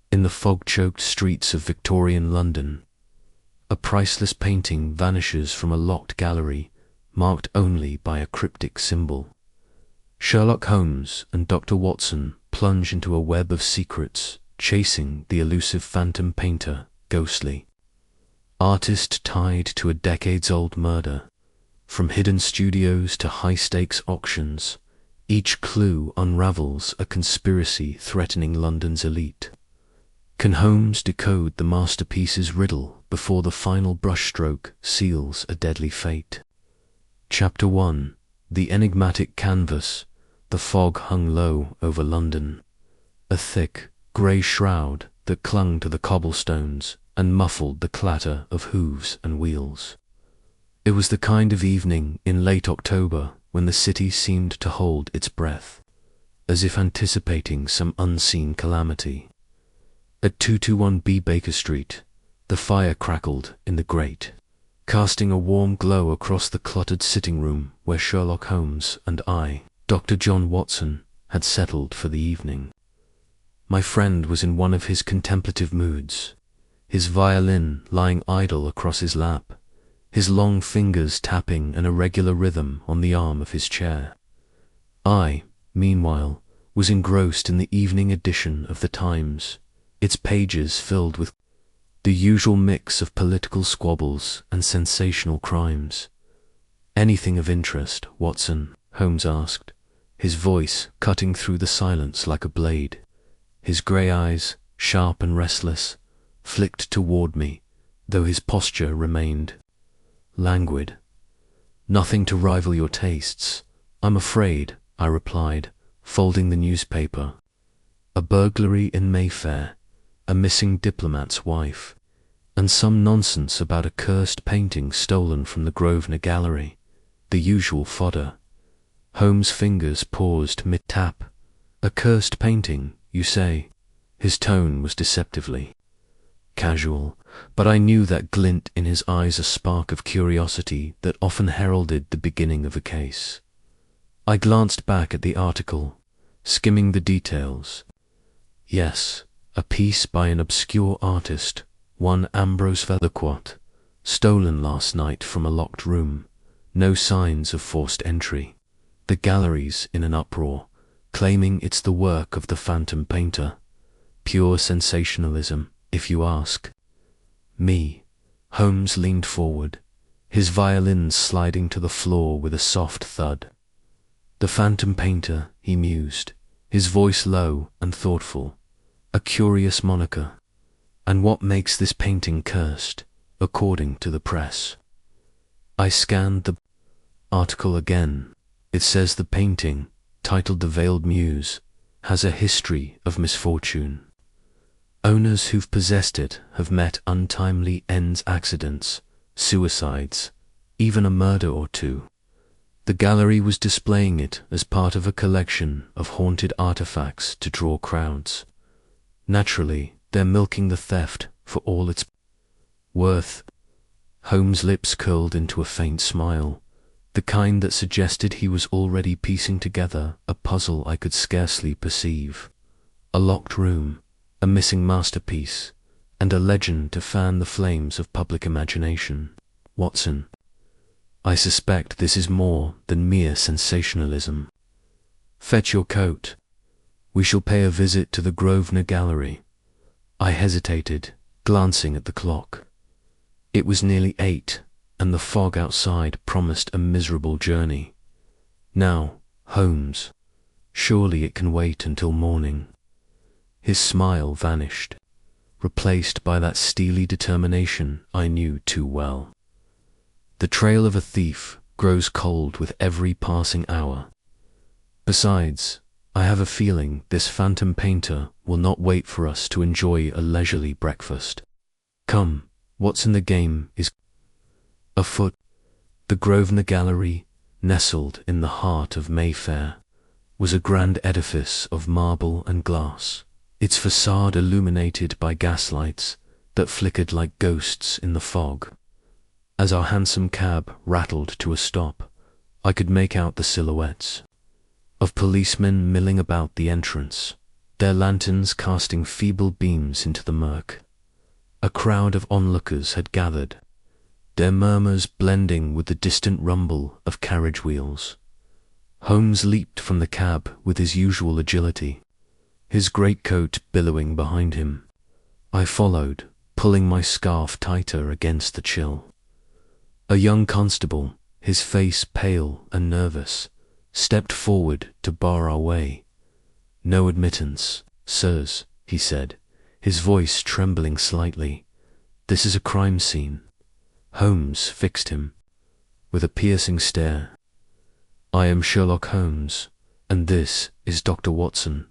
In the fog-choked streets of Victorian London, a priceless painting vanishes from a locked gallery, marked only by a cryptic symbol. Sherlock Holmes and Dr. Watson plunge into a web of secrets, chasing the elusive phantom painter, ghostly. Artist tied to a decades-old murder. From hidden studios to high-stakes auctions, each clue unravels a conspiracy threatening London's elite. Can Holmes decode the masterpiece's riddle before the final brushstroke seals a deadly fate? Chapter 1. The enigmatic canvas. The fog hung low over London, a thick, grey shroud that clung to the cobblestones and muffled the clatter of hooves and wheels. It was the kind of evening in late October when the city seemed to hold its breath, as if anticipating some unseen calamity. At 221B Baker Street, the fire crackled in the grate, casting a warm glow across the cluttered sitting room where Sherlock Holmes and I, Dr. John Watson, had settled for the evening. My friend was in one of his contemplative moods, his violin lying idle across his lap, his long fingers tapping an irregular rhythm on the arm of his chair. I, meanwhile, was engrossed in the evening edition of the Times, its pages filled with the usual mix of political squabbles and sensational crimes. "Anything of interest, Watson?" Holmes asked, his voice cutting through the silence like a blade. His grey eyes, sharp and restless, flicked toward me, though his posture remained languid. "Nothing to rival your tastes, I'm afraid," I replied, folding the newspaper. "A burglary in Mayfair, a missing diplomat's wife, and some nonsense about a cursed painting stolen from the Grosvenor Gallery. The usual fodder." Holmes' fingers paused mid-tap. "A cursed painting, you say?" His tone was deceptively casual, but I knew that glint in his eyes, a spark of curiosity that often heralded the beginning of a case. I glanced back at the article, skimming the details. Yes, a piece by an obscure artist, one Ambrose Vellequat, stolen last night from a locked room. No signs of forced entry. The gallery's in an uproar, claiming it's the work of the phantom painter. Pure sensationalism, if you ask me. Holmes leaned forward, his violin sliding to the floor with a soft thud. "The phantom painter," he mused, his voice low and thoughtful. "A curious moniker. And what makes this painting cursed, according to the press?" I scanned the article again. It says the painting, titled The Veiled Muse, has a history of misfortune. Owners who've possessed it have met untimely ends, accidents, suicides, even a murder or two. The gallery was displaying it as part of a collection of haunted artifacts to draw crowds. Naturally, they're milking the theft for all it's worth. Holmes' lips curled into a faint smile, the kind that suggested he was already piecing together a puzzle I could scarcely perceive. A locked room, a missing masterpiece, and a legend to fan the flames of public imagination. "Watson, I suspect this is more than mere sensationalism. Fetch your coat. We shall pay a visit to the Grosvenor Gallery." I hesitated, glancing at the clock. It was nearly 8, and the fog outside promised a miserable journey. "Now, Holmes, surely it can wait until morning." His smile vanished, replaced by that steely determination I knew too well. The trail of a thief grows cold with every passing hour. Besides, I have a feeling this phantom painter will not wait for us to enjoy a leisurely breakfast. Come, what's in the game is afoot. The Grosvenor Gallery, nestled in the heart of Mayfair, was a grand edifice of marble and glass, its facade illuminated by gaslights that flickered like ghosts in the fog. As our hansom cab rattled to a stop, I could make out the silhouettes of policemen milling about the entrance, their lanterns casting feeble beams into the murk. A crowd of onlookers had gathered, their murmurs blending with the distant rumble of carriage wheels. Holmes leaped from the cab with his usual agility, his greatcoat billowing behind him. I followed, pulling my scarf tighter against the chill. A young constable, his face pale and nervous, stepped forward to bar our way. "No admittance, sirs," he said, his voice trembling slightly. "This is a crime scene." Holmes fixed him with a piercing stare. "I am Sherlock Holmes, and this is Dr. Watson.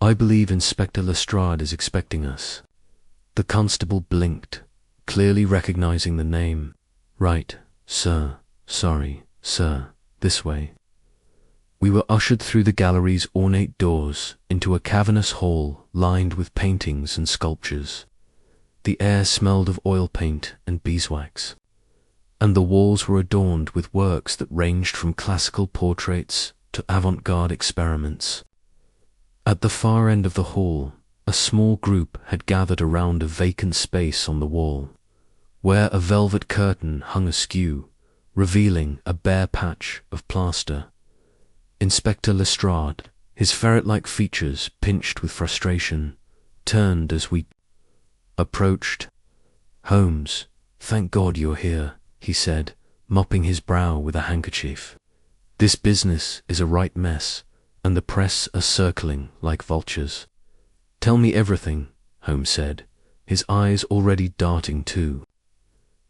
I believe Inspector Lestrade is expecting us." The constable blinked, clearly recognizing the name. "Right, sir. Sorry, sir. This way." We were ushered through the gallery's ornate doors into a cavernous hall lined with paintings and sculptures. The air smelled of oil paint and beeswax, and the walls were adorned with works that ranged from classical portraits to avant-garde experiments. At the far end of the hall, a small group had gathered around a vacant space on the wall, where a velvet curtain hung askew, revealing a bare patch of plaster. Inspector Lestrade, his ferret-like features pinched with frustration, turned as we approached. "Holmes, thank God you're here," he said, mopping his brow with a handkerchief. "This business is a right mess, and the press are circling like vultures." "Tell me everything," Holmes said, his eyes already darting too.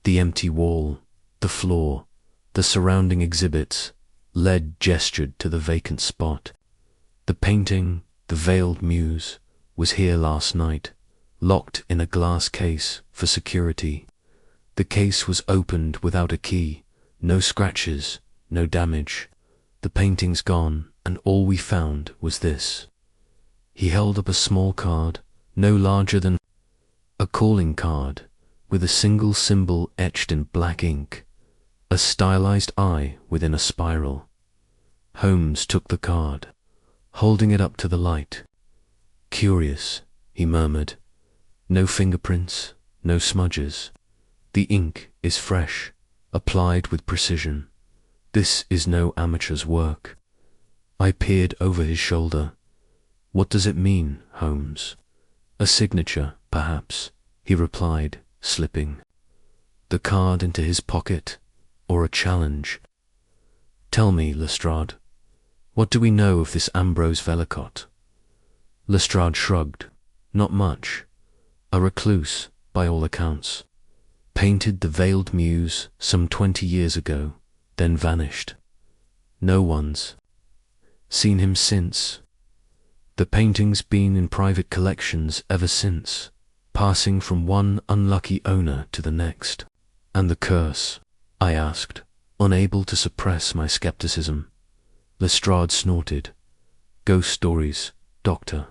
The empty wall, the floor, the surrounding exhibits. Lead gestured to the vacant spot. "The painting, the Veiled Muse, was here last night, locked in a glass case for security. The case was opened without a key, no scratches, no damage. The painting's gone, and all we found was this." He held up a small card, no larger than a calling card, with a single symbol etched in black ink, a stylized eye within a spiral. Holmes took the card, holding it up to the light. "Curious," he murmured. "No fingerprints, no smudges. The ink is fresh, applied with precision. This is no amateur's work." I peered over his shoulder. "What does it mean, Holmes?" "A signature, perhaps," he replied, slipping the card into his pocket, "or a challenge." "Tell me, Lestrade, what do we know of this Ambrose Velicott?" Lestrade shrugged. "Not much. A recluse, by all accounts. Painted the Veiled Muse some 20 years ago, then vanished. No one's seen him since. The painting's been in private collections ever since, passing from one unlucky owner to the next." "And the curse?" I asked, unable to suppress my skepticism. Lestrade snorted. "Ghost stories, Doctor.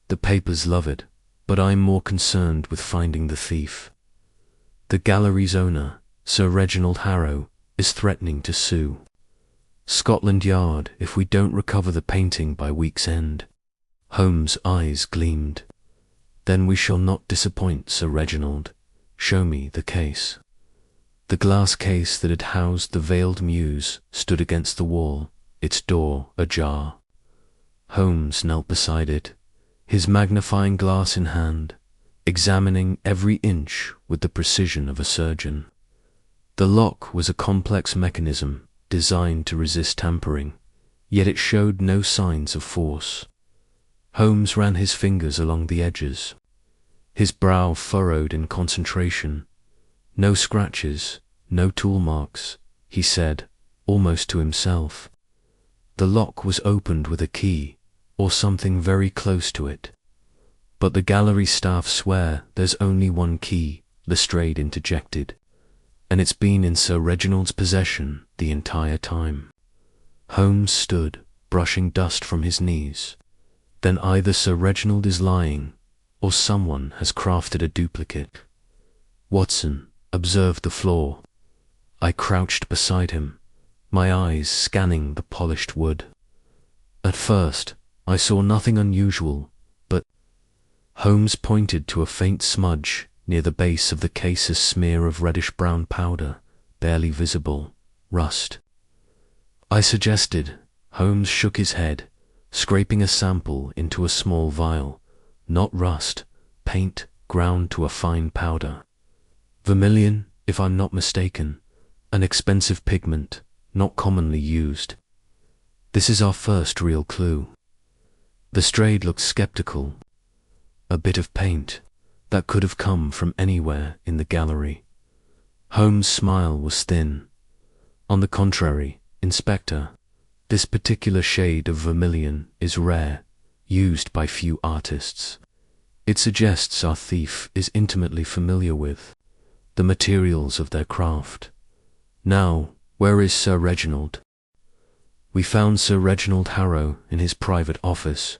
The papers love it, but I'm more concerned with finding the thief. The gallery's owner, Sir Reginald Harrow, is threatening to sue Scotland Yard if we don't recover the painting by week's end." Holmes' eyes gleamed. "Then we shall not disappoint Sir Reginald. Show me the case." The glass case that had housed the Veiled Muse stood against the wall, its door ajar. Holmes knelt beside it, his magnifying glass in hand, examining every inch with the precision of a surgeon. The lock was a complex mechanism designed to resist tampering, yet it showed no signs of force. Holmes ran his fingers along the edges, his brow furrowed in concentration. "No scratches, no tool marks," he said, almost to himself. "The lock was opened with a key, or something very close to it." "But the gallery staff swear there's only one key," Lestrade interjected, "and it's been in Sir Reginald's possession the entire time." Holmes stood, brushing dust from his knees. "Then either Sir Reginald is lying, or someone has crafted a duplicate." Watson observed the floor. I crouched beside him, my eyes scanning the polished wood. At first, I saw nothing unusual Holmes pointed to a faint smudge near the base of the case, a smear of reddish-brown powder, barely visible, rust. I suggested. Holmes shook his head, scraping a sample into a small vial. Not rust, paint ground to a fine powder. Vermilion, if I'm not mistaken, an expensive pigment, not commonly used. This is our first real clue. Lestrade looked skeptical. A bit of paint that could have come from anywhere in the gallery. Holmes' smile was thin. On the contrary, Inspector, this particular shade of vermilion is rare, used by few artists. It suggests our thief is intimately familiar with the materials of their craft. Now, where is Sir Reginald? We found Sir Reginald Harrow in his private office,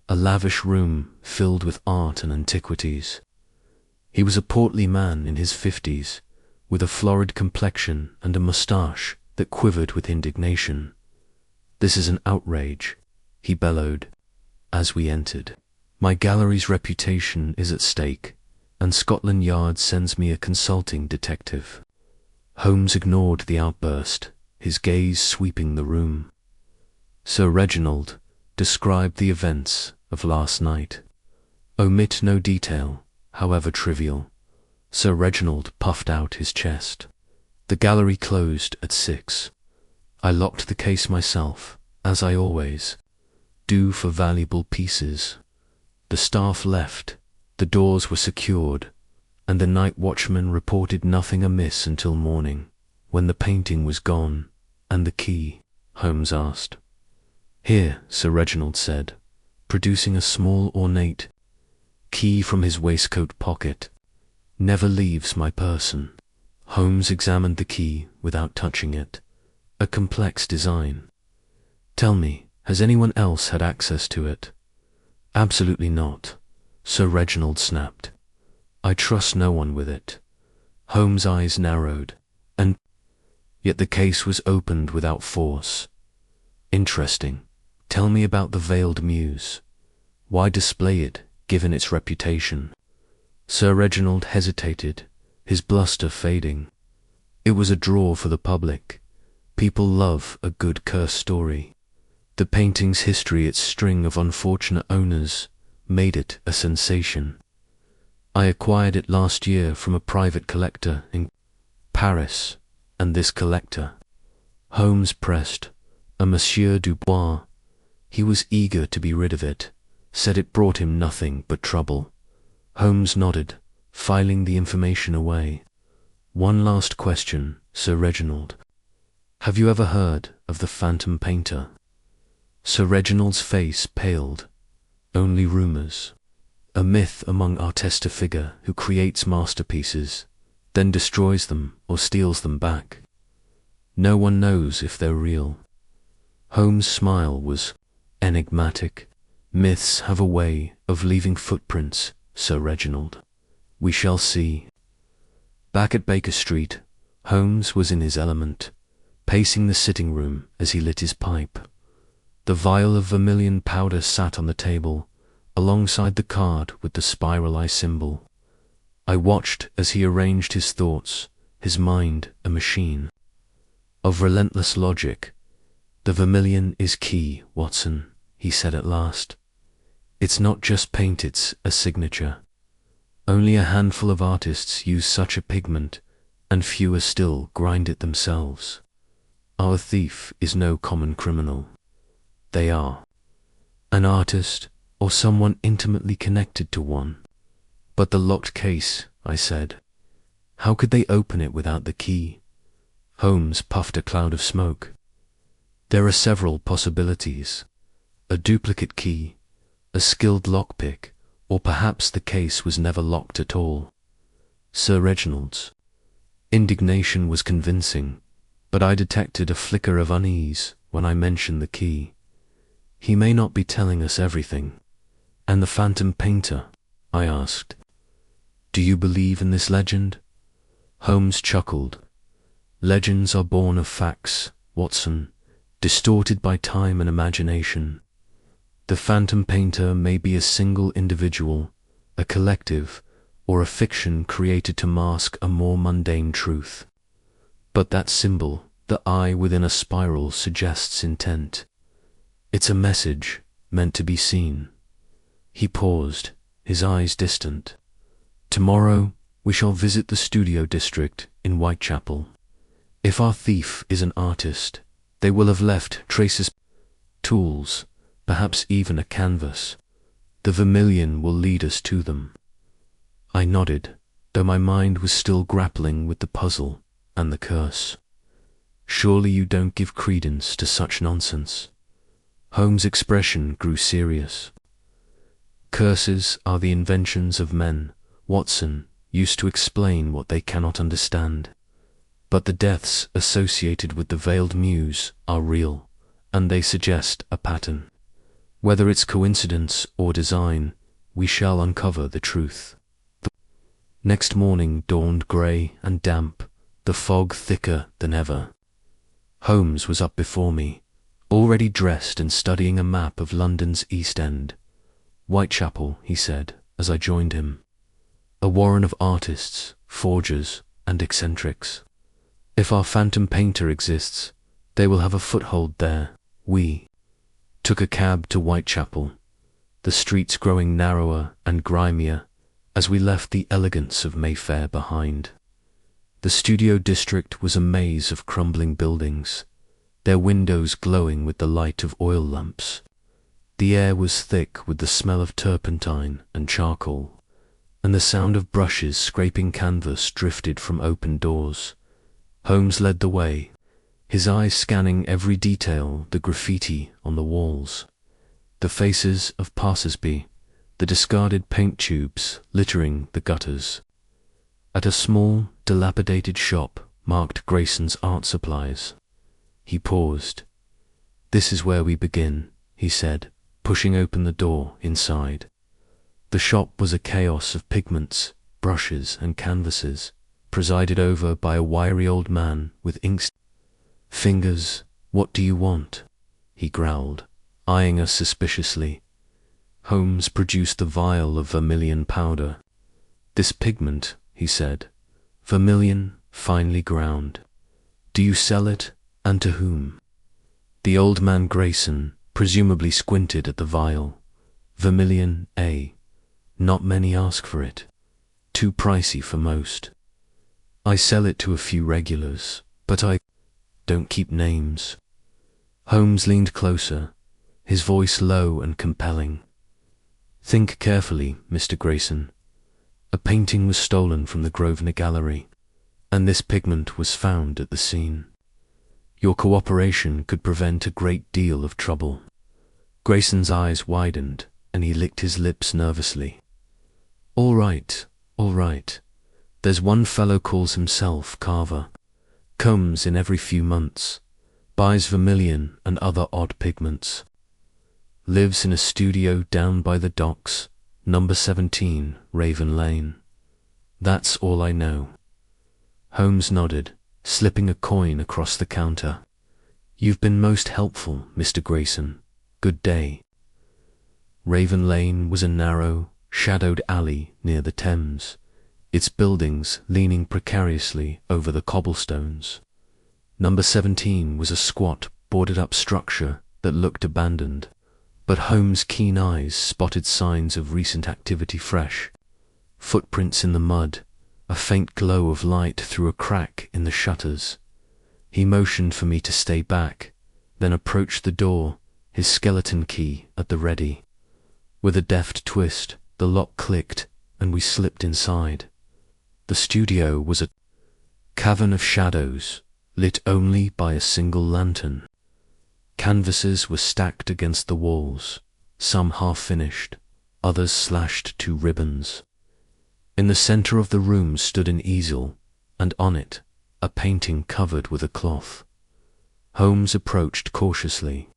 a lavish room filled with art and antiquities. He was a portly man in his 50s, with a florid complexion and a moustache that quivered with indignation. "This is an outrage," he bellowed as we entered. "My gallery's reputation is at stake, and Scotland Yard sends me a consulting detective." Holmes ignored the outburst, his gaze sweeping the room. "Sir Reginald, describe the events of last night. Omit no detail, however trivial." Sir Reginald puffed out his chest. "The gallery closed at 6. I locked the case myself, as I always do for valuable pieces. The staff left, the doors were secured, and the night watchman reported nothing amiss until morning, when the painting was gone. And the key?" Holmes asked. "Here," Sir Reginald said, producing a small ornate key from his waistcoat pocket. "Never leaves my person." Holmes examined the key without touching it. A complex design. "Tell me, has anyone else had access to it?" "Absolutely not," Sir Reginald snapped. "I trust no one with it." Holmes' eyes narrowed. "And yet the case was opened without force. Interesting. Tell me about the Veiled Muse. Why display it, given its reputation?" Sir Reginald hesitated, his bluster fading. "It was a draw for the public. People love a good curse story. The painting's history, its string of unfortunate owners, made it a sensation. I acquired it last year from a private collector in Paris, and this collector," Holmes pressed, "a Monsieur Dubois. He was eager to be rid of it, said it brought him nothing but trouble." Holmes nodded, filing the information away. "One last question, Sir Reginald. Have you ever heard of the Phantom Painter?" Sir Reginald's face paled. "Only rumours. A myth among artists, a figure who creates masterpieces, then destroys them or steals them back. No one knows if they're real." Holmes' smile was enigmatic. "Myths have a way of leaving footprints, Sir Reginald. We shall see." Back at Baker Street, Holmes was in his element, pacing the sitting room as he lit his pipe. The vial of vermilion powder sat on the table, alongside the card with the spiral eye symbol. I watched as he arranged his thoughts, his mind a machine of relentless logic. "The vermilion is key, Watson," he said at last. "It's not just paint, it's a signature. Only a handful of artists use such a pigment, and fewer still grind it themselves. Our thief is no common criminal. They are an artist, or someone intimately connected to one." "But the locked case," I said. "How could they open it without the key?" Holmes puffed a cloud of smoke. "There are several possibilities. A duplicate key, a skilled lockpick, or perhaps the case was never locked at all." Sir Reginald's indignation was convincing, but I detected a flicker of unease when I mentioned the key. "He may not be telling us everything." "And the Phantom Painter?" I asked. "Do you believe in this legend?" Holmes chuckled. "Legends are born of facts, Watson, distorted by time and imagination. The Phantom Painter may be a single individual, a collective, or a fiction created to mask a more mundane truth. But that symbol, the eye within a spiral, suggests intent. It's a message meant to be seen. He paused, his eyes distant. Tomorrow we shall visit the studio district in Whitechapel. If our thief is an artist, they will have left traces, tools, perhaps even a canvas. The vermilion will lead us to them. I nodded, though my mind was still grappling with the puzzle and the curse. Surely you don't give credence to such nonsense. Holmes' expression grew serious. Curses are the inventions of men, Watson, used to explain what they cannot understand. But the deaths associated with the veiled muse are real, and they suggest a pattern. Whether it's coincidence or design, we shall uncover the truth. The next morning dawned grey and damp, the fog thicker than ever. Holmes was up before me, already dressed and studying a map of London's East End. Whitechapel, he said, as I joined him. A warren of artists, forgers, and eccentrics. If our phantom painter exists, they will have a foothold there. We took a cab to Whitechapel, the streets growing narrower and grimier as we left the elegance of Mayfair behind. The studio district was a maze of crumbling buildings, their windows glowing with the light of oil lamps. The air was thick with the smell of turpentine and charcoal, and the sound of brushes scraping canvas drifted from open doors. Holmes led the way, his eyes scanning every detail, the graffiti on the walls, the faces of passers-by, the discarded paint tubes littering the gutters. At a small, dilapidated shop marked Grayson's Art Supplies, he paused. "This is where we begin," he said, pushing open the door inside. The shop was a chaos of pigments, brushes, and canvases, presided over by a wiry old man with inks. "Fingers, what do you want?" he growled, eyeing us suspiciously. Holmes produced the vial of vermilion powder. "This pigment," he said, "vermilion, finely ground. Do you sell it, and to whom?" The old man Grayson presumably squinted at the vial. "Vermilion, eh? Not many ask for it. Too pricey for most. I sell it to a few regulars, but I don't keep names." Holmes leaned closer, his voice low and compelling. "Think carefully, Mr. Grayson. A painting was stolen from the Grosvenor Gallery, and this pigment was found at the scene. Your cooperation could prevent a great deal of trouble." Grayson's eyes widened, and he licked his lips nervously. All right. There's one fellow calls himself Carver. Comes in every few months, buys vermilion and other odd pigments. Lives in a studio down by the docks, number 17, Raven Lane. That's all I know." Holmes nodded, slipping a coin across the counter. "You've been most helpful, Mr. Grayson. Good day." Raven Lane was a narrow, shadowed alley near the Thames, its buildings leaning precariously over the cobblestones. Number 17 was a squat, boarded-up structure that looked abandoned, but Holmes' keen eyes spotted signs of recent activity fresh. Footprints in the mud, a faint glow of light through a crack in the shutters. He motioned for me to stay back, then approached the door, his skeleton key at the ready. With a deft twist, the lock clicked, and we slipped inside. The studio was a cavern of shadows, lit only by a single lantern. Canvases were stacked against the walls, some half-finished, others slashed to ribbons. In the center of the room stood an easel, and on it, a painting covered with a cloth. Holmes approached cautiously,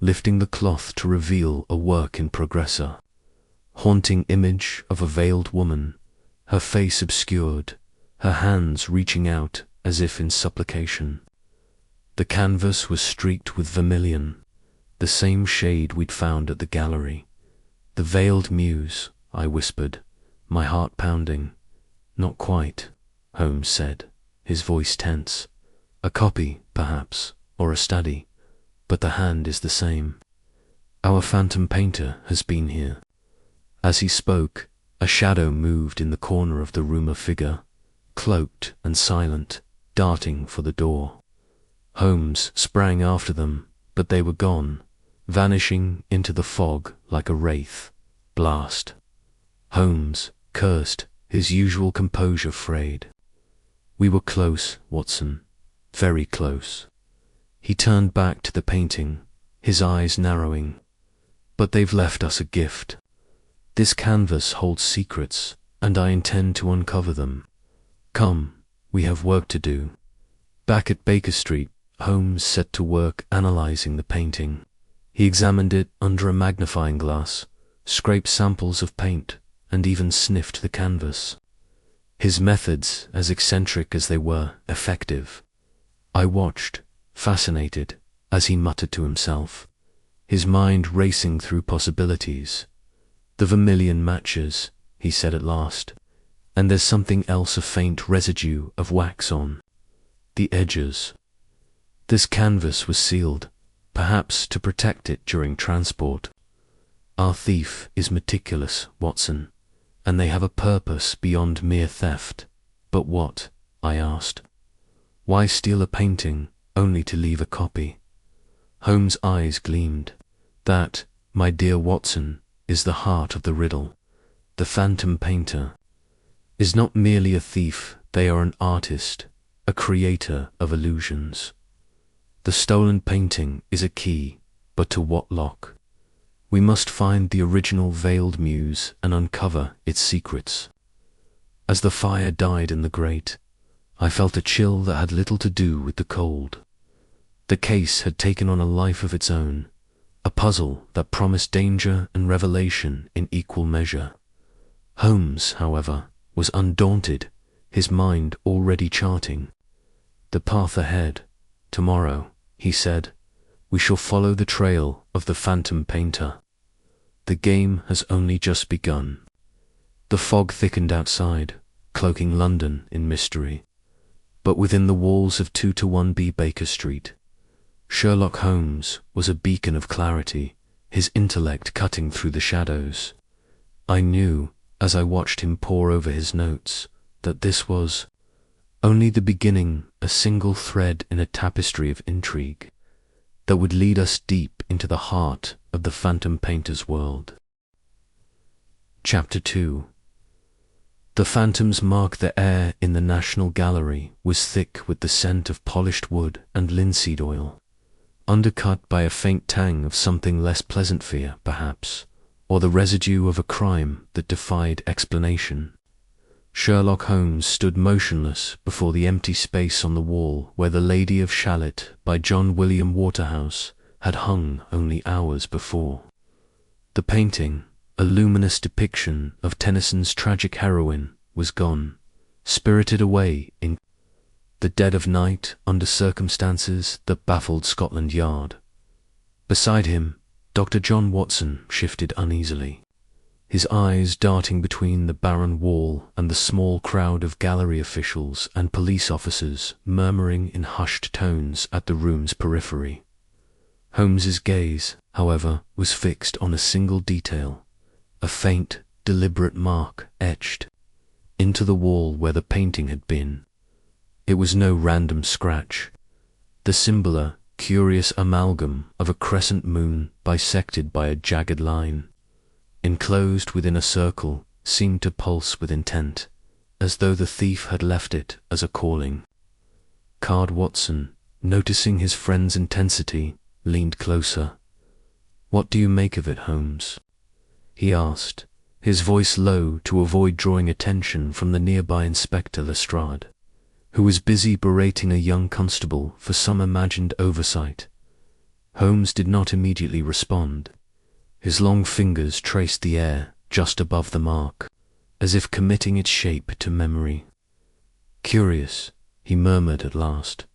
lifting the cloth to reveal a work in progressa. Haunting image of a veiled woman, her face obscured, her hands reaching out as if in supplication. The canvas was streaked with vermilion, the same shade we'd found at the gallery. "The veiled muse," I whispered, my heart pounding. "Not quite," Holmes said, his voice tense. "A copy, perhaps, or a study, but the hand is the same. Our phantom painter has been here." As he spoke, a shadow moved in the corner of the room, a figure, cloaked and silent, darting for the door. Holmes sprang after them, but they were gone, vanishing into the fog like a wraith. Blast. Holmes cursed, his usual composure frayed. "We were close, Watson, very close." He turned back to the painting, his eyes narrowing. "But they've left us a gift. This canvas holds secrets, and I intend to uncover them. Come, we have work to do." Back at Baker Street, Holmes set to work analyzing the painting. He examined it under a magnifying glass, scraped samples of paint, and even sniffed the canvas. His methods, as eccentric as they were, effective. I watched, fascinated, as he muttered to himself, his mind racing through possibilities. "The vermilion matches," he said at last, "and there's something else, a faint residue of wax on the edges. This canvas was sealed, perhaps to protect it during transport. Our thief is meticulous, Watson, and they have a purpose beyond mere theft." "But what?" I asked. "Why steal a painting only to leave a copy?" Holmes' eyes gleamed. "That, my dear Watson, is the heart of the riddle. The phantom painter is not merely a thief, they are an artist, a creator of illusions. The stolen painting is a key, but to what lock? We must find the original veiled muse and uncover its secrets." As the fire died in the grate, I felt a chill that had little to do with the cold. The case had taken on a life of its own, a puzzle that promised danger and revelation in equal measure. Holmes, however, was undaunted, his mind already charting the path ahead. "Tomorrow," he said, "we shall follow the trail of the phantom painter. The game has only just begun." The fog thickened outside, cloaking London in mystery. But within the walls of 2-1B Baker Street, Sherlock Holmes was a beacon of clarity, his intellect cutting through the shadows. I knew, as I watched him pore over his notes, that this was only the beginning, a single thread in a tapestry of intrigue that would lead us deep into the heart of the phantom painter's world. Chapter 2. The phantom's mark. The air in the National Gallery was thick with the scent of polished wood and linseed oil, undercut by a faint tang of something less pleasant, fear, perhaps, or the residue of a crime that defied explanation. Sherlock Holmes stood motionless before the empty space on the wall where The Lady of Shalott by John William Waterhouse had hung only hours before. The painting, a luminous depiction of Tennyson's tragic heroine, was gone, spirited away in the dead of night under circumstances that baffled Scotland Yard. Beside him, Dr. John Watson shifted uneasily, his eyes darting between the barren wall and the small crowd of gallery officials and police officers murmuring in hushed tones at the room's periphery. Holmes's gaze, however, was fixed on a single detail, a faint, deliberate mark etched into the wall where the painting had been. It was no random scratch, the singular, curious amalgam of a crescent moon bisected by a jagged line, enclosed within a circle, seemed to pulse with intent, as though the thief had left it as a calling. Card Watson, noticing his friend's intensity, leaned closer. "What do you make of it, Holmes?" he asked, his voice low to avoid drawing attention from the nearby Inspector Lestrade, who was busy berating a young constable for some imagined oversight. Holmes did not immediately respond. His long fingers traced the air just above the mark, as if committing its shape to memory. "Curious," he murmured at last.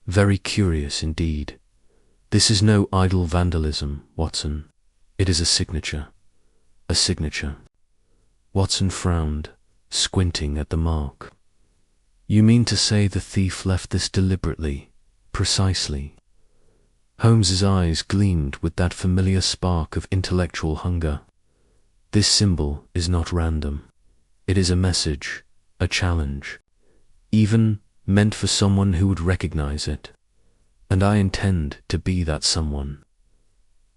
"Very curious indeed. This is no idle vandalism, Watson. It is a signature. A signature." Watson frowned, squinting at the mark. You mean to say the thief left this deliberately, precisely? Holmes's eyes gleamed with that familiar spark of intellectual hunger. This symbol is not random. It is a message, a challenge, even meant for someone who would recognize it. And I intend to be that someone.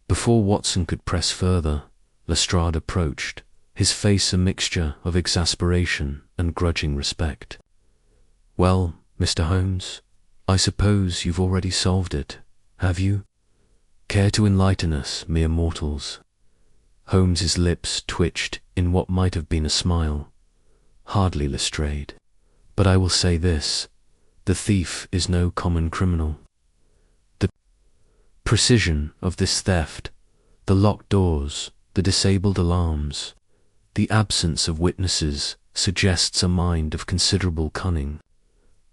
Before Watson could press further, Lestrade approached, his face a mixture of exasperation and grudging respect. Well, Mr. Holmes, I suppose you've already solved it, have you? Care to enlighten us, mere mortals? Holmes's lips twitched in what might have been a smile. Hardly, Lestrade. But I will say this, the thief is no common criminal. The precision of this theft, the locked doors, the disabled alarms, the absence of witnesses suggests a mind of considerable cunning.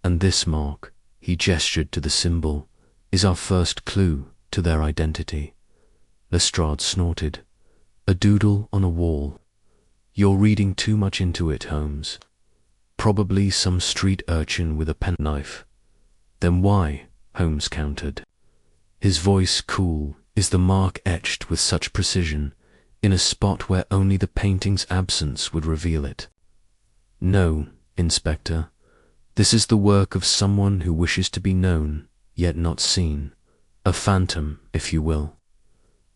And this mark, he gestured to the symbol, is our first clue to their identity. Lestrade snorted. A doodle on a wall. You're reading too much into it, Holmes. Probably some street urchin with a penknife. Then why, Holmes countered. His voice cool, is the mark etched with such precision, in a spot where only the painting's absence would reveal it? No, Inspector. This is the work of someone who wishes to be known, yet not seen. A phantom, if you will.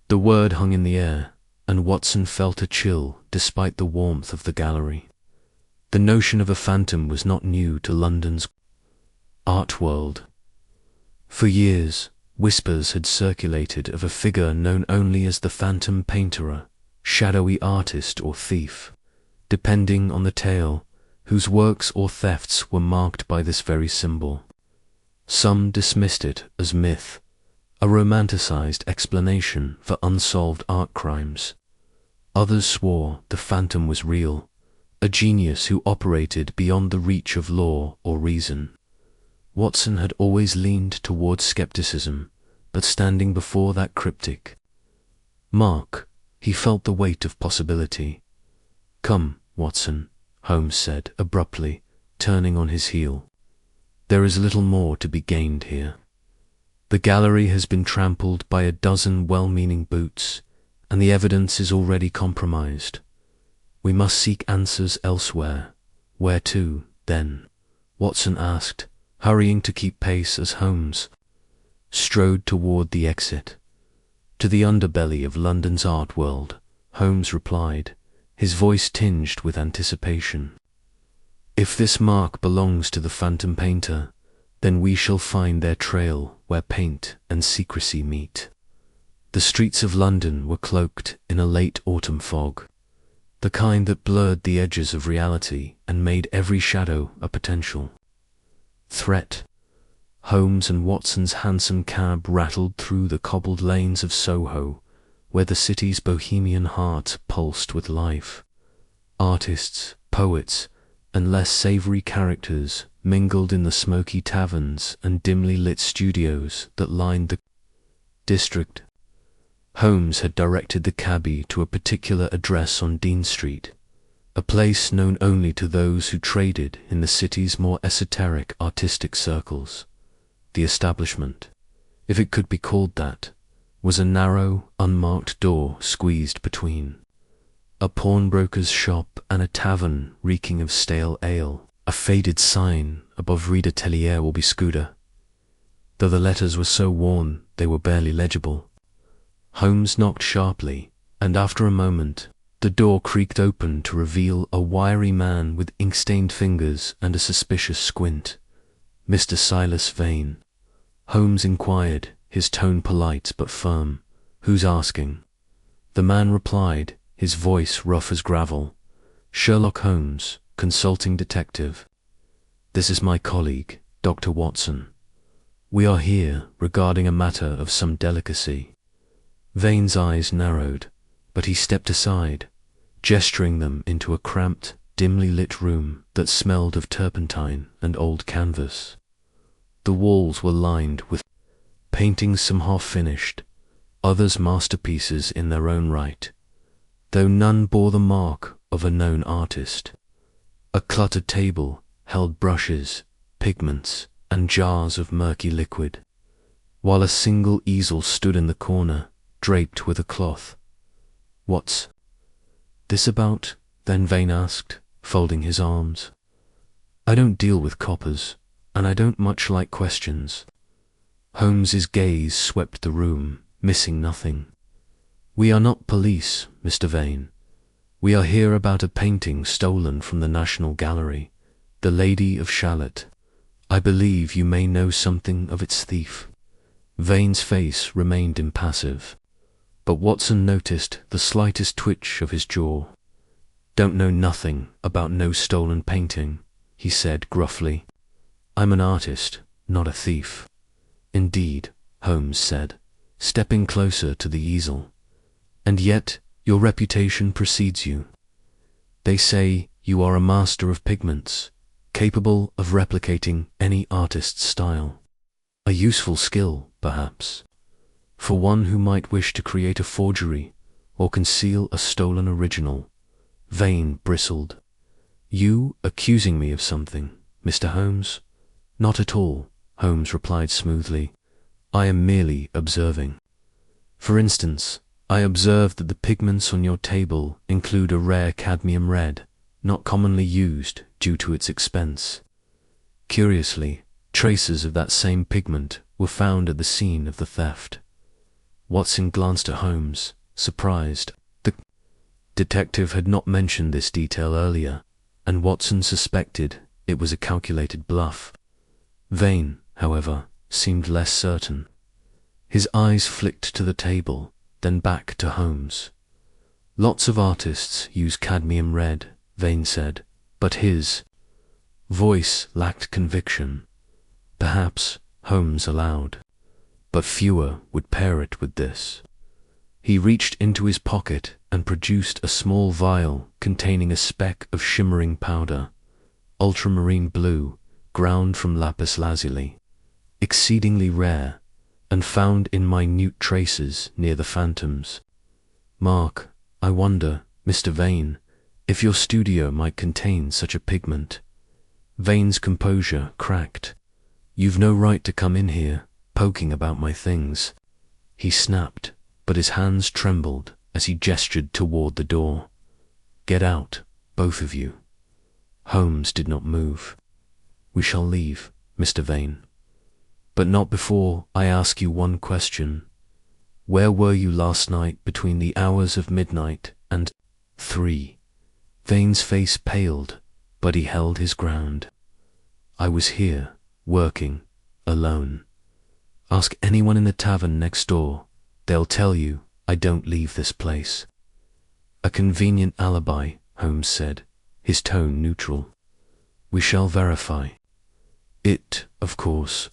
The word hung in the air, and Watson felt a chill despite the warmth of the gallery. The notion of a phantom was not new to London's art world. For years, whispers had circulated of a figure known only as the phantom painter, shadowy artist or thief, depending on the tale, whose works or thefts were marked by this very symbol. Some dismissed it as myth, a romanticized explanation for unsolved art crimes. Others swore the phantom was real, a genius who operated beyond the reach of law or reason. Watson had always leaned towards skepticism, but standing before that cryptic mark, he felt the weight of possibility. Come, Watson, Holmes said abruptly, turning on his heel. There is little more to be gained here. The gallery has been trampled by a dozen well-meaning boots, and the evidence is already compromised. We must seek answers elsewhere. Where to, then? Watson asked, hurrying to keep pace as Holmes strode toward the exit. To the underbelly of London's art world, Holmes replied, his voice tinged with anticipation. If this mark belongs to the phantom painter, then we shall find their trail where paint and secrecy meet. The streets of London were cloaked in a late autumn fog, the kind that blurred the edges of reality and made every shadow a potential threat. Holmes and Watson's hansom cab rattled through the cobbled lanes of Soho, where the city's bohemian heart pulsed with life. Artists, poets, and less savory characters mingled in the smoky taverns and dimly lit studios that lined the district. Holmes had directed the cabby to a particular address on Dean Street, a place known only to those who traded in the city's more esoteric artistic circles. The establishment, if it could be called that, was a narrow, unmarked door squeezed between. A pawnbroker's shop and a tavern reeking of stale ale, a faded sign above Rue de Tellier will be Scudder, though the letters were so worn they were barely legible. Holmes knocked sharply, and after a moment, the door creaked open to reveal a wiry man with ink-stained fingers and a suspicious squint. Mr. Silas Vane. Holmes inquired, his tone polite but firm. Who's asking? The man replied, his voice rough as gravel. Sherlock Holmes, consulting detective. This is my colleague, Dr. Watson. We are here regarding a matter of some delicacy. Vane's eyes narrowed, but he stepped aside, gesturing them into a cramped, dimly lit room that smelled of turpentine and old canvas. The walls were lined with paintings, some half-finished, others masterpieces in their own right, though none bore the mark of a known artist. A cluttered table held brushes, pigments, and jars of murky liquid, while a single easel stood in the corner, draped with a cloth. "What's this about?" then Vane asked, folding his arms. "I don't deal with coppers, and I don't much like questions." Holmes's gaze swept the room, missing nothing. "We are not police, Mr. Vane. We are here about a painting stolen from the National Gallery, The Lady of Shalott. I believe you may know something of its thief." Vane's face remained impassive, but Watson noticed the slightest twitch of his jaw. "Don't know nothing about no stolen painting," he said gruffly. "I'm an artist, not a thief." "Indeed," Holmes said, stepping closer to the easel. "And yet your reputation precedes you. They say you are a master of pigments, capable of replicating any artist's style. A useful skill, perhaps, for one who might wish to create a forgery or conceal a stolen original." Vane bristled. "You accusing me of something, Mr. Holmes?" "Not at all," Holmes replied smoothly. "I am merely observing. For instance, I observed that the pigments on your table include a rare cadmium red, not commonly used due to its expense. Curiously, traces of that same pigment were found at the scene of the theft." Watson glanced at Holmes, surprised. The detective had not mentioned this detail earlier, and Watson suspected it was a calculated bluff. Vane, however, seemed less certain. His eyes flicked to the table, then back to Holmes. "Lots of artists use cadmium red," Vane said, but his voice lacked conviction. "Perhaps," Holmes allowed, "but fewer would pair it with this." He reached into his pocket and produced a small vial containing a speck of shimmering powder, ultramarine blue, ground from lapis lazuli, exceedingly rare, and found in minute traces near the phantoms. "Mark, I wonder, Mr. Vane, if your studio might contain such a pigment." Vane's composure cracked. "You've no right to come in here, poking about my things," he snapped, but his hands trembled as he gestured toward the door. "Get out, both of you." Holmes did not move. "We shall leave, Mr. Vane. But not before I ask you one question. Where were you last night between the hours of midnight and 3? Vane's face paled, but he held his ground. "I was here, working, alone. Ask anyone in the tavern next door. They'll tell you I don't leave this place." "A convenient alibi," Holmes said, his tone neutral. "We shall verify it, of course.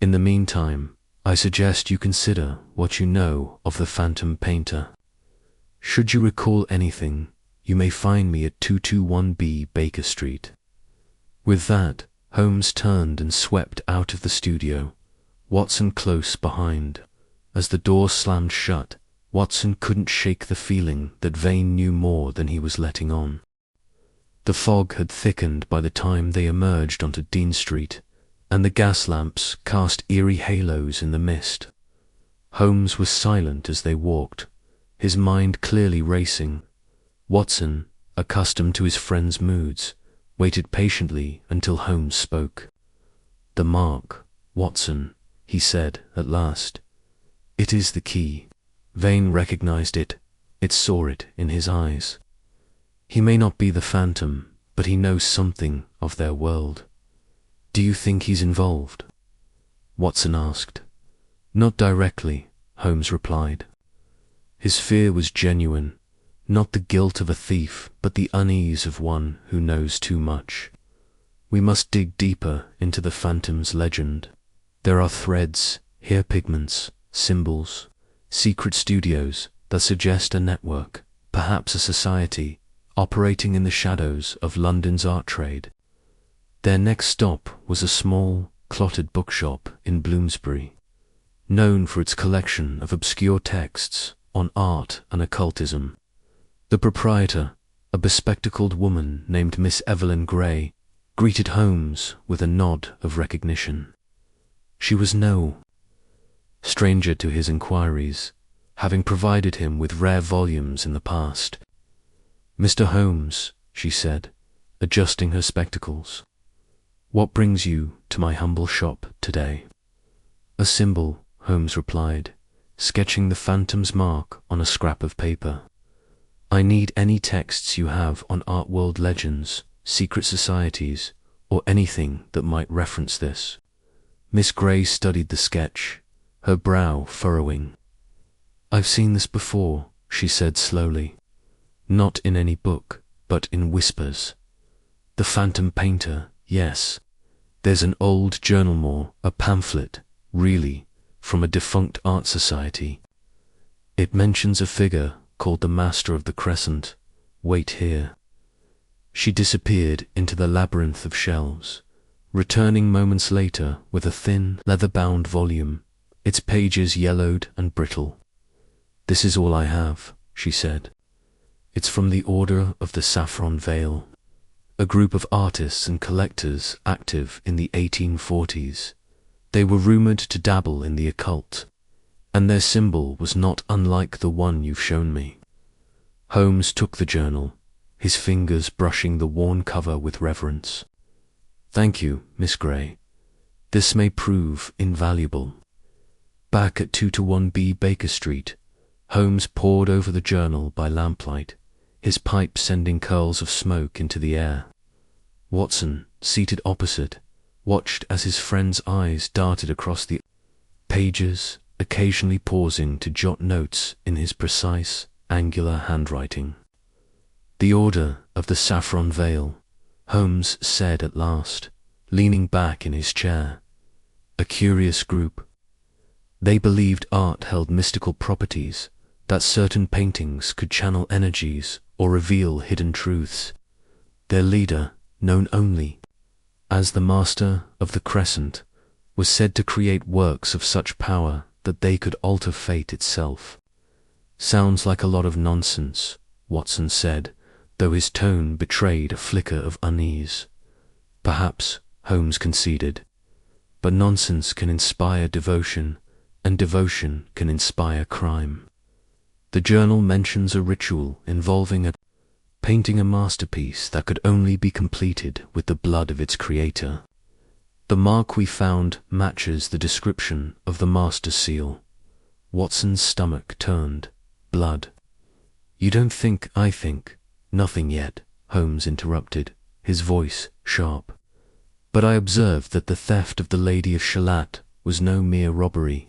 In the meantime, I suggest you consider what you know of the phantom painter. Should you recall anything, you may find me at 221B Baker Street." With that, Holmes turned and swept out of the studio, Watson close behind. As the door slammed shut, Watson couldn't shake the feeling that Vane knew more than he was letting on. The fog had thickened by the time they emerged onto Dean Street, and the gas lamps cast eerie halos in the mist. Holmes was silent as they walked, his mind clearly racing. Watson, accustomed to his friend's moods, waited patiently until Holmes spoke. "The mark, Watson," he said at last. "It is the key." Vane recognized it. It saw it in his eyes. "He may not be the phantom, but he knows something of their world." "Do you think he's involved?" Watson asked. "Not directly," Holmes replied. His fear was genuine, not the guilt of a thief, but the unease of one who knows too much. "We must dig deeper into the phantom's legend. There are threads, hair pigments, symbols, secret studios that suggest a network, perhaps a society, operating in the shadows of London's art trade." Their next stop was a small, clotted bookshop in Bloomsbury, known for its collection of obscure texts on art and occultism. The proprietor, A bespectacled woman named Miss Evelyn Gray greeted Holmes with a nod of recognition. She was no stranger to his inquiries, having provided him with rare volumes in the past. "Mr. Holmes," she said, adjusting her spectacles, "what brings you to my humble shop today?" "A symbol," Holmes replied, sketching the phantom's mark on a scrap of paper. "I need any texts you have on art world legends, secret societies, or anything that might reference this." Miss Gray studied the sketch, her brow furrowing. "I've seen this before," she said slowly. "Not in any book, but in whispers. The Phantom Painter, yes. There's an old journal, a pamphlet, really, from a defunct art society. It mentions a figure called the Master of the Crescent. Wait here." She disappeared into the labyrinth of shelves, returning moments later with a thin, leather-bound volume, its pages yellowed and brittle. "This is all I have," she said. "It's from the Order of the Saffron Veil, a group of artists and collectors active in the 1840s. They were rumored to dabble in the occult, and their symbol was not unlike the one you've shown me." Holmes took the journal, his fingers brushing the worn cover with reverence. "Thank you, Miss Gray. This may prove invaluable." Back at 221B Baker Street, Holmes pored over the journal by lamplight, his pipe sending curls of smoke into the air. Watson, seated opposite, watched as his friend's eyes darted across the pages, occasionally pausing to jot notes in his precise, angular handwriting. "The Order of the Saffron Veil," Holmes said at last, leaning back in his chair. "A curious group. They believed art held mystical properties, that certain paintings could channel energies or reveal hidden truths. Their leader, known only as the Master of the Crescent, was said to create works of such power that they could alter fate itself." "Sounds like a lot of nonsense," Watson said, though his tone betrayed a flicker of unease. "Perhaps," Holmes conceded, "but nonsense can inspire devotion, and devotion can inspire crime. The journal mentions a ritual involving painting a masterpiece that could only be completed with the blood of its creator. The mark we found matches the description of the master seal." Watson's stomach turned. "Blood. You don't think I think." "Nothing yet," Holmes interrupted, his voice sharp. "But I observed that the theft of the Lady of Shalott was no mere robbery.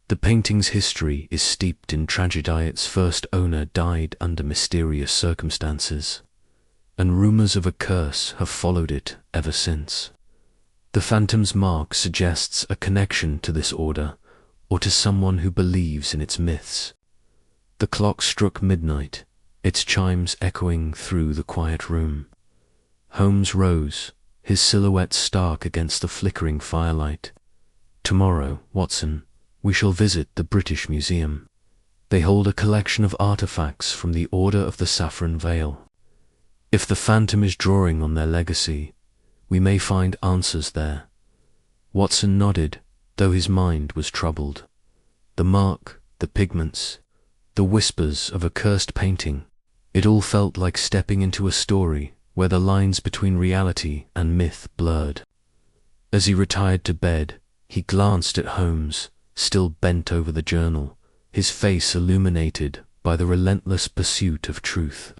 The painting's history is steeped in tragedy. Its first owner died under mysterious circumstances, and rumors of a curse have followed it ever since. The Phantom's mark suggests a connection to this order, or to someone who believes in its myths." The clock struck midnight, its chimes echoing through the quiet room. Holmes rose, his silhouette stark against the flickering firelight. "Tomorrow, Watson, we shall visit the British Museum. They hold a collection of artifacts from the Order of the Saffron Veil. If the Phantom is drawing on their legacy, we may find answers there." Watson nodded, though his mind was troubled. The mark, the pigments, the whispers of a cursed painting, it all felt like stepping into a story where the lines between reality and myth blurred. As he retired to bed, he glanced at Holmes, still bent over the journal, his face illuminated by the relentless pursuit of truth.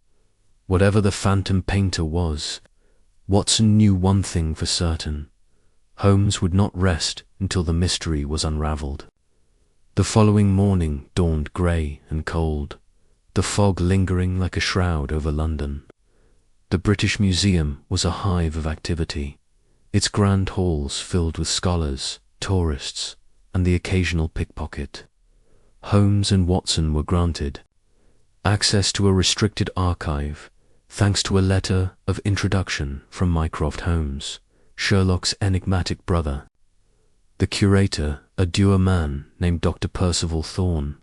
Whatever the Phantom Painter was, Watson knew one thing for certain: Holmes would not rest until the mystery was unraveled. The following morning dawned grey and cold, the fog lingering like a shroud over London. The British Museum was a hive of activity, its grand halls filled with scholars, tourists, and the occasional pickpocket. Holmes and Watson were granted access to a restricted archive, thanks to a letter of introduction from Mycroft Holmes, Sherlock's enigmatic brother. The curator, a dour man named Dr. Percival Thorne,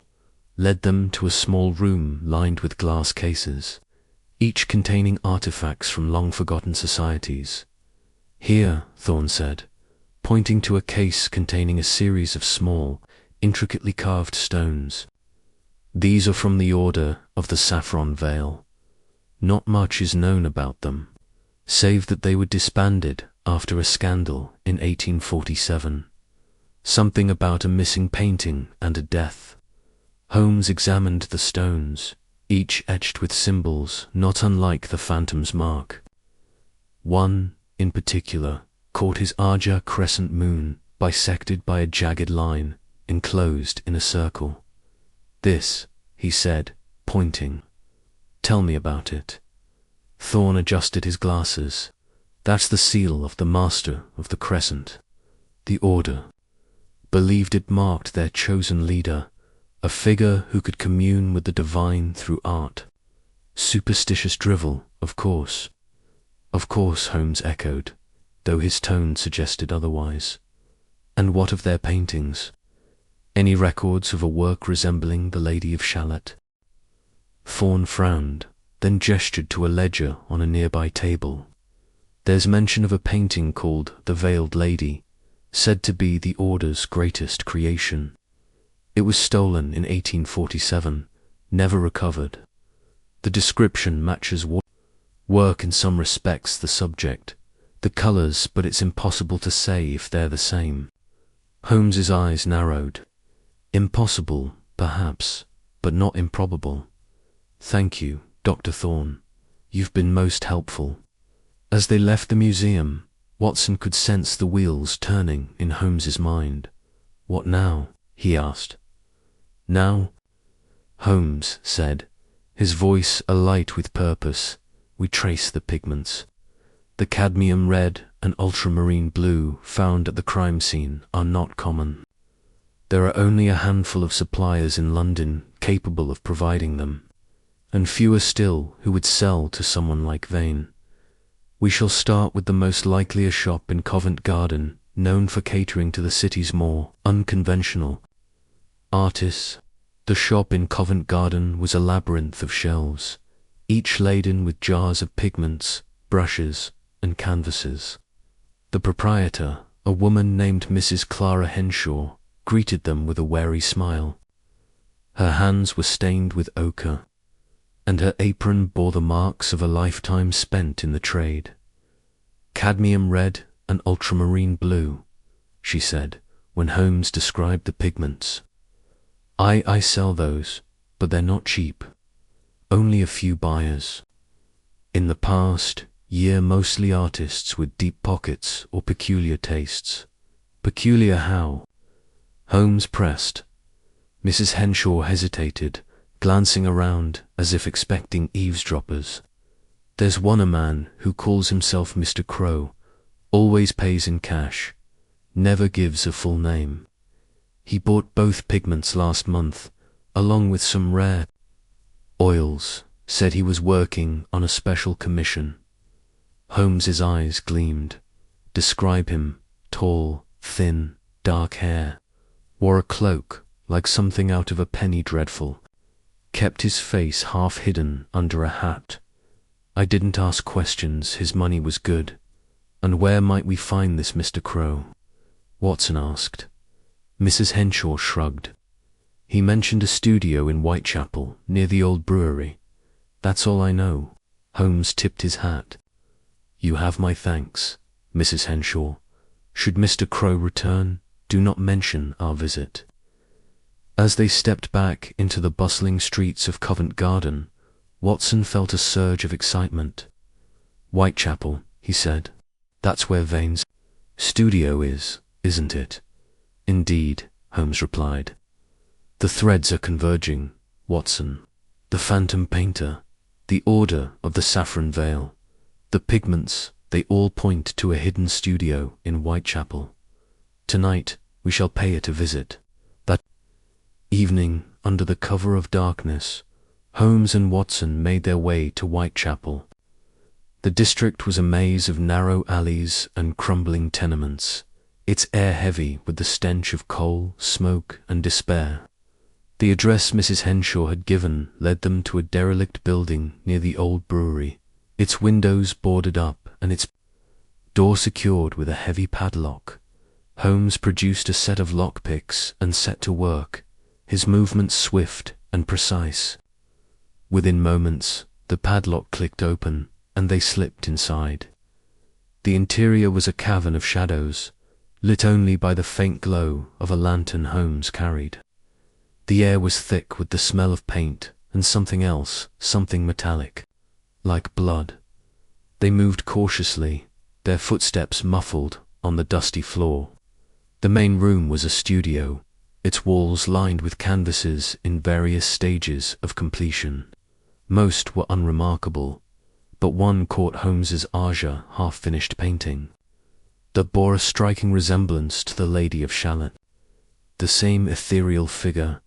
led them to a small room lined with glass cases, each containing artifacts from long-forgotten societies. "Here," Thorne said, pointing to a case containing a series of small, intricately carved stones. "These are from the Order of the Saffron Veil. Not much is known about them, save that they were disbanded after a scandal in 1847. Something about a missing painting and a death." Holmes examined the stones, each etched with symbols not unlike the Phantom's mark. One, in particular, caught his Arja crescent moon bisected by a jagged line, enclosed in a circle. "This," he said, pointing. "Tell me about it." Thorne adjusted his glasses. "That's the seal of the Master of the Crescent. The Order believed it marked their chosen leader, a figure who could commune with the divine through art. Superstitious drivel, of course." "Of course," Holmes echoed, though his tone suggested otherwise. "And what of their paintings? Any records of a work resembling the Lady of Shalott?" Thorne frowned, then gestured to a ledger on a nearby table. "There's mention of a painting called The Veiled Lady, said to be the Order's greatest creation. It was stolen in 1847, never recovered. The description matches work in some respects, the subject, the colors, but it's impossible to say if they're the same." Holmes's eyes narrowed. "Impossible, perhaps, but not improbable. Thank you, Dr. Thorne. You've been most helpful." As they left the museum, Watson could sense the wheels turning in Holmes's mind. "What now?" he asked. "Now," Holmes said, his voice alight with purpose, "we trace the pigments. The cadmium red and ultramarine blue found at the crime scene are not common. There are only a handful of suppliers in London capable of providing them, and fewer still who would sell to someone like Vane. We shall start with the most likely shop in Covent Garden, known for catering to the city's more unconventional artists." The shop in Covent Garden was a labyrinth of shelves, each laden with jars of pigments, brushes, and canvases. The proprietor, a woman named Mrs. Clara Henshaw, greeted them with a wary smile. Her hands were stained with ochre, and her apron bore the marks of a lifetime spent in the trade. "Cadmium red and ultramarine blue," she said, when Holmes described the pigments. I sell those, but they're not cheap. Only a few buyers. In the past year, mostly artists with deep pockets or peculiar tastes." "Peculiar how?" Holmes pressed. Mrs. Henshaw hesitated, glancing around as if expecting eavesdroppers. "There's a man who calls himself Mr. Crow, always pays in cash, never gives a full name. He bought both pigments last month, along with some rare oils, said he was working on a special commission." Holmes's eyes gleamed. "Describe him. Tall, thin, dark hair. Wore a cloak, like something out of a penny dreadful. Kept his face half hidden under a hat. I didn't ask questions, his money was good." "And where might we find this Mr. Crow?" Watson asked. Mrs. Henshaw shrugged. "He mentioned a studio in Whitechapel, near the old brewery. That's all I know." Holmes tipped his hat. "You have my thanks, Mrs. Henshaw. Should Mr. Crow return, do not mention our visit." As they stepped back into the bustling streets of Covent Garden, Watson felt a surge of excitement. "Whitechapel," he said. "That's where Vane's studio is, isn't it?" "Indeed," Holmes replied. "The threads are converging, Watson. The Phantom Painter, the Order of the Saffron Veil, the pigments, they all point to a hidden studio in Whitechapel. Tonight we shall pay it a visit." That evening, under the cover of darkness, Holmes and Watson made their way to Whitechapel. The district was a maze of narrow alleys and crumbling tenements, its air heavy with the stench of coal, smoke, and despair. The address Mrs. Henshaw had given led them to a derelict building near the old brewery, its windows boarded up and its door secured with a heavy padlock. Holmes produced a set of lockpicks and set to work, his movements swift and precise. Within moments, the padlock clicked open, and they slipped inside. The interior was a cavern of shadows, lit only by the faint glow of a lantern Holmes carried. The air was thick with the smell of paint and something else, something metallic, like blood. They moved cautiously, their footsteps muffled on the dusty floor. The main room was a studio, its walls lined with canvases in various stages of completion. Most were unremarkable, but one caught Holmes's azure, half-finished painting that bore a striking resemblance to the Lady of Shalott. The same ethereal figure,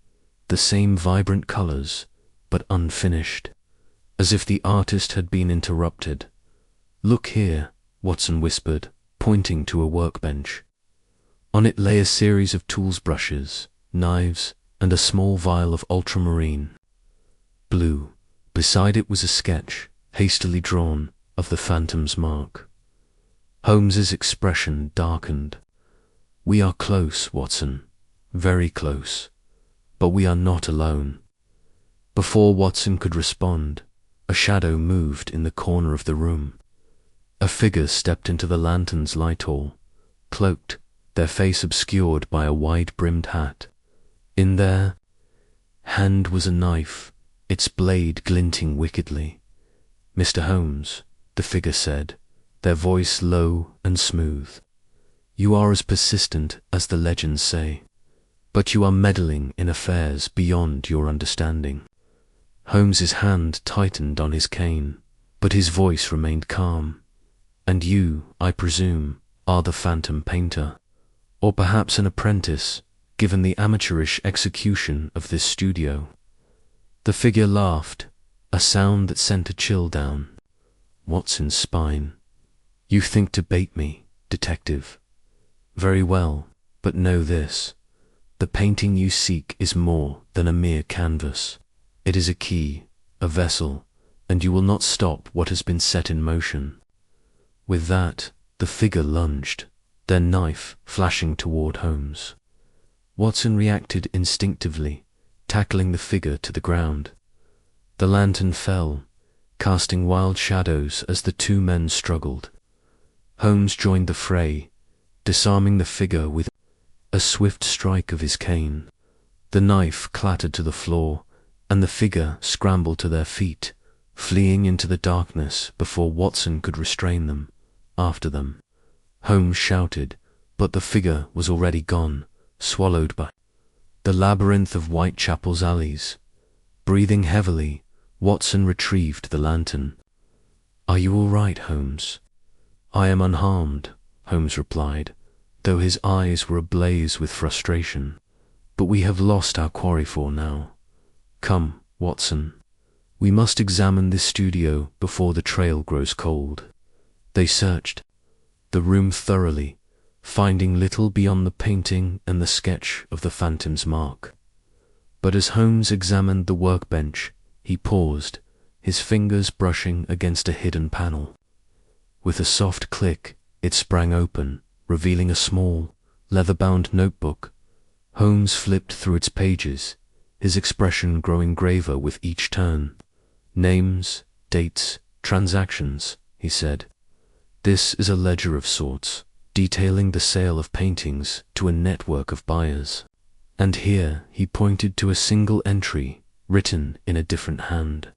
the same vibrant colours, but unfinished, as if the artist had been interrupted. "Look here," Watson whispered, pointing to a workbench. On it lay a series of tools, brushes, knives, and a small vial of ultramarine blue. Beside it was a sketch, hastily drawn, of the phantom's mark. Holmes's expression darkened. "We are close, Watson, very close, but we are not alone." Before Watson could respond, a shadow moved in the corner of the room. A figure stepped into the lantern's light, all cloaked, their face obscured by a wide-brimmed hat. In their hand was a knife, its blade glinting wickedly. "Mr. Holmes," the figure said, their voice low and smooth, "you are as persistent as the legends say, but you are meddling in affairs beyond your understanding." Holmes's hand tightened on his cane, but his voice remained calm. "And you, I presume, are the phantom painter, or perhaps an apprentice, given the amateurish execution of this studio." The figure laughed, a sound that sent a chill down Watson's spine. "You think to bait me, detective. Very well, but know this. The painting you seek is more than a mere canvas. It is a key, a vessel, and you will not stop what has been set in motion." With that, the figure lunged, their knife flashing toward Holmes. Watson reacted instinctively, tackling the figure to the ground. The lantern fell, casting wild shadows as the two men struggled. Holmes joined the fray, disarming the figure with a swift strike of his cane. The knife clattered to the floor, and the figure scrambled to their feet, fleeing into the darkness before Watson could restrain them. After them, Holmes shouted, but the figure was already gone, swallowed by the labyrinth of Whitechapel's alleys. Breathing heavily, Watson retrieved the lantern. "Are you all right, Holmes?" "I am unharmed," Holmes replied, though his eyes were ablaze with frustration. "But we have lost our quarry for now. Come, Watson. We must examine this studio before the trail grows cold." They searched the room thoroughly, finding little beyond the painting and the sketch of the phantom's mark. But as Holmes examined the workbench, he paused, his fingers brushing against a hidden panel. With a soft click, it sprang open, revealing a small, leather-bound notebook. Holmes flipped through its pages, his expression growing graver with each turn. "Names, dates, transactions," he said. "This is a ledger of sorts, detailing the sale of paintings to a network of buyers." And here he pointed to a single entry, written in a different hand.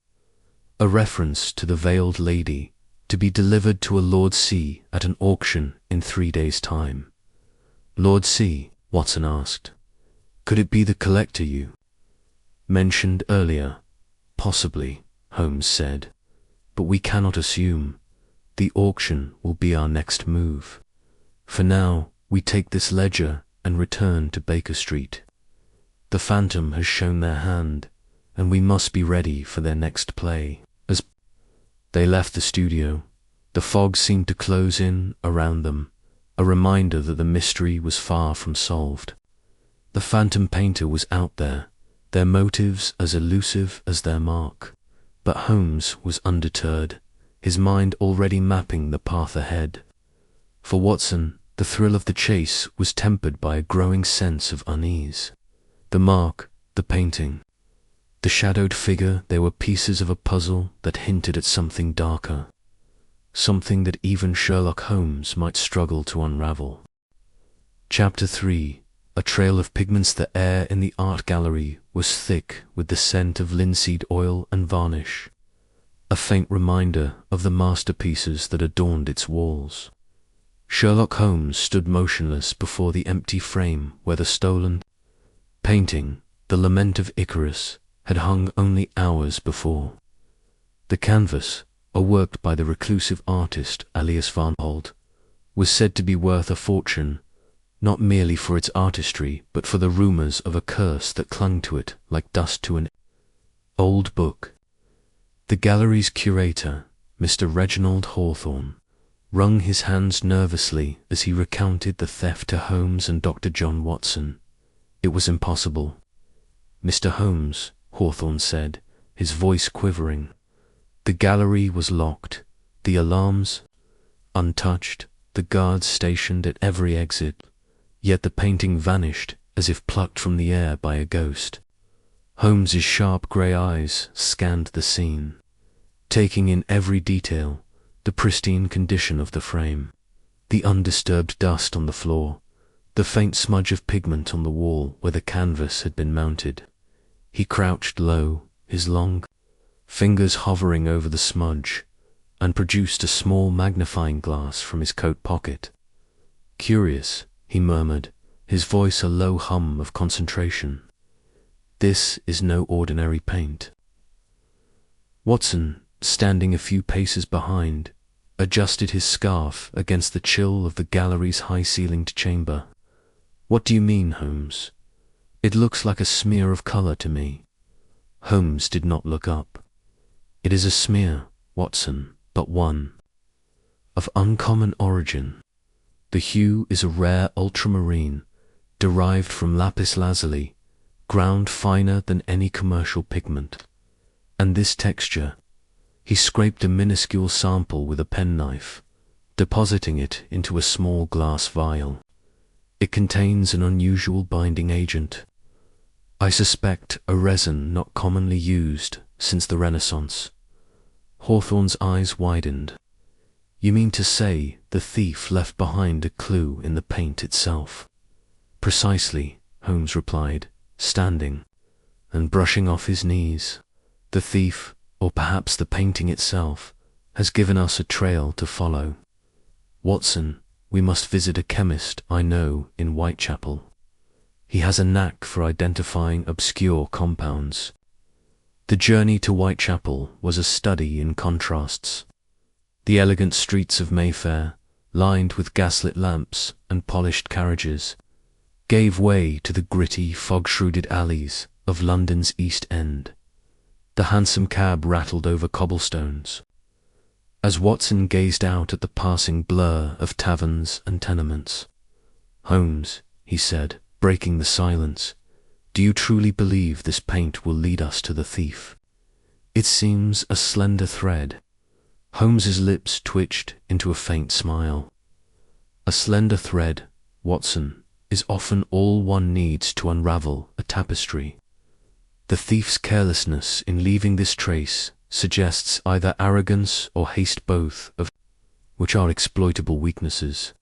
A reference to the veiled lady, to be delivered to a Lord C at an auction in 3 days' time. "Lord C?" Watson asked. "Could it be the collector you mentioned earlier?" "Possibly," Holmes said, "but we cannot assume. The auction will be our next move. For now, we take this ledger and return to Baker Street. The phantom has shown their hand, and we must be ready for their next play." As they left the studio, the fog seemed to close in around them, a reminder that the mystery was far from solved. The phantom painter was out there, their motives as elusive as their mark. But Holmes was undeterred, his mind already mapping the path ahead. For Watson, the thrill of the chase was tempered by a growing sense of unease. The mark, the painting, the shadowed figure, they were pieces of a puzzle that hinted at something darker, something that even Sherlock Holmes might struggle to unravel. Chapter 3. A trail of pigments. The air in the art gallery was thick with the scent of linseed oil and varnish, a faint reminder of the masterpieces that adorned its walls. Sherlock Holmes stood motionless before the empty frame where the stolen painting, The Lament of Icarus, had hung only hours before. The canvas, a work by the reclusive artist Alias van Holt, was said to be worth a fortune, not merely for its artistry, but for the rumors of a curse that clung to it like dust to an old book. The gallery's curator, Mr. Reginald Hawthorne, wrung his hands nervously as he recounted the theft to Holmes and Dr. John Watson. It was impossible. Mr. Holmes, Hawthorne said, his voice quivering. The gallery was locked, the alarms untouched, the guards stationed at every exit, yet the painting vanished as if plucked from the air by a ghost. Holmes's sharp grey eyes scanned the scene, taking in every detail: the pristine condition of the frame, the undisturbed dust on the floor, the faint smudge of pigment on the wall where the canvas had been mounted. He crouched low, his long fingers hovering over the smudge, and produced a small magnifying glass from his coat pocket. "Curious," he murmured, his voice a low hum of concentration. "This is no ordinary paint." Watson, standing a few paces behind, adjusted his scarf against the chill of the gallery's high-ceilinged chamber. "What do you mean, Holmes? It looks like a smear of colour to me." Holmes did not look up. "It is a smear, Watson, but one of uncommon origin. The hue is a rare ultramarine, derived from lapis lazuli, ground finer than any commercial pigment. And this texture—" He scraped a minuscule sample with a penknife, depositing it into a small glass vial. "It contains an unusual binding agent. I suspect a resin not commonly used since the Renaissance." Hawthorne's eyes widened. "You mean to say the thief left behind a clue in the paint itself?" "Precisely," Holmes replied, standing and brushing off his knees. "The thief, or perhaps the painting itself, has given us a trail to follow. Watson, we must visit a chemist I know in Whitechapel. He has a knack for identifying obscure compounds." The journey to Whitechapel was a study in contrasts. The elegant streets of Mayfair, lined with gaslit lamps and polished carriages, gave way to the gritty, fog-shrouded alleys of London's East End. The hansom cab rattled over cobblestones. As Watson gazed out at the passing blur of taverns and tenements, "Holmes," he said, breaking the silence, "do you truly believe this paint will lead us to the thief?" "It seems a slender thread." Holmes's lips twitched into a faint smile. "A slender thread, Watson, is often all one needs to unravel a tapestry. The thief's carelessness in leaving this trace suggests either arrogance or haste, both of which are exploitable weaknesses."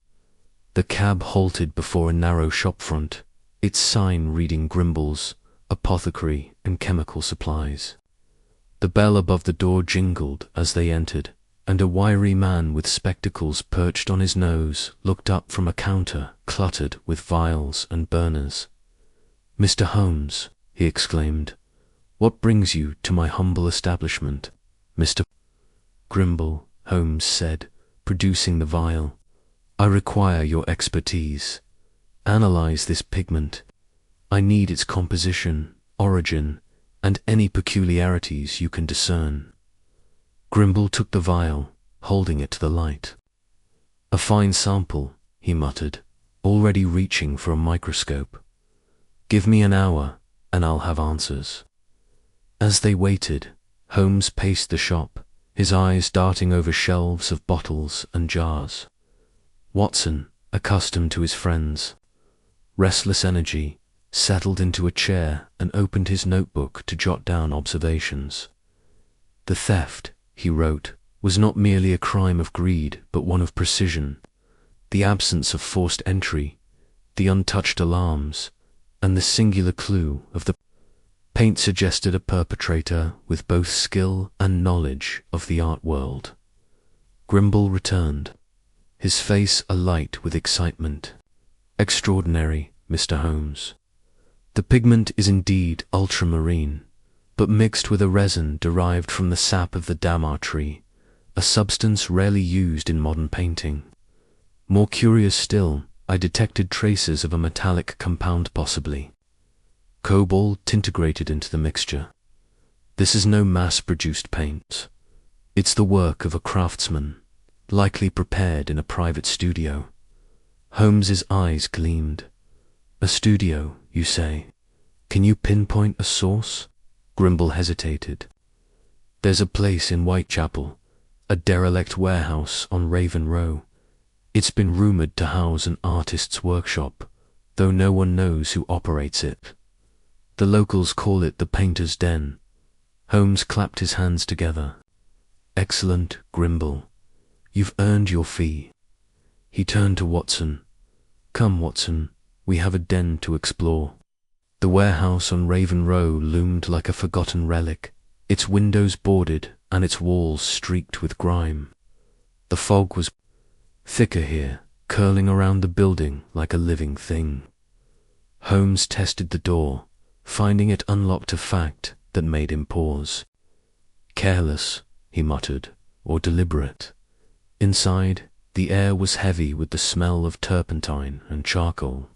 The cab halted before a narrow shopfront, its sign reading Grimble's Apothecary and Chemical Supplies. The bell above the door jingled as they entered, and a wiry man with spectacles perched on his nose looked up from a counter cluttered with vials and burners. "Mr. Holmes," he exclaimed, "what brings you to my humble establishment?" "Mr. Grimble," Holmes said, producing the vial, "I require your expertise. Analyze this pigment. I need its composition, origin, and any peculiarities you can discern." Grimble took the vial, holding it to the light. "A fine sample," he muttered, already reaching for a microscope. "Give me an hour, and I'll have answers." As they waited, Holmes paced the shop, his eyes darting over shelves of bottles and jars. Watson, accustomed to his friends' restless energy, settled into a chair and opened his notebook to jot down observations. The theft, he wrote, was not merely a crime of greed, but one of precision. The absence of forced entry, the untouched alarms, and the singular clue of the paint suggested a perpetrator with both skill and knowledge of the art world. Grimble returned, his face alight with excitement. "Extraordinary, Mr. Holmes. The pigment is indeed ultramarine, but mixed with a resin derived from the sap of the damar tree, a substance rarely used in modern painting. More curious still, I detected traces of a metallic compound possibly. Cobalt integrated into the mixture. This is no mass-produced paint. It's the work of a craftsman, likely prepared in a private studio." Holmes's eyes gleamed. "A studio, you say? Can you pinpoint a source?" Grimble hesitated. "There's a place in Whitechapel, a derelict warehouse on Raven Row. It's been rumored to house an artist's workshop, though no one knows who operates it. The locals call it the Painter's Den." Holmes clapped his hands together. "Excellent, Grimble. You've earned your fee." He turned to Watson. "Come, Watson, we have a den to explore." The warehouse on Raven Row loomed like a forgotten relic, its windows boarded and its walls streaked with grime. The fog was thicker here, curling around the building like a living thing. Holmes tested the door, finding it unlocked, a fact that made him pause. "Careless," he muttered, "or deliberate." Inside, the air was heavy with the smell of turpentine and charcoal.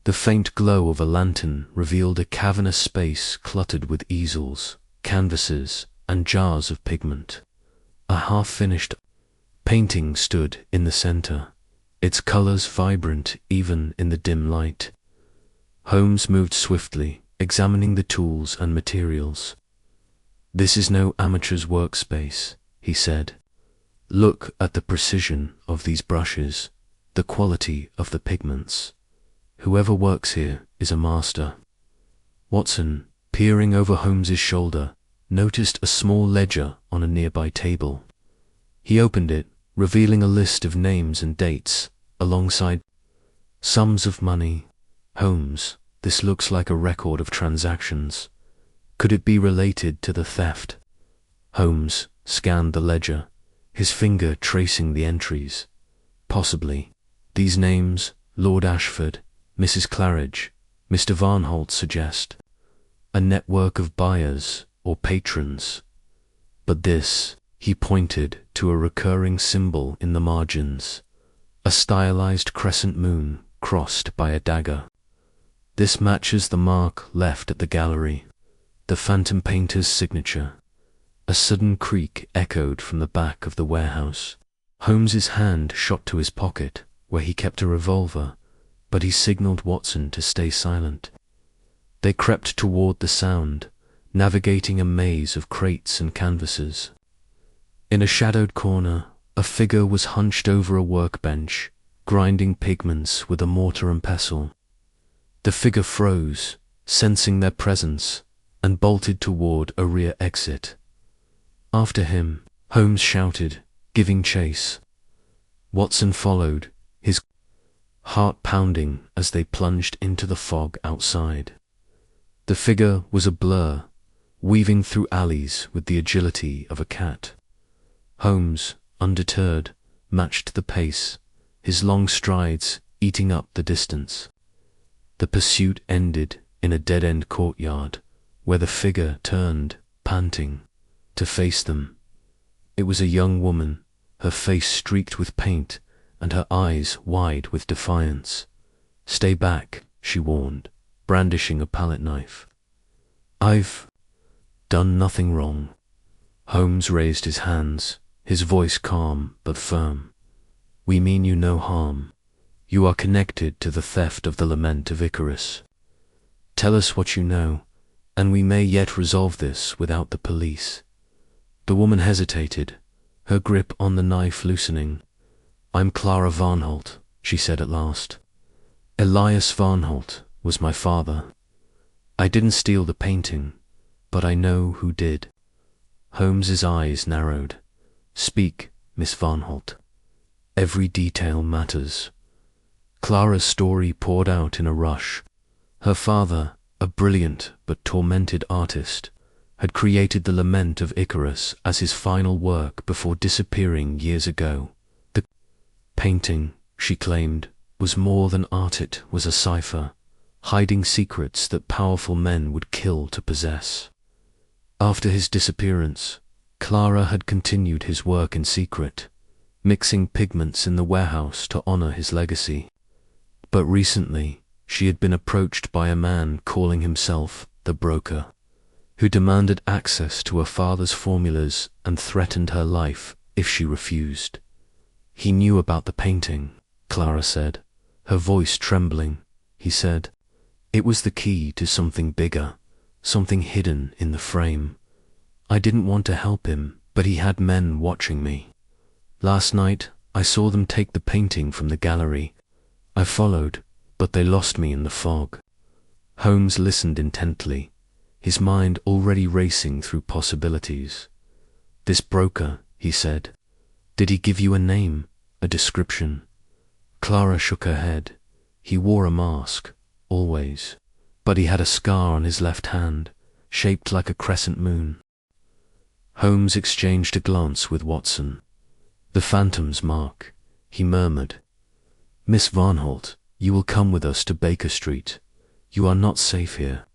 The faint glow of a lantern revealed a cavernous space cluttered with easels, canvases, and jars of pigment. A half-finished painting stood in the center, its colors vibrant even in the dim light. Holmes moved swiftly, examining the tools and materials. "This is no amateur's workspace," he said. "Look at the precision of these brushes, the quality of the pigments. Whoever works here is a master." Watson, peering over Holmes's shoulder, noticed a small ledger on a nearby table. He opened it, revealing a list of names and dates, alongside sums of money. "Holmes, this looks like a record of transactions. Could it be related to the theft?" Holmes scanned the ledger, his finger tracing the entries. "Possibly. These names, Lord Ashford, Mrs. Claridge, Mr. Varnholt, suggest a network of buyers or patrons. But this," he pointed to a recurring symbol in the margins, a stylized crescent moon crossed by a dagger. "This matches the mark left at the gallery, the phantom painter's signature." A sudden creak echoed from the back of the warehouse. Holmes's hand shot to his pocket, where he kept a revolver, but he signaled Watson to stay silent. They crept toward the sound, navigating a maze of crates and canvases. In a shadowed corner, a figure was hunched over a workbench, grinding pigments with a mortar and pestle. The figure froze, sensing their presence, and bolted toward a rear exit. After him, Holmes shouted, giving chase. Watson followed, his heart pounding as they plunged into the fog outside. The figure was a blur, weaving through alleys with the agility of a cat. Holmes, undeterred, matched the pace, his long strides eating up the distance. The pursuit ended in a dead-end courtyard, where the figure turned, panting, to face them. It was a young woman, her face streaked with paint and her eyes wide with defiance. "Stay back," she warned, brandishing a palette knife. "I've done nothing wrong." Holmes raised his hands, his voice calm but firm. "We mean you no harm. You are connected to the theft of the Lament of Icarus." Tell us what you know, and we may yet resolve this without the police." The woman hesitated, her grip on the knife loosening. "I'm Clara Varnholt," she said at last. "Elias Varnholt was my father. I didn't steal the painting, but I know who did." Holmes's eyes narrowed. "Speak, Miss Varnholt. Every detail matters." Clara's story poured out in a rush. Her father, a brilliant but tormented artist, had created the Lament of Icarus as his final work before disappearing years ago. The painting, she claimed, was more than art. It was a cipher, hiding secrets that powerful men would kill to possess. After his disappearance, Clara had continued his work in secret, mixing pigments in the warehouse to honor his legacy. But recently, she had been approached by a man calling himself the Broker, who demanded access to her father's formulas and threatened her life if she refused. "He knew about the painting," Clara said, her voice trembling. "He said it was the key to something bigger, something hidden in the frame. I didn't want to help him, but he had men watching me. Last night, I saw them take the painting from the gallery. I followed, but they lost me in the fog." Holmes listened intently, his mind already racing through possibilities. "This Broker," he said. "Did he give you a name, a description?" Clara shook her head. "He wore a mask, always, but he had a scar on his left hand, shaped like a crescent moon." Holmes exchanged a glance with Watson. "The Phantom's mark," he murmured. "Miss Varnholt, you will come with us to Baker Street. You are not safe here."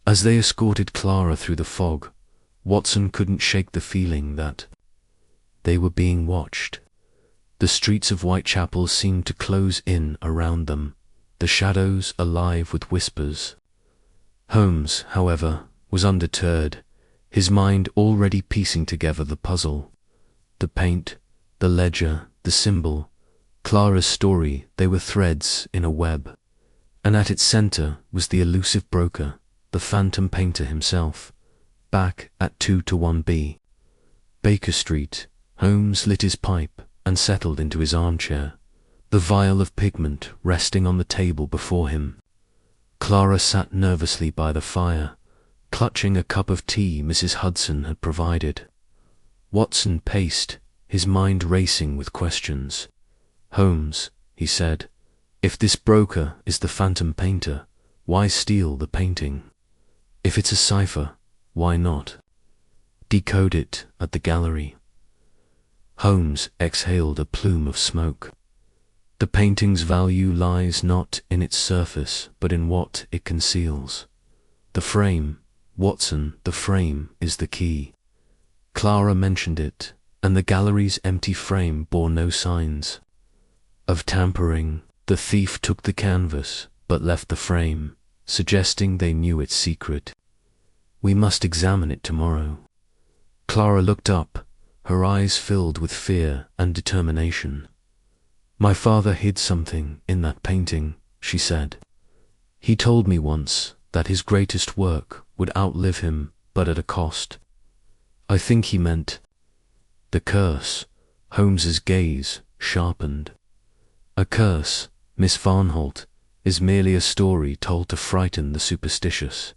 As they escorted Clara through the fog, Watson couldn't shake the feeling that they were being watched. The streets of Whitechapel seemed to close in around them, the shadows alive with whispers. Holmes, however, was undeterred, his mind already piecing together the puzzle. The paint, the ledger, the symbol, Clara's story, they were threads in a web. And at its center was the elusive Broker, the phantom painter himself, back at 2-1B. Baker Street. Holmes lit his pipe and settled into his armchair, the vial of pigment resting on the table before him. Clara sat nervously by the fire, clutching a cup of tea Mrs. Hudson had provided. Watson paced, his mind racing with questions. "Holmes," he said, "if this Broker is the phantom painter, why steal the painting? If it's a cipher, why not decode it at the gallery?" Holmes exhaled a plume of smoke. "The painting's value lies not in its surface, but in what it conceals. The frame, Watson, the frame is the key." Clara mentioned it, and the gallery's empty frame bore no signs of tampering. The thief took the canvas, but left the frame, suggesting they knew its secret. "We must examine it tomorrow." Clara looked up, her eyes filled with fear and determination. "My father hid something in that painting," she said. "He told me once that his greatest work would outlive him, but at a cost. I think he meant the curse." Holmes's gaze sharpened. "A curse, Miss Varnholt, is merely a story told to frighten the superstitious.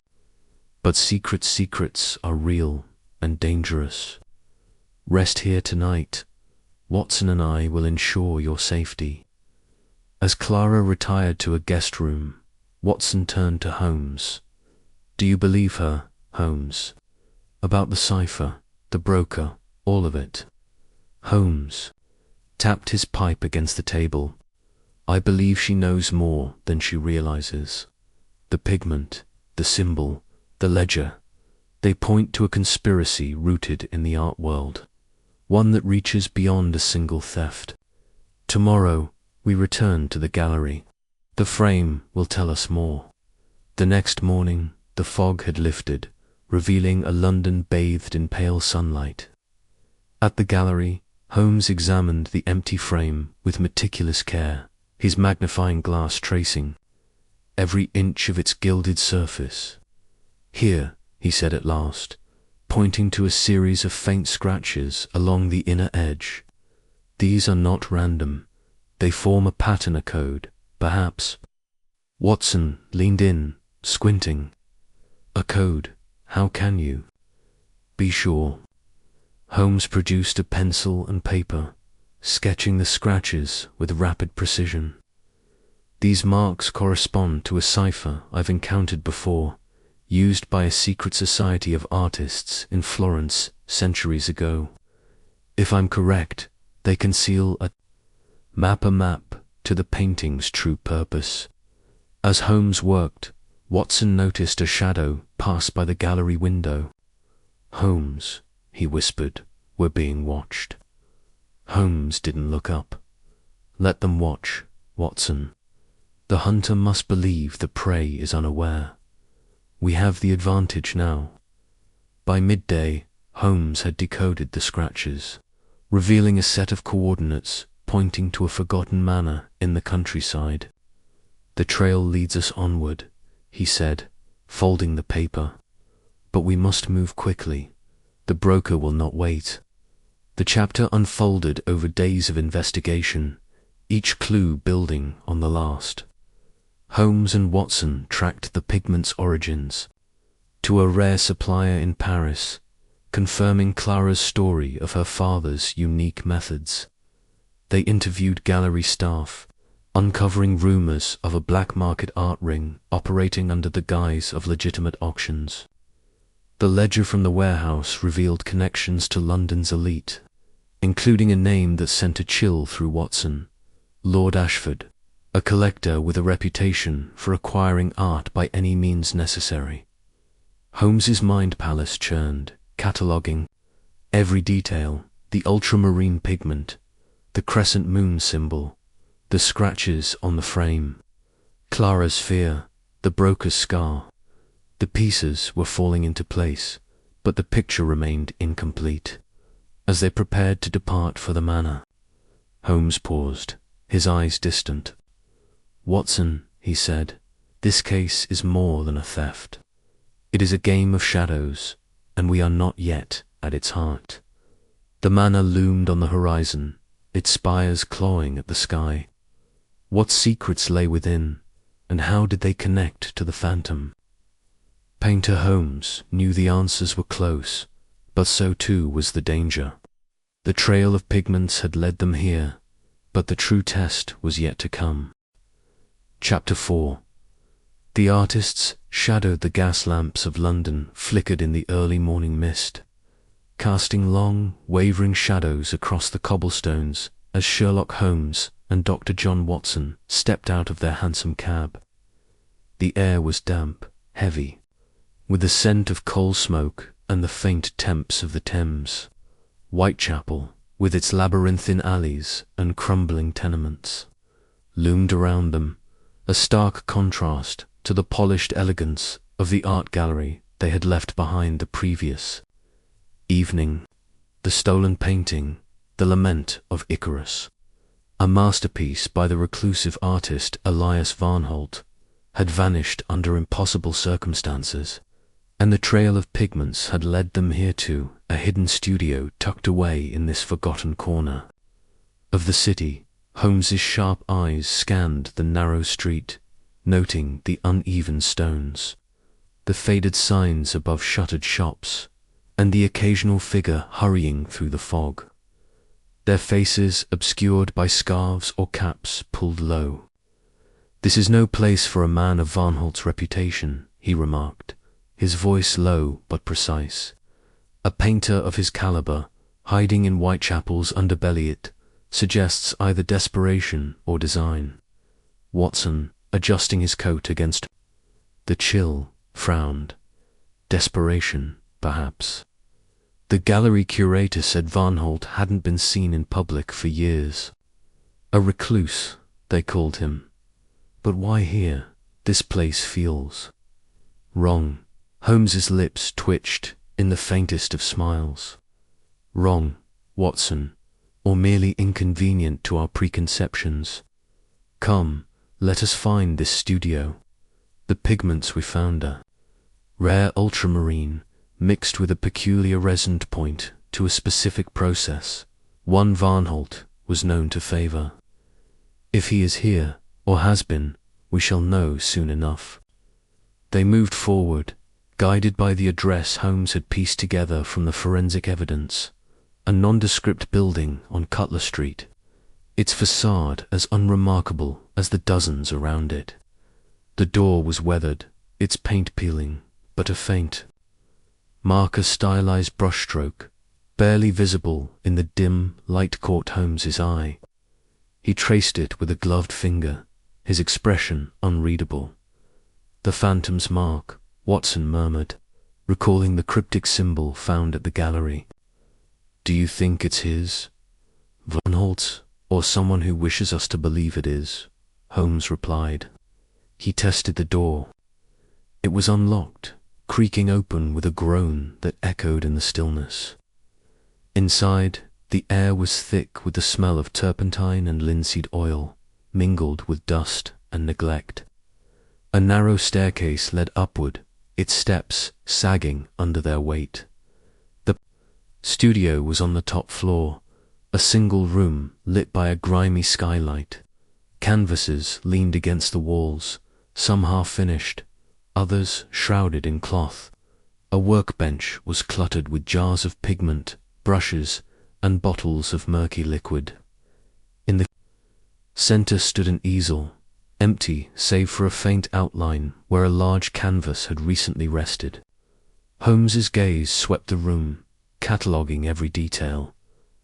But secrets are real and dangerous. Rest here tonight. Watson and I will ensure your safety." As Clara retired to a guest room, Watson turned to Holmes. "Do you believe her, Holmes? About the cipher, the Broker, all of it?" Holmes tapped his pipe against the table. "I believe she knows more than she realizes. The pigment, the symbol, the ledger, they point to a conspiracy rooted in the art world, one that reaches beyond a single theft. Tomorrow, we return to the gallery. The frame will tell us more." The next morning, the fog had lifted, revealing a London bathed in pale sunlight. At the gallery, Holmes examined the empty frame with meticulous care, his magnifying glass tracing every inch of its gilded surface. "Here," he said at last, pointing to a series of faint scratches along the inner edge. "These are not random. They form a pattern, a code, perhaps." Watson leaned in, squinting. "A code? How can you be sure?" Holmes produced a pencil and paper, sketching the scratches with rapid precision. "These marks correspond to a cipher I've encountered before, used by a secret society of artists in Florence centuries ago. If I'm correct, they conceal a map to the painting's true purpose." As Holmes worked, Watson noticed a shadow pass by the gallery window. "Holmes," he whispered, "we're being watched." Holmes didn't look up. "Let them watch, Watson. The hunter must believe the prey is unaware. We have the advantage now." By midday, Holmes had decoded the scratches, revealing a set of coordinates pointing to a forgotten manor in the countryside. "The trail leads us onward," he said, folding the paper. "But we must move quickly. The broker will not wait." The chapter unfolded over days of investigation, each clue building on the last. Holmes and Watson tracked the pigment's origins to a rare supplier in Paris, confirming Clara's story of her father's unique methods. They interviewed gallery staff, uncovering rumors of a black market art ring operating under the guise of legitimate auctions. The ledger from the warehouse revealed connections to London's elite, including a name that sent a chill through Watson: Lord Ashford, a collector with a reputation for acquiring art by any means necessary. Holmes's mind palace churned, cataloguing every detail: the ultramarine pigment, the crescent moon symbol, the scratches on the frame, Clara's fear, the broker's scar. The pieces were falling into place, but the picture remained incomplete. As they prepared to depart for the manor, Holmes paused, his eyes distant. "Watson," he said, "this case is more than a theft. It is a game of shadows, and we are not yet at its heart." The manor loomed on the horizon, its spires clawing at the sky. What secrets lay within, and how did they connect to the phantom? Painter Holmes knew the answers were close, but so too was the danger. The trail of pigments had led them here, but the true test was yet to come. Chapter 4. The artists shadowed the gas lamps of London flickered in the early morning mist, casting long, wavering shadows across the cobblestones as Sherlock Holmes and Dr. John Watson stepped out of their hansom cab. The air was damp, heavy, with the scent of coal smoke and the faint temps of the Thames. Whitechapel, with its labyrinthine alleys and crumbling tenements, loomed around them, a stark contrast to the polished elegance of the art gallery they had left behind the previous evening. The stolen painting, The Lament of Icarus, a masterpiece by the reclusive artist Elias Varnholt, had vanished under impossible circumstances, and the trail of pigments had led them here to a hidden studio tucked away in this forgotten corner of the city. Holmes's sharp eyes scanned the narrow street, noting the uneven stones, the faded signs above shuttered shops, and the occasional figure hurrying through the fog, their faces obscured by scarves or caps pulled low. "This is no place for a man of Varnholt's reputation," he remarked, his voice low but precise. "A painter of his caliber, hiding in Whitechapel's underbelly, it suggests either desperation or design." Watson, adjusting his coat against the chill, frowned. "Desperation, perhaps." The gallery curator said Varnholt hadn't been seen in public for years. A recluse, they called him. But why here? This place feels wrong. Holmes's lips twitched in the faintest of smiles. "Wrong, Watson, or merely inconvenient to our preconceptions. Come, let us find this studio." The pigments we found are rare ultramarine, mixed with a peculiar resonant point to a specific process, one Varnholt was known to favor. If he is here, or has been, we shall know soon enough. They moved forward, guided by the address Holmes had pieced together from the forensic evidence. A nondescript building on Cutler Street, its facade as unremarkable as the dozens around it. The door was weathered, its paint peeling, but a faint mark, a stylized brushstroke, barely visible in the dim light caught Holmes's eye. He traced it with a gloved finger, his expression unreadable. The phantom's mark, Watson murmured, recalling the cryptic symbol found at the gallery. Do you think it's his? Varnholt's, or someone who wishes us to believe it is, Holmes replied. He tested the door. It was unlocked, creaking open with a groan that echoed in the stillness. Inside, the air was thick with the smell of turpentine and linseed oil, mingled with dust and neglect. A narrow staircase led upward, its steps sagging under their weight. The studio was on the top floor, a single room lit by a grimy skylight. Canvases leaned against the walls, some half-finished, others shrouded in cloth. A workbench was cluttered with jars of pigment, brushes, and bottles of murky liquid. In the center stood an easel, empty save for a faint outline where a large canvas had recently rested. Holmes's gaze swept the room, cataloguing every detail.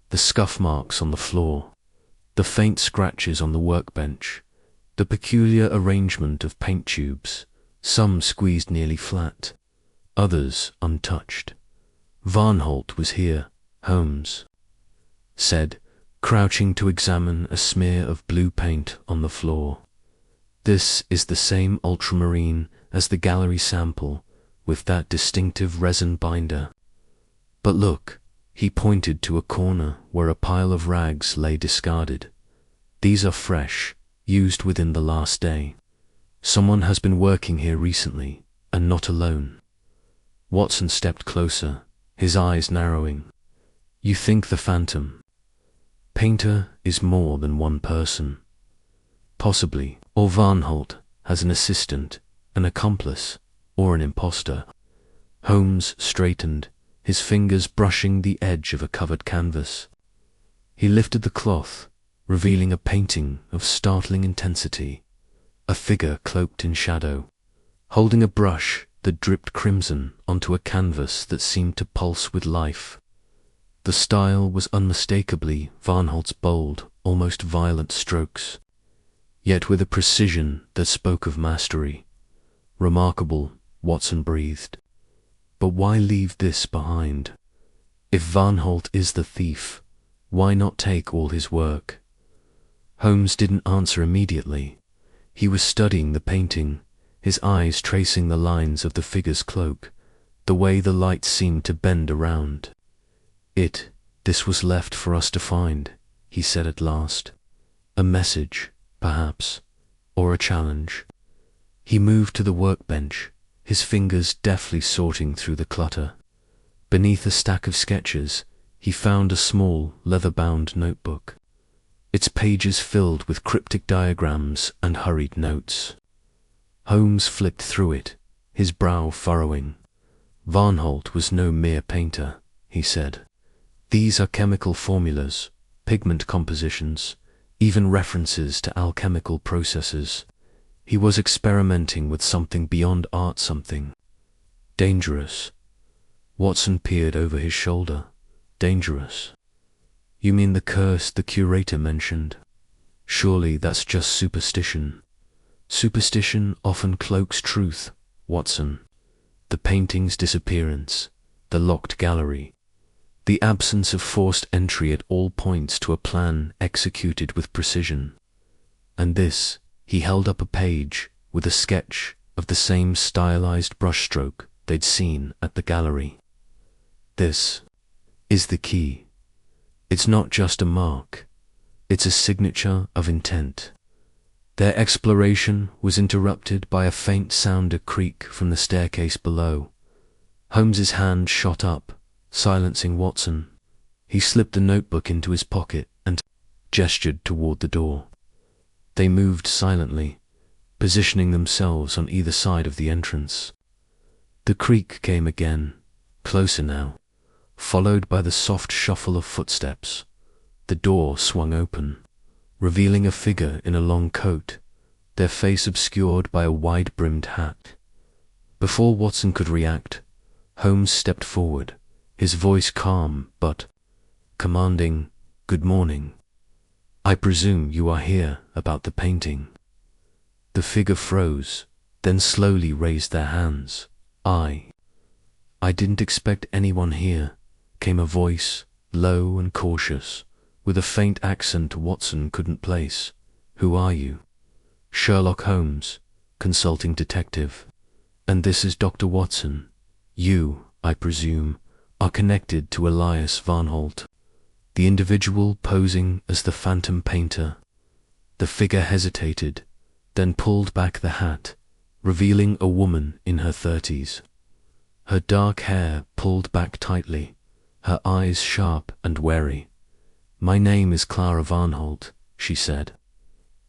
The scuff marks on the floor, the faint scratches on the workbench, the peculiar arrangement of paint tubes, some squeezed nearly flat, others untouched. Varnholt was here, Holmes said, crouching to examine a smear of blue paint on the floor. This is the same ultramarine as the gallery sample, with that distinctive resin binder. But look, he pointed to a corner where a pile of rags lay discarded. These are fresh, used within the last day. Someone has been working here recently, and not alone. Watson stepped closer, his eyes narrowing. You think the phantom painter is more than one person? Possibly, or Varnholt has an assistant, an accomplice, or an impostor. Holmes straightened, his fingers brushing the edge of a covered canvas. He lifted the cloth, revealing a painting of startling intensity, a figure cloaked in shadow, holding a brush that dripped crimson onto a canvas that seemed to pulse with life. The style was unmistakably Varnholt's bold, almost violent strokes, yet with a precision that spoke of mastery. Remarkable, Watson breathed. But why leave this behind? If Varnholt is the thief, why not take all his work? Holmes didn't answer immediately. He was studying the painting, his eyes tracing the lines of the figure's cloak, the way the light seemed to bend around. This was left for us to find, he said at last. A message, perhaps, or a challenge. He moved to the workbench, his fingers deftly sorting through the clutter. Beneath a stack of sketches, he found a small, leather-bound notebook, its pages filled with cryptic diagrams and hurried notes. Holmes flipped through it, his brow furrowing. Varnholt was no mere painter, he said. These are chemical formulas, pigment compositions, even references to alchemical processes. He was experimenting with something beyond art, something dangerous. Watson peered over his shoulder. Dangerous? You mean the curse the curator mentioned? Surely that's just superstition. Superstition often cloaks truth, Watson. The painting's disappearance, the locked gallery, the absence of forced entry at all points to a plan executed with precision. And this, he held up a page with a sketch of the same stylized brushstroke they'd seen at the gallery. This is the key. It's not just a mark, it's a signature of intent. Their exploration was interrupted by a faint sound, a creak from the staircase below. Holmes's hand shot up, silencing Watson. He slipped the notebook into his pocket and gestured toward the door. They moved silently, positioning themselves on either side of the entrance. The creak came again, closer now, followed by the soft shuffle of footsteps. The door swung open, revealing a figure in a long coat, their face obscured by a wide-brimmed hat. Before Watson could react, Holmes stepped forward, his voice calm but commanding. "Good morning. I presume you are here about the painting." The figure froze, then slowly raised their hands. I didn't expect anyone here," came a voice, low and cautious, with a faint accent Watson couldn't place. "Who are you?" "Sherlock Holmes, consulting detective. And this is Dr. Watson. You, I presume, are connected to Elias Van Holt, the individual posing as the phantom painter." The figure hesitated, then pulled back the hat, revealing a woman in her 30s. Her dark hair pulled back tightly, her eyes sharp and wary. "My name is Clara Van Holt," she said.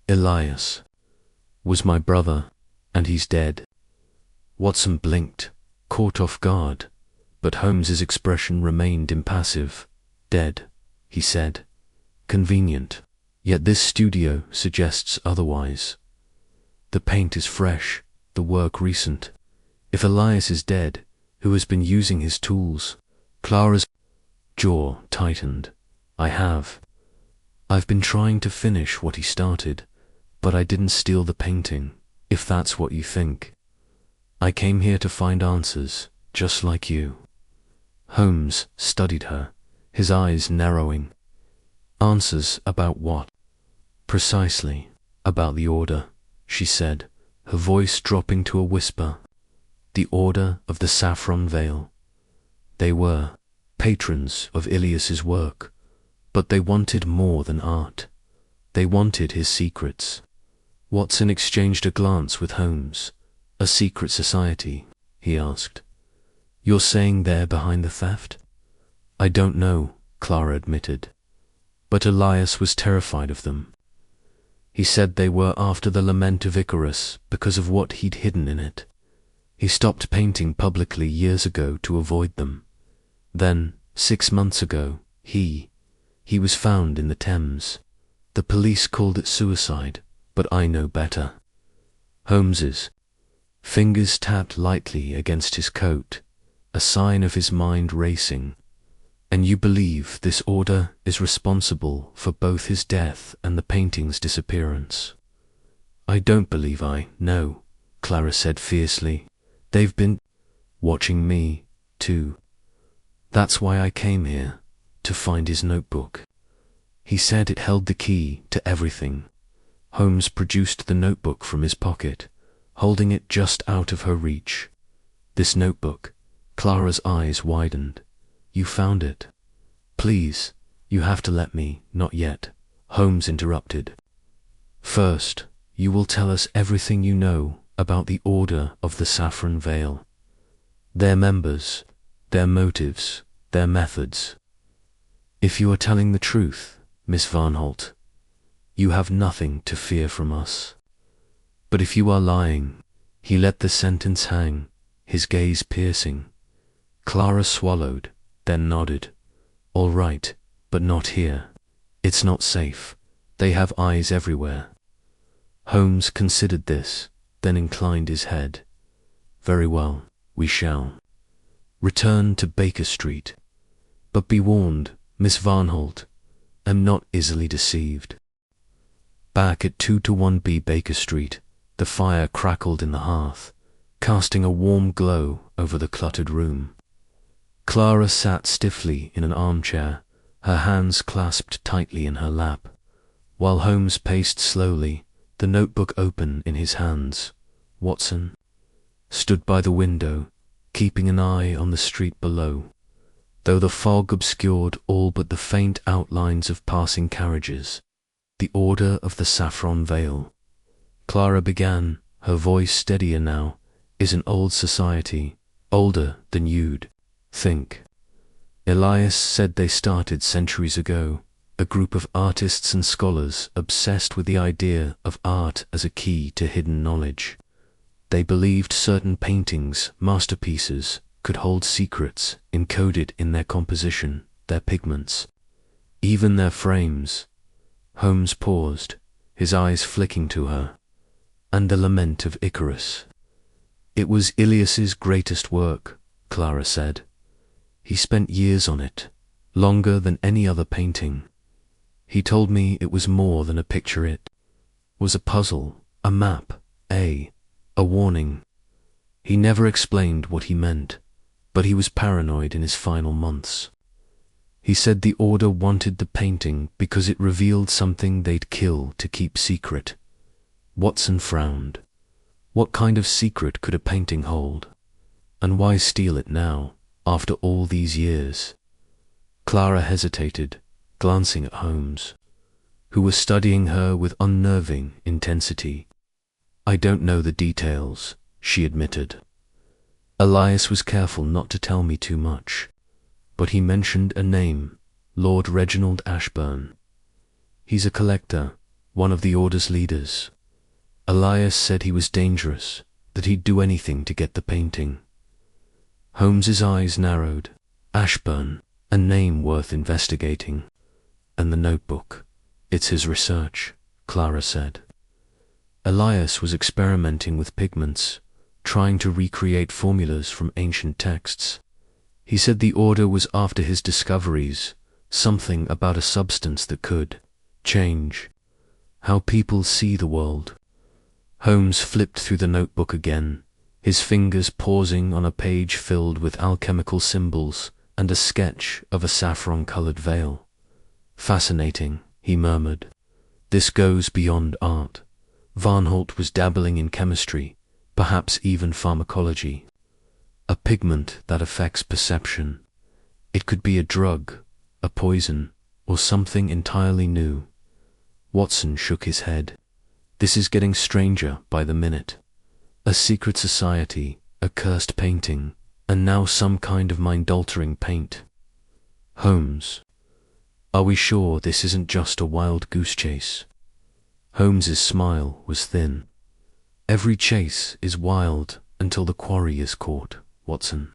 "Elias was my brother, and he's dead." Watson blinked, caught off guard, but Holmes's expression remained impassive. "Dead," he said. "Convenient. Yet this studio suggests otherwise. The paint is fresh, the work recent. If Elias is dead, who has been using his tools?" Clara's jaw tightened. I've been trying to finish what he started, but I didn't steal the painting, if that's what you think. I came here to find answers, just like you." Holmes studied her, his eyes narrowing. "Answers about what?" "Precisely, about the Order," she said, her voice dropping to a whisper. "The Order of the Saffron Veil. They were patrons of Ilias's work, but they wanted more than art. They wanted his secrets." Watson exchanged a glance with Holmes. "A secret society?" he asked. "You're saying they're behind the theft?" "I don't know," Clara admitted. "But Elias was terrified of them. He said they were after the Lament of Icarus because of what he'd hidden in it. He stopped painting publicly years ago to avoid them. Then, 6 months ago, he was found in the Thames. The police called it suicide, but I know better." Holmes's fingers tapped lightly against his coat, a sign of his mind racing. "And you believe this Order is responsible for both his death and the painting's disappearance?" "I don't believe I know," Clara said fiercely. "They've been watching me, too. That's why I came here, to find his notebook." He said it held the key to everything. Holmes produced the notebook from his pocket, holding it just out of her reach. "This notebook," Clara's eyes widened. "You found it." "Please, you have to let me." "Not yet," Holmes interrupted. "First, you will tell us everything you know about the Order of the Saffron Veil. Their members, their motives, their methods. If you are telling the truth, Miss Van Holt, you have nothing to fear from us. But if you are lying," he let the sentence hang, his gaze piercing. Clara swallowed, then nodded. "All right, but not here. It's not safe. They have eyes everywhere." Holmes considered this, then inclined his head. "Very well, we shall. Return to Baker Street. But be warned, Miss Van Holt, am not easily deceived." Back at 2-1B Baker Street, the fire crackled in the hearth, casting a warm glow over the cluttered room. Clara sat stiffly in an armchair, her hands clasped tightly in her lap, while Holmes paced slowly, the notebook open in his hands. Watson stood by the window, keeping an eye on the street below, though the fog obscured all but the faint outlines of passing carriages. The Order of the Saffron Veil. Clara began, her voice steadier now, is an old society, older than you'd think. Elias said they started centuries ago, a group of artists and scholars obsessed with the idea of art as a key to hidden knowledge. They believed certain paintings, masterpieces, could hold secrets encoded in their composition, their pigments, even their frames. Holmes paused, his eyes flicking to her. And the Lament of Icarus. It was Ilias's greatest work, Clara said. He spent years on it, longer than any other painting. He told me it was more than a picture, it was a puzzle, a map, a warning. He never explained what he meant, but he was paranoid in his final months. He said the Order wanted the painting because it revealed something they'd kill to keep secret. Watson frowned. What kind of secret could a painting hold? And why steal it now, after all these years? Clara hesitated, glancing at Holmes, who was studying her with unnerving intensity. I don't know the details, she admitted. Elias was careful not to tell me too much, but he mentioned a name, Lord Reginald Ashburn. He's a collector, one of the Order's leaders. Elias said he was dangerous, that he'd do anything to get the painting. Holmes's eyes narrowed. Ashburn, a name worth investigating. And the notebook. It's his research, Clara said. Elias was experimenting with pigments, trying to recreate formulas from ancient texts. He said the Order was after his discoveries, something about a substance that could change how people see the world. Holmes flipped through the notebook again, his fingers pausing on a page filled with alchemical symbols and a sketch of a saffron-colored veil. Fascinating, he murmured. This goes beyond art. Varnholt was dabbling in chemistry, perhaps even pharmacology. A pigment that affects perception. It could be a drug, a poison, or something entirely new. Watson shook his head. This is getting stranger by the minute. A secret society, a cursed painting, and now some kind of mind-altering paint. Holmes, are we sure this isn't just a wild goose chase? Holmes's smile was thin. Every chase is wild until the quarry is caught, Watson.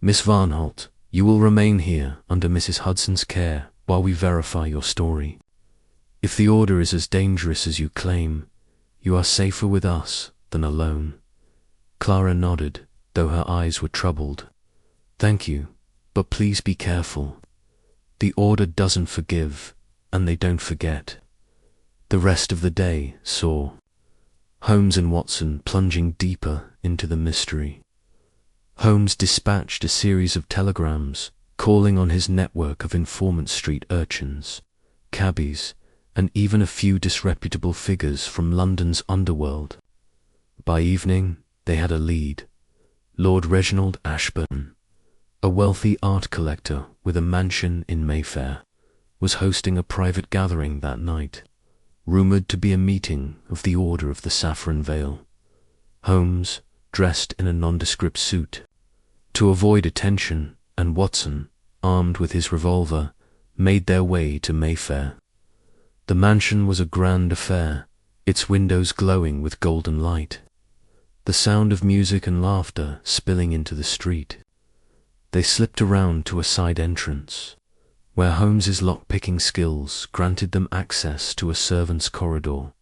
Miss Varnholt, you will remain here under Mrs. Hudson's care while we verify your story. If the Order is as dangerous as you claim, you are safer with us than alone. Clara nodded, though her eyes were troubled. Thank you, but please be careful. The Order doesn't forgive, and they don't forget. The rest of the day saw Holmes and Watson plunging deeper into the mystery. Holmes dispatched a series of telegrams, calling on his network of Informant Street urchins, cabbies, and even a few disreputable figures from London's underworld. By evening, they had a lead. Lord Reginald Ashburn, a wealthy art collector with a mansion in Mayfair, was hosting a private gathering that night, rumoured to be a meeting of the Order of the Saffron Veil. Holmes, dressed in a nondescript suit, to avoid attention, and Watson, armed with his revolver, made their way to Mayfair. The mansion was a grand affair, its windows glowing with golden light, the sound of music and laughter spilling into the street. They slipped around to a side entrance, where Holmes's lock-picking skills granted them access to a servant's corridor.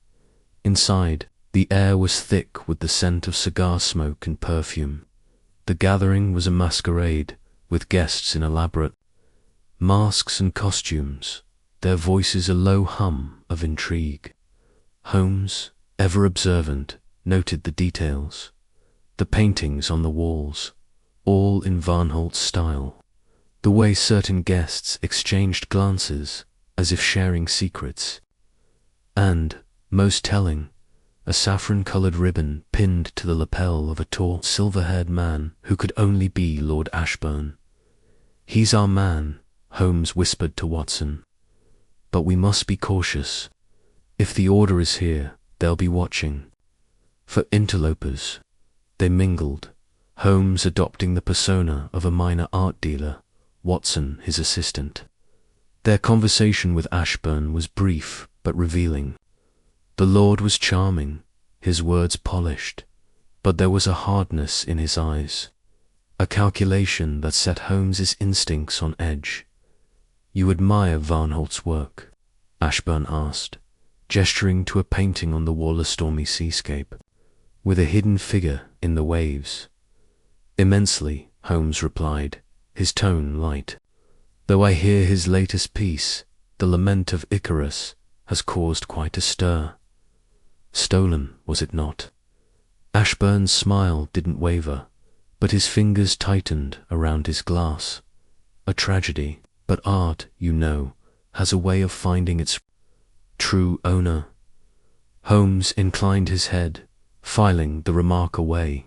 Inside, the air was thick with the scent of cigar smoke and perfume. The gathering was a masquerade, with guests in elaborate masks and costumes, their voices a low hum of intrigue. Holmes, ever observant, noted the details. The paintings on the walls, all in Varnholt's style. The way certain guests exchanged glances, as if sharing secrets. And, most telling, a saffron-coloured ribbon pinned to the lapel of a tall, silver-haired man who could only be Lord Ashburn. "He's our man," Holmes whispered to Watson. "But we must be cautious. If the Order is here, They'll be watching. For interlopers, they mingled, Holmes adopting the persona of a minor art dealer, Watson his assistant. Their conversation with Ashburn was brief but revealing. The lord was charming, his words polished, but there was a hardness in his eyes, a calculation that set Holmes's instincts on edge. "You admire Varnholt's work?" Ashburn asked, gesturing to a painting on the wall, a stormy seascape, with a hidden figure in the waves. "Immensely," Holmes replied, his tone light. "Though I hear his latest piece, The Lament of Icarus, has caused quite a stir." "Stolen, was it not?" Ashburn's smile didn't waver, but his fingers tightened around his glass. "A tragedy, but art, you know, has a way of finding its true owner." Holmes inclined his head, filing the remark away.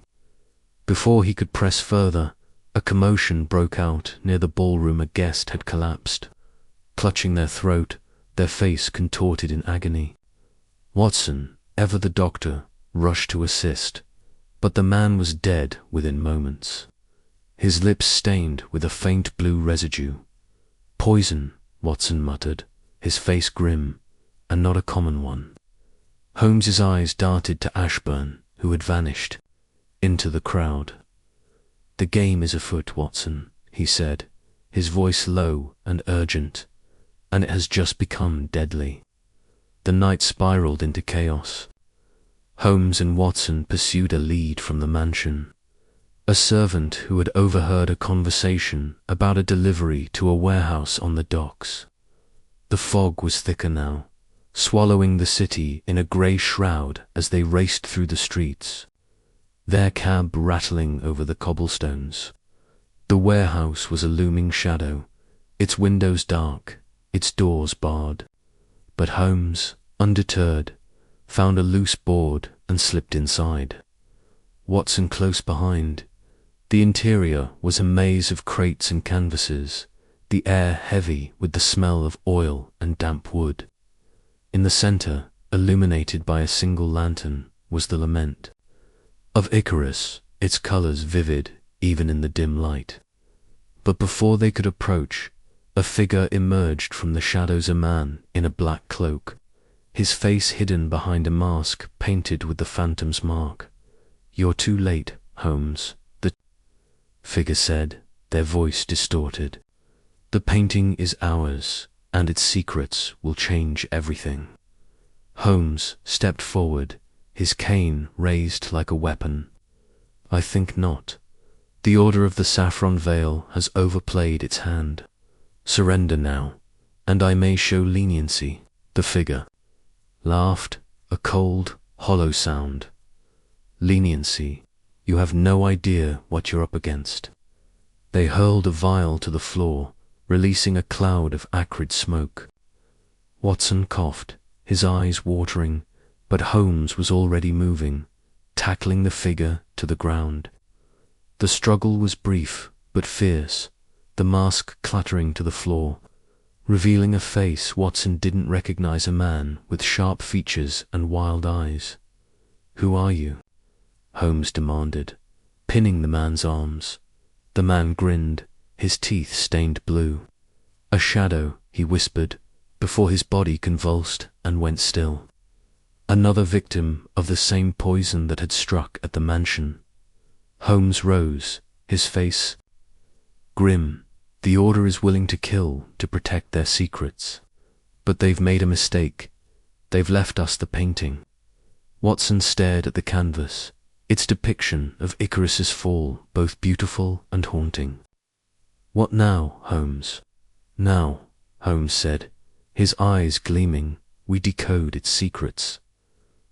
Before he could press further, a commotion broke out near the ballroom. A guest had collapsed, clutching their throat, their face contorted in agony. Watson, ever the doctor, rushed to assist, but the man was dead within moments, his lips stained with a faint blue residue. "Poison," Watson muttered, his face grim, and not a common one. Holmes's eyes darted to Ashburn, who had vanished into the crowd. "The game is afoot, Watson," he said, his voice low and urgent, "and it has just become deadly." The night spiraled into chaos. Holmes and Watson pursued a lead from the mansion. A servant who had overheard a conversation about a delivery to a warehouse on the docks. The fog was thicker now, swallowing the city in a grey shroud as they raced through the streets, their cab rattling over the cobblestones. The warehouse was a looming shadow, its windows dark, its doors barred. But Holmes, undeterred, found a loose board and slipped inside. Watson close behind. The interior was a maze of crates and canvases, the air heavy with the smell of oil and damp wood. In the center, illuminated by a single lantern, was the Lament of Icarus, its colors vivid even in the dim light. But before they could approach, a figure emerged from the shadows, a man in a black cloak, his face hidden behind a mask painted with the phantom's mark. "You're too late, Holmes," the figure said, their voice distorted. "The painting is ours, and its secrets will change everything." Holmes stepped forward, his cane raised like a weapon. "I think not. The Order of the Saffron Veil has overplayed its hand. Surrender now, and I may show leniency." The figure laughed, a cold, hollow sound. "Leniency? You have no idea what you're up against." They hurled a vial to the floor, releasing a cloud of acrid smoke. Watson coughed, his eyes watering, but Holmes was already moving, tackling the figure to the ground. The struggle was brief but fierce, the mask clattering to the floor, revealing a face Watson didn't recognize, a man with sharp features and wild eyes. "Who are you?" Holmes demanded, pinning the man's arms. The man grinned, his teeth stained blue. "A shadow," he whispered, before his body convulsed and went still. "Another victim of the same poison that had struck at the mansion." Holmes rose, his face grim. "The Order is willing to kill to protect their secrets. But they've made a mistake. They've left us the painting." Watson stared at the canvas, its depiction of Icarus's fall both beautiful and haunting. "What now, Holmes?" "Now," Holmes said, his eyes gleaming, "we decode its secrets."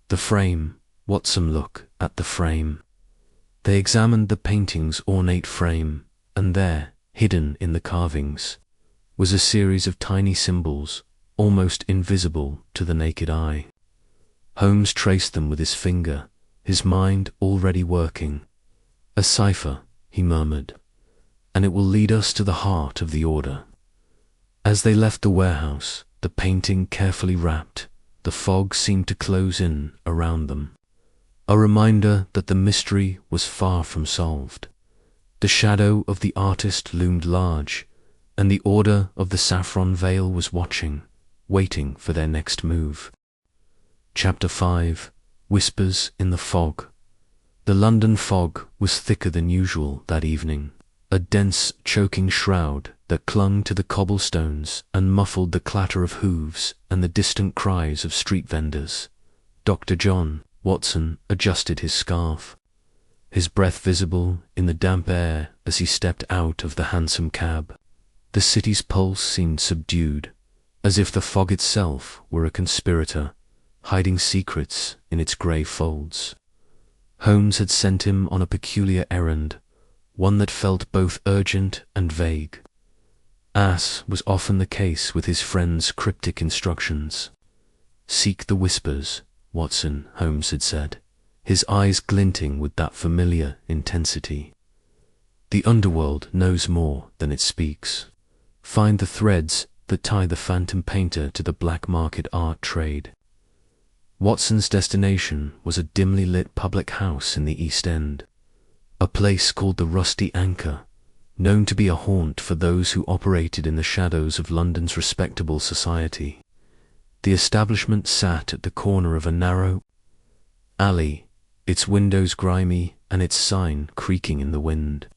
The frame, Watson looked at the frame. They examined the painting's ornate frame, and there, hidden in the carvings, was a series of tiny symbols, almost invisible to the naked eye. Holmes traced them with his finger, his mind already working. "A cipher," he murmured, "and it will lead us to the heart of the Order." As they left the warehouse, the painting carefully wrapped, the the fog seemed to close in around them, a reminder that the mystery was far from solved. The shadow of the artist loomed large, and the Order of the Saffron Veil was watching, waiting for their next move. Chapter 5. Whispers in the Fog. The London fog was thicker than usual that evening, a dense, choking shroud that clung to the cobblestones and muffled the clatter of hooves and the distant cries of street vendors. Dr. John Watson adjusted his scarf, his breath visible in the damp air as he stepped out of the hansom cab. The city's pulse seemed subdued, as if the fog itself were a conspirator, hiding secrets in its grey folds. Holmes had sent him on a peculiar errand, one that felt both urgent and vague. As was often the case with his friend's cryptic instructions. "Seek the whispers, Watson," Holmes had said, his eyes glinting with that familiar intensity. "The underworld knows more than it speaks. Find the threads that tie the phantom painter to the black market art trade." Watson's destination was a dimly lit public house in the East End, a place called the Rusty Anchor, known to be a haunt for those who operated in the shadows of London's respectable society. The establishment sat at the corner of a narrow alley, its windows grimy and its sign creaking in the wind.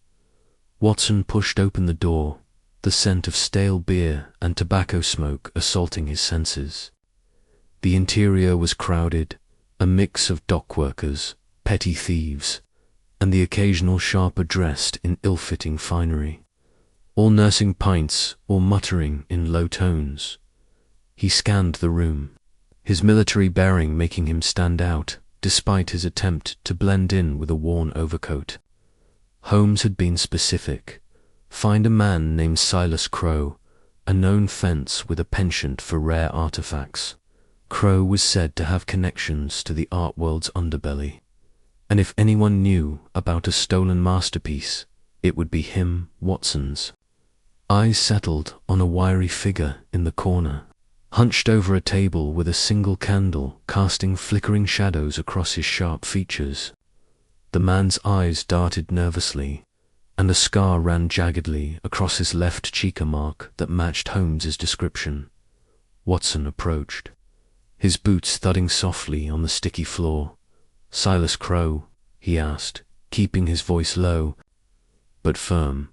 Watson pushed open the door, the scent of stale beer and tobacco smoke assaulting his senses. The interior was crowded, a mix of dock workers, petty thieves, and the occasional sharper dressed in ill-fitting finery, all nursing pints or muttering in low tones. He scanned the room, his military bearing making him stand out despite his attempt to blend in with a worn overcoat. Holmes had been specific. Find a man named Silas Crowe, a known fence with a penchant for rare artifacts. Crowe was said to have connections to the art world's underbelly, and if anyone knew about a stolen masterpiece, it would be him, Watson's. Eyes settled on a wiry figure in the corner, hunched over a table with a single candle casting flickering shadows across his sharp features. The man's eyes darted nervously, and a scar ran jaggedly across his left cheek, a mark that matched Holmes's description. Watson approached, his boots thudding softly on the sticky floor. "Silas Crowe?" he asked, keeping his voice low but firm.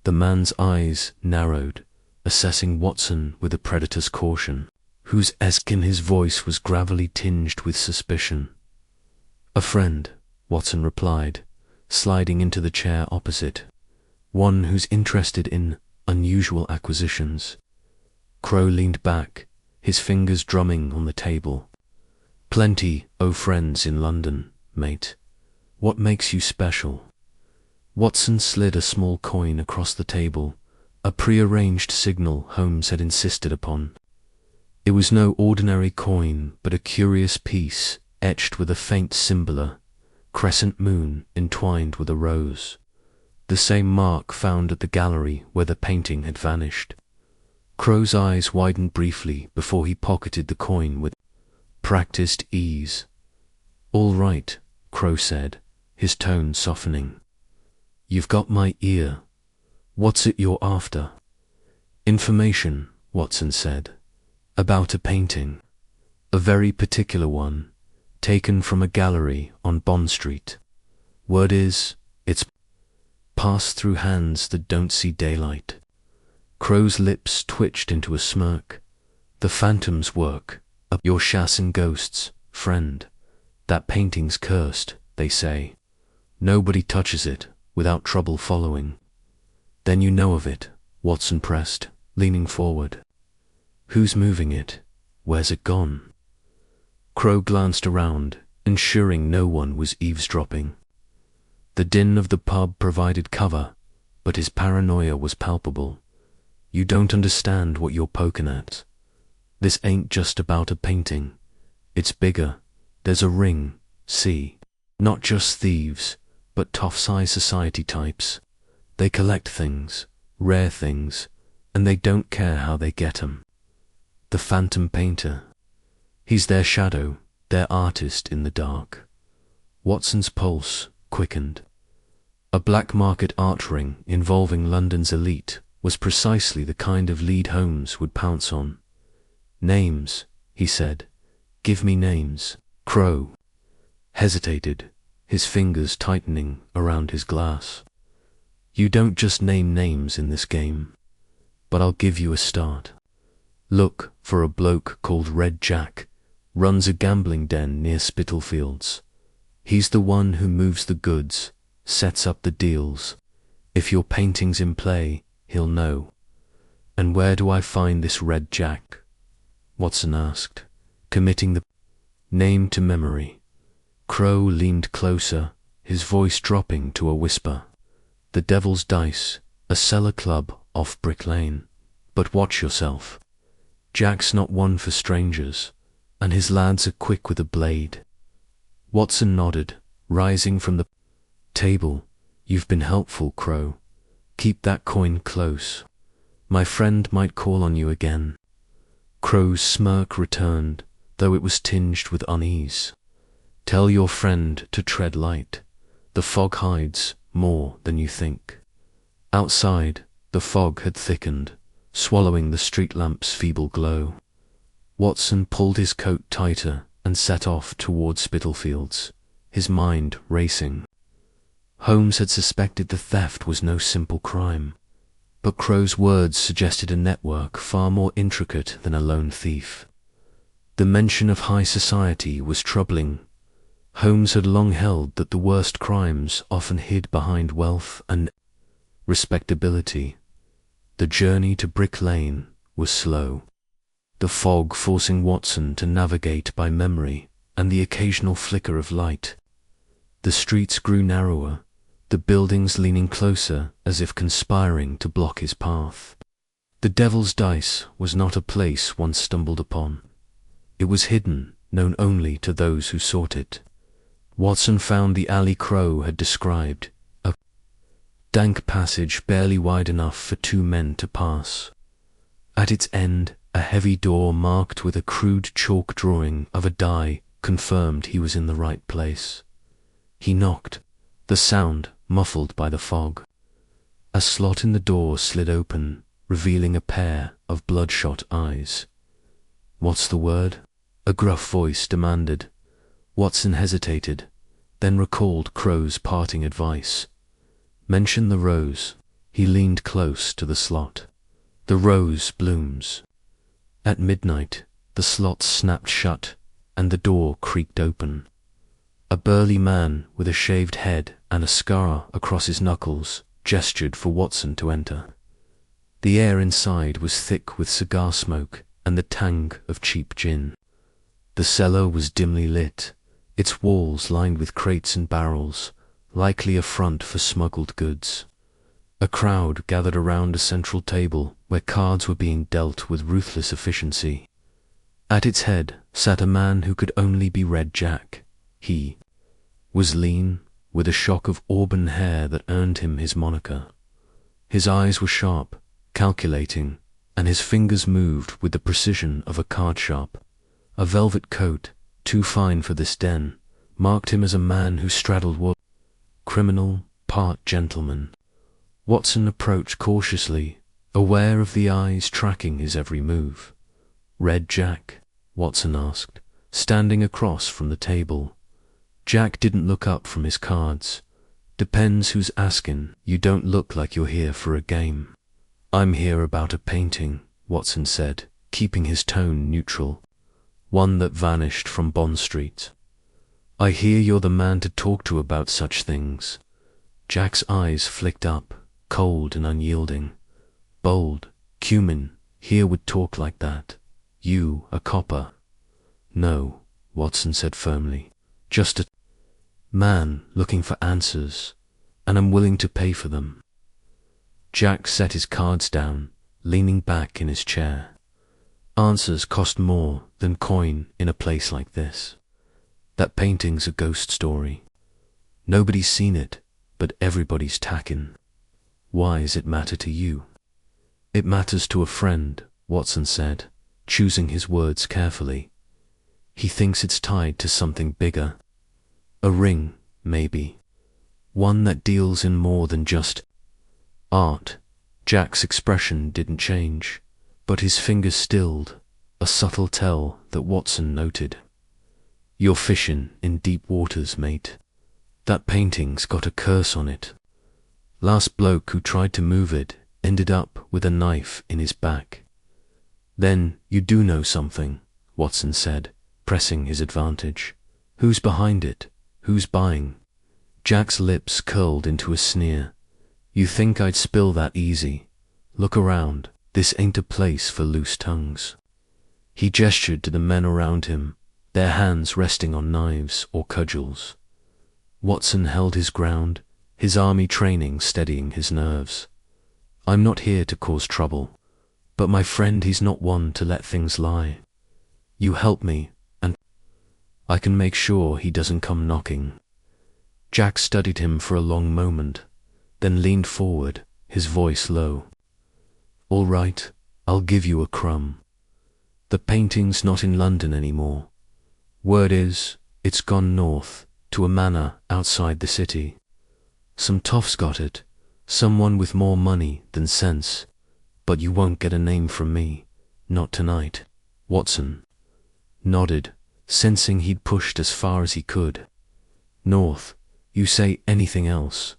The man's eyes narrowed, assessing Watson with a predator's caution, whose esque in his voice was gravely tinged with suspicion. "A friend," Watson replied, sliding into the chair opposite. "One who's interested in unusual acquisitions." Crowe leaned back, his fingers drumming on the table. "Plenty o' friends in London, mate. What makes you special?" Watson slid a small coin across the table, a prearranged signal Holmes had insisted upon. It was no ordinary coin, but a curious piece etched with a faint symbol, crescent moon entwined with a rose, the same mark found at the gallery where the painting had vanished. Crowe's eyes widened briefly before he pocketed the coin with practiced ease. "All right," Crowe said, his tone softening. "You've got my ear. What's it you're after?" "Information," Watson said, "about a painting. A very particular one, taken from a gallery on Bond Street. Word is, it's passed through hands that don't see daylight." Crowe's lips twitched into a smirk. "The phantom's work, your chasse and ghosts, friend. That painting's cursed, they say. Nobody touches it without trouble following." "Then you know of it," Watson pressed, leaning forward. "Who's moving it? Where's it gone?" Crowe glanced around, ensuring no one was eavesdropping. The din of the pub provided cover, but his paranoia was palpable. "You don't understand what you're poking at. This ain't just about a painting. It's bigger. There's a ring, see? Not just thieves, but tough-high society types. They collect things, rare things, and they don't care how they get 'em. The phantom painter. He's their shadow, their artist in the dark. Watson's pulse quickened. A black market art ring involving London's elite was precisely the kind of lead Holmes would pounce on. Names, he said. Give me names. Crow hesitated, his fingers tightening around his glass. You don't just name names in this game, but I'll give you a start. Look for a bloke called Red Jack, runs a gambling den near Spitalfields. He's the one who moves the goods, sets up the deals. If your painting's in play, he'll know. And where do I find this Red Jack? Watson asked, committing the name to memory. Crow leaned closer, his voice dropping to a whisper. The Devil's Dice, a cellar club off Brick Lane. But watch yourself. Jack's not one for strangers, and his lads are quick with a blade. Watson nodded, rising from the table. You've been helpful, Crow. Keep that coin close. My friend might call on you again. Crow's smirk returned, though it was tinged with unease. Tell your friend to tread light. The fog hides more than you think. Outside, the fog had thickened, swallowing the street lamp's feeble glow. Watson pulled his coat tighter and set off toward Spitalfields, his mind racing. Holmes had suspected the theft was no simple crime, but Crow's words suggested a network far more intricate than a lone thief. The mention of high society was troubling. Holmes had long held that the worst crimes often hid behind wealth and respectability. The journey to Brick Lane was slow, the fog forcing Watson to navigate by memory and the occasional flicker of light. The streets grew narrower, the buildings leaning closer as if conspiring to block his path. The Devil's Dice was not a place one stumbled upon. It was hidden, known only to those who sought it. Watson found the alley Crow had described, a dank passage barely wide enough for two men to pass. At its end, a heavy door marked with a crude chalk drawing of a die confirmed he was in the right place. He knocked, the sound muffled by the fog. A slot in the door slid open, revealing a pair of bloodshot eyes. What's the word? A gruff voice demanded. Watson hesitated, then recalled Crow's parting advice. Mention the rose. He leaned close to the slot. The rose blooms. At midnight, the slot snapped shut, and the door creaked open. A burly man with a shaved head and a scar across his knuckles gestured for Watson to enter. The air inside was thick with cigar smoke and the tang of cheap gin. The cellar was dimly lit, its walls lined with crates and barrels, likely a front for smuggled goods. A crowd gathered around a central table where cards were being dealt with ruthless efficiency. At its head sat a man who could only be Red Jack. He was lean, with a shock of auburn hair that earned him his moniker. His eyes were sharp, calculating, and his fingers moved with the precision of a card sharp. A velvet coat, too fine for this den, marked him as a man who straddled what criminal, part gentleman. Watson approached cautiously, aware of the eyes tracking his every move. Red Jack? Watson asked, standing across from the table. Jack didn't look up from his cards. Depends who's asking. You don't look like you're here for a game. I'm here about a painting, Watson said, keeping his tone neutral. One that vanished from Bond Street. I hear you're the man to talk to about such things. Jack's eyes flicked up, cold and unyielding. Bold, cumin, here would talk like that. You, a copper. No, Watson said firmly. Just a man looking for answers, and I'm willing to pay for them. Jack set his cards down, leaning back in his chair. Answers cost more than coin in a place like this. That painting's a ghost story. Nobody's seen it, but everybody's tacking. Why's it matter to you? It matters to a friend, Watson said, choosing his words carefully. He thinks it's tied to something bigger. A ring, maybe. One that deals in more than just art. Jack's expression didn't change, but his fingers stilled, a subtle tell that Watson noted. You're fishing in deep waters, mate. That painting's got a curse on it. Last bloke who tried to move it ended up with a knife in his back. Then you do know something, Watson said, pressing his advantage. Who's behind it? Who's buying? Jack's lips curled into a sneer. You think I'd spill that easy? Look around. This ain't a place for loose tongues. He gestured to the men around him, their hands resting on knives or cudgels. Watson held his ground, his army training steadying his nerves. I'm not here to cause trouble, but my friend, he's not one to let things lie. You help me, and I can make sure he doesn't come knocking. Jack studied him for a long moment, then leaned forward, his voice low. All right, I'll give you a crumb. The painting's not in London anymore. Word is, it's gone north, to a manor outside the city. Some toff's got it, someone with more money than sense, but you won't get a name from me, not tonight. Watson nodded, sensing he'd pushed as far as he could. North, you say anything else?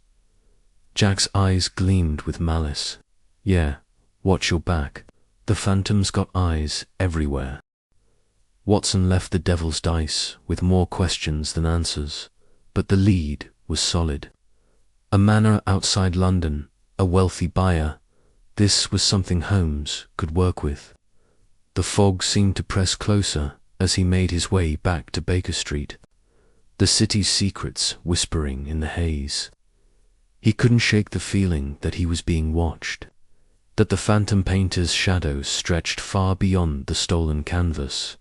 Jack's eyes gleamed with malice. Yeah, watch your back. The phantom's got eyes everywhere. Watson left the devil's dice with more questions than answers, but the lead was solid. A manor outside London, a wealthy buyer. This was something Holmes could work with. The fog seemed to press closer as he made his way back to Baker Street, the city's secrets whispering in the haze. He couldn't shake the feeling that he was being watched, that the phantom painter's shadows stretched far beyond the stolen canvas.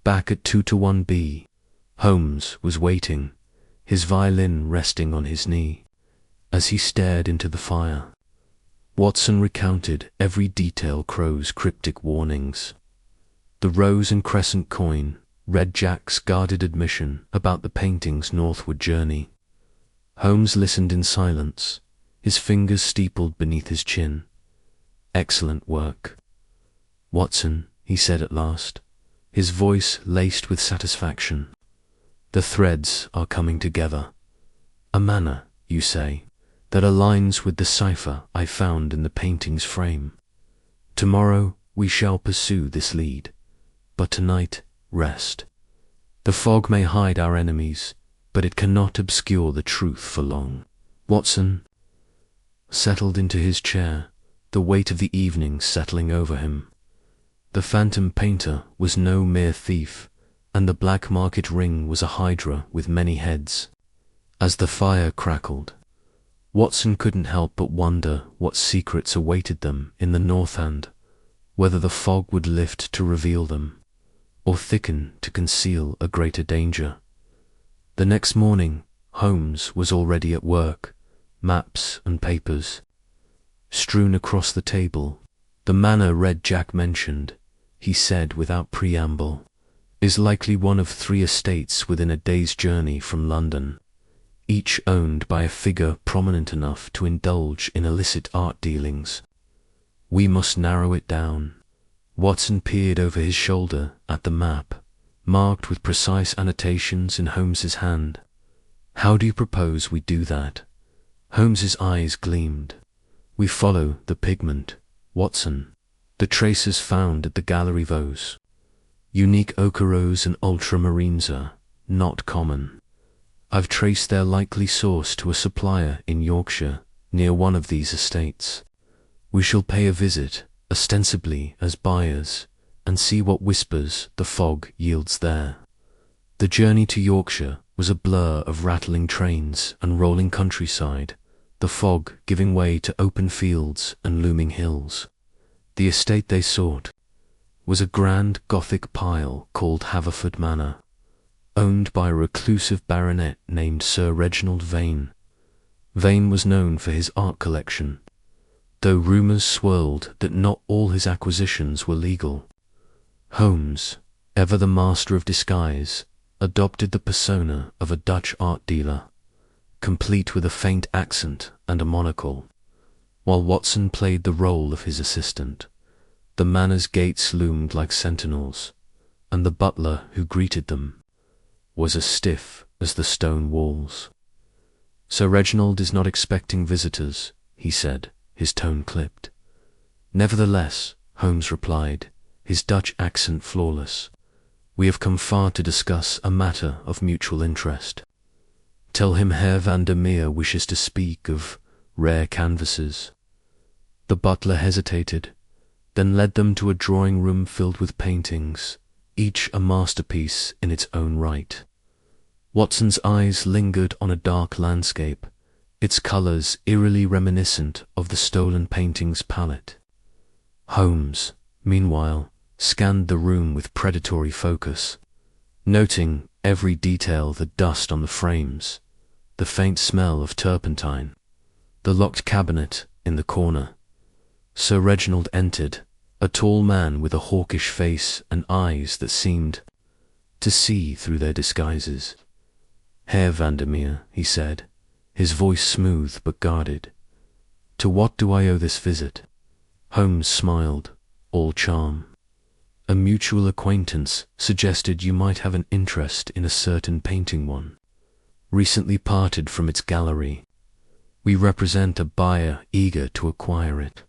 Back at 2-1B, Holmes was waiting, his violin resting on his knee, as he stared into the fire. Watson recounted every detail Crow's cryptic warnings. The rose and crescent coin read Jack's guarded admission about the painting's northward journey. Holmes listened in silence, his fingers steepled beneath his chin. Excellent work. Watson, he said at last, his voice laced with satisfaction. The threads are coming together. A manner, you say, that aligns with the cipher I found in the painting's frame. Tomorrow we shall pursue this lead, but tonight rest. The fog may hide our enemies, but it cannot obscure the truth for long. Watson settled into his chair, the weight of the evening settling over him. The phantom painter was no mere thief, and the black market ring was a hydra with many heads. As the fire crackled, Watson couldn't help but wonder what secrets awaited them in the North End, whether the fog would lift to reveal them, or thicken to conceal a greater danger. The next morning, Holmes was already at work, maps and papers strewn across the table. The manor Red Jack mentioned, he said without preamble, is likely one of 3 estates within a day's journey from London, each owned by a figure prominent enough to indulge in illicit art dealings. We must narrow it down. Watson peered over his shoulder at the map, marked with precise annotations in Holmes's hand. How do you propose we do that? Holmes's eyes gleamed. We follow the pigment, Watson. The traces found at the Gallery Vaux. Unique ochres and ultramarines are not common. I've traced their likely source to a supplier in Yorkshire, near one of these estates. We shall pay a visit, ostensibly as buyers, and see what whispers the fog yields there. The journey to Yorkshire was a blur of rattling trains and rolling countryside, the fog giving way to open fields and looming hills. The estate they sought was a grand Gothic pile called Haverford Manor, owned by a reclusive baronet named Sir Reginald Vane. Vane was known for his art collection, though rumours swirled that not all his acquisitions were legal. Holmes, ever the master of disguise, adopted the persona of a Dutch art dealer, complete with a faint accent and a monocle, while Watson played the role of his assistant. The manor's gates loomed like sentinels, and the butler who greeted them was as stiff as the stone walls. "Sir Reginald is not expecting visitors," he said, his tone clipped. "Nevertheless," Holmes replied, his Dutch accent flawless, "we have come far to discuss a matter of mutual interest. Tell him Herr Vandermeer wishes to speak of rare canvases." The butler hesitated, then led them to a drawing-room filled with paintings, each a masterpiece in its own right. Watson's eyes lingered on a dark landscape, its colours eerily reminiscent of the stolen painting's palette. Holmes, meanwhile, scanned the room with predatory focus, noting every detail: the dust on the frames, the faint smell of turpentine, the locked cabinet in the corner. Sir Reginald entered, a tall man with a hawkish face and eyes that seemed to see through their disguises. "Herr Vandermeer," he said, his voice smooth but guarded, "to what do I owe this visit?" Holmes smiled, all charm. "A mutual acquaintance suggested you might have an interest in a certain painting one, recently parted from its gallery. We represent a buyer eager to acquire it."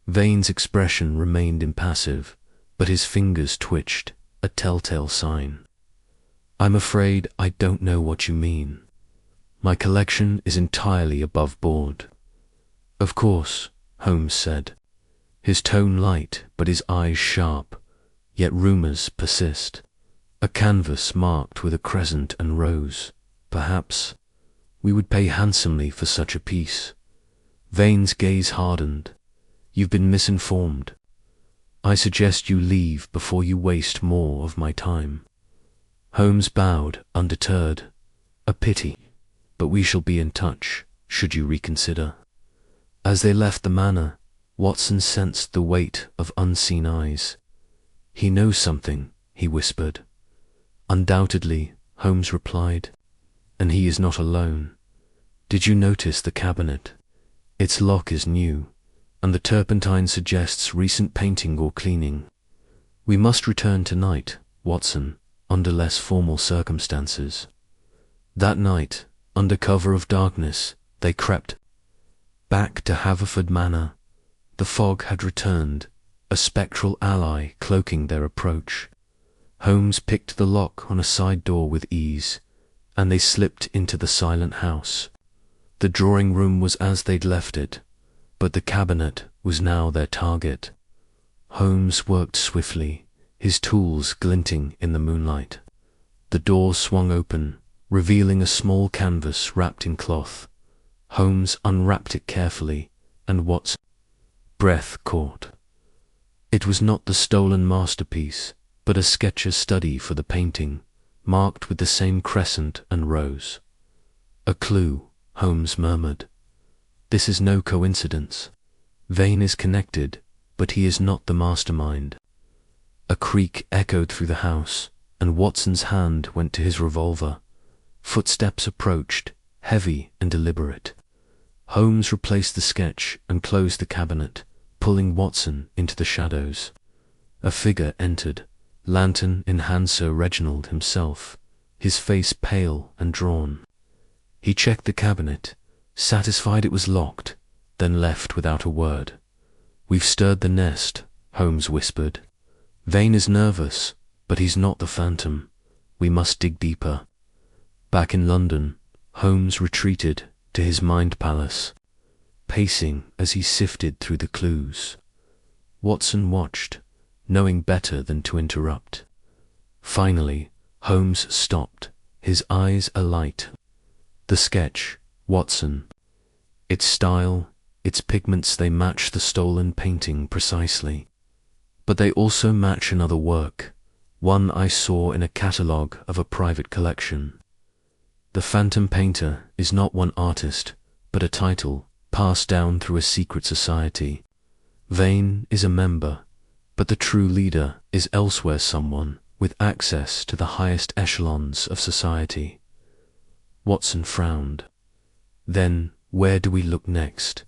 Vane's expression remained impassive, but his fingers twitched, a telltale sign. "I'm afraid I don't know what you mean. My collection is entirely above board." "Of course," Holmes said, his tone light but his eyes sharp, yet rumours persist. "A canvas marked with a crescent and rose, perhaps. We would pay handsomely for such a piece." Vane's gaze hardened. "You've been misinformed. I suggest you leave before you waste more of my time." Holmes bowed, undeterred. "A pity, but we shall be in touch, should you reconsider." As they left the manor, Watson sensed the weight of unseen eyes. "He knows something," he whispered. "Undoubtedly," Holmes replied, "and he is not alone. Did you notice the cabinet? Its lock is new, and the turpentine suggests recent painting or cleaning. We must return tonight, Watson, under less formal circumstances." That night, under cover of darkness, they crept back to Haverford Manor. The fog had returned, a spectral ally cloaking their approach. Holmes picked the lock on a side door with ease, and they slipped into the silent house. The drawing-room was as they'd left it, but the cabinet was now their target. Holmes worked swiftly, his tools glinting in the moonlight. The door swung open, revealing a small canvas wrapped in cloth. Holmes unwrapped it carefully, and Watson's breath caught. It was not the stolen masterpiece, but a sketcher's study for the painting, marked with the same crescent and rose. "A clue," Holmes murmured. "This is no coincidence. Vane is connected, but he is not the mastermind." A creak echoed through the house, and Watson's hand went to his revolver. Footsteps approached, heavy and deliberate. Holmes replaced the sketch and closed the cabinet, pulling Watson into the shadows. A figure entered, lantern in hand. Sir Reginald himself, his face pale and drawn. He checked the cabinet, satisfied it was locked, then left without a word. "We've stirred the nest," Holmes whispered. "Vane is nervous, but he's not the phantom. We must dig deeper." Back in London, Holmes retreated to his mind palace, pacing as he sifted through the clues. Watson watched, knowing better than to interrupt. Finally, Holmes stopped, his eyes alight. The sketch, Watson. Its style, its pigments, they match the stolen painting precisely. But they also match another work, one I saw in a catalogue of a private collection. The Phantom Painter is not one artist, but a title passed down through a secret society. Vane is a member, but the true leader is elsewhere, someone with access to the highest echelons of society. Watson frowned. Then, where do we look next?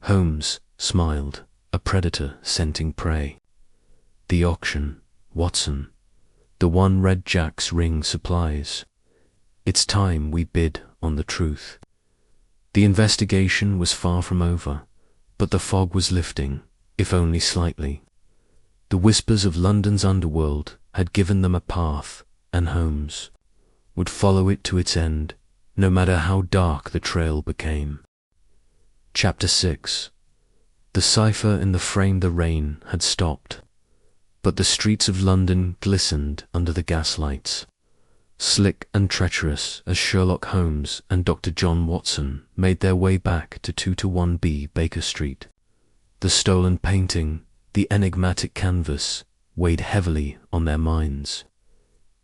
Holmes smiled, a predator scenting prey. The auction, Watson. The one Red Jack's ring supplies. It's time we bid on the truth. The investigation was far from over, but the fog was lifting, if only slightly. The whispers of London's underworld had given them a path, and Holmes would follow it to its end, no matter how dark the trail became. Chapter 6. The cipher in the frame. The rain had stopped, but the streets of London glistened under the gaslights. Slick and treacherous as Sherlock Holmes and Dr. John Watson made their way back to 2-1B Baker Street. The stolen painting, the enigmatic canvas, weighed heavily on their minds.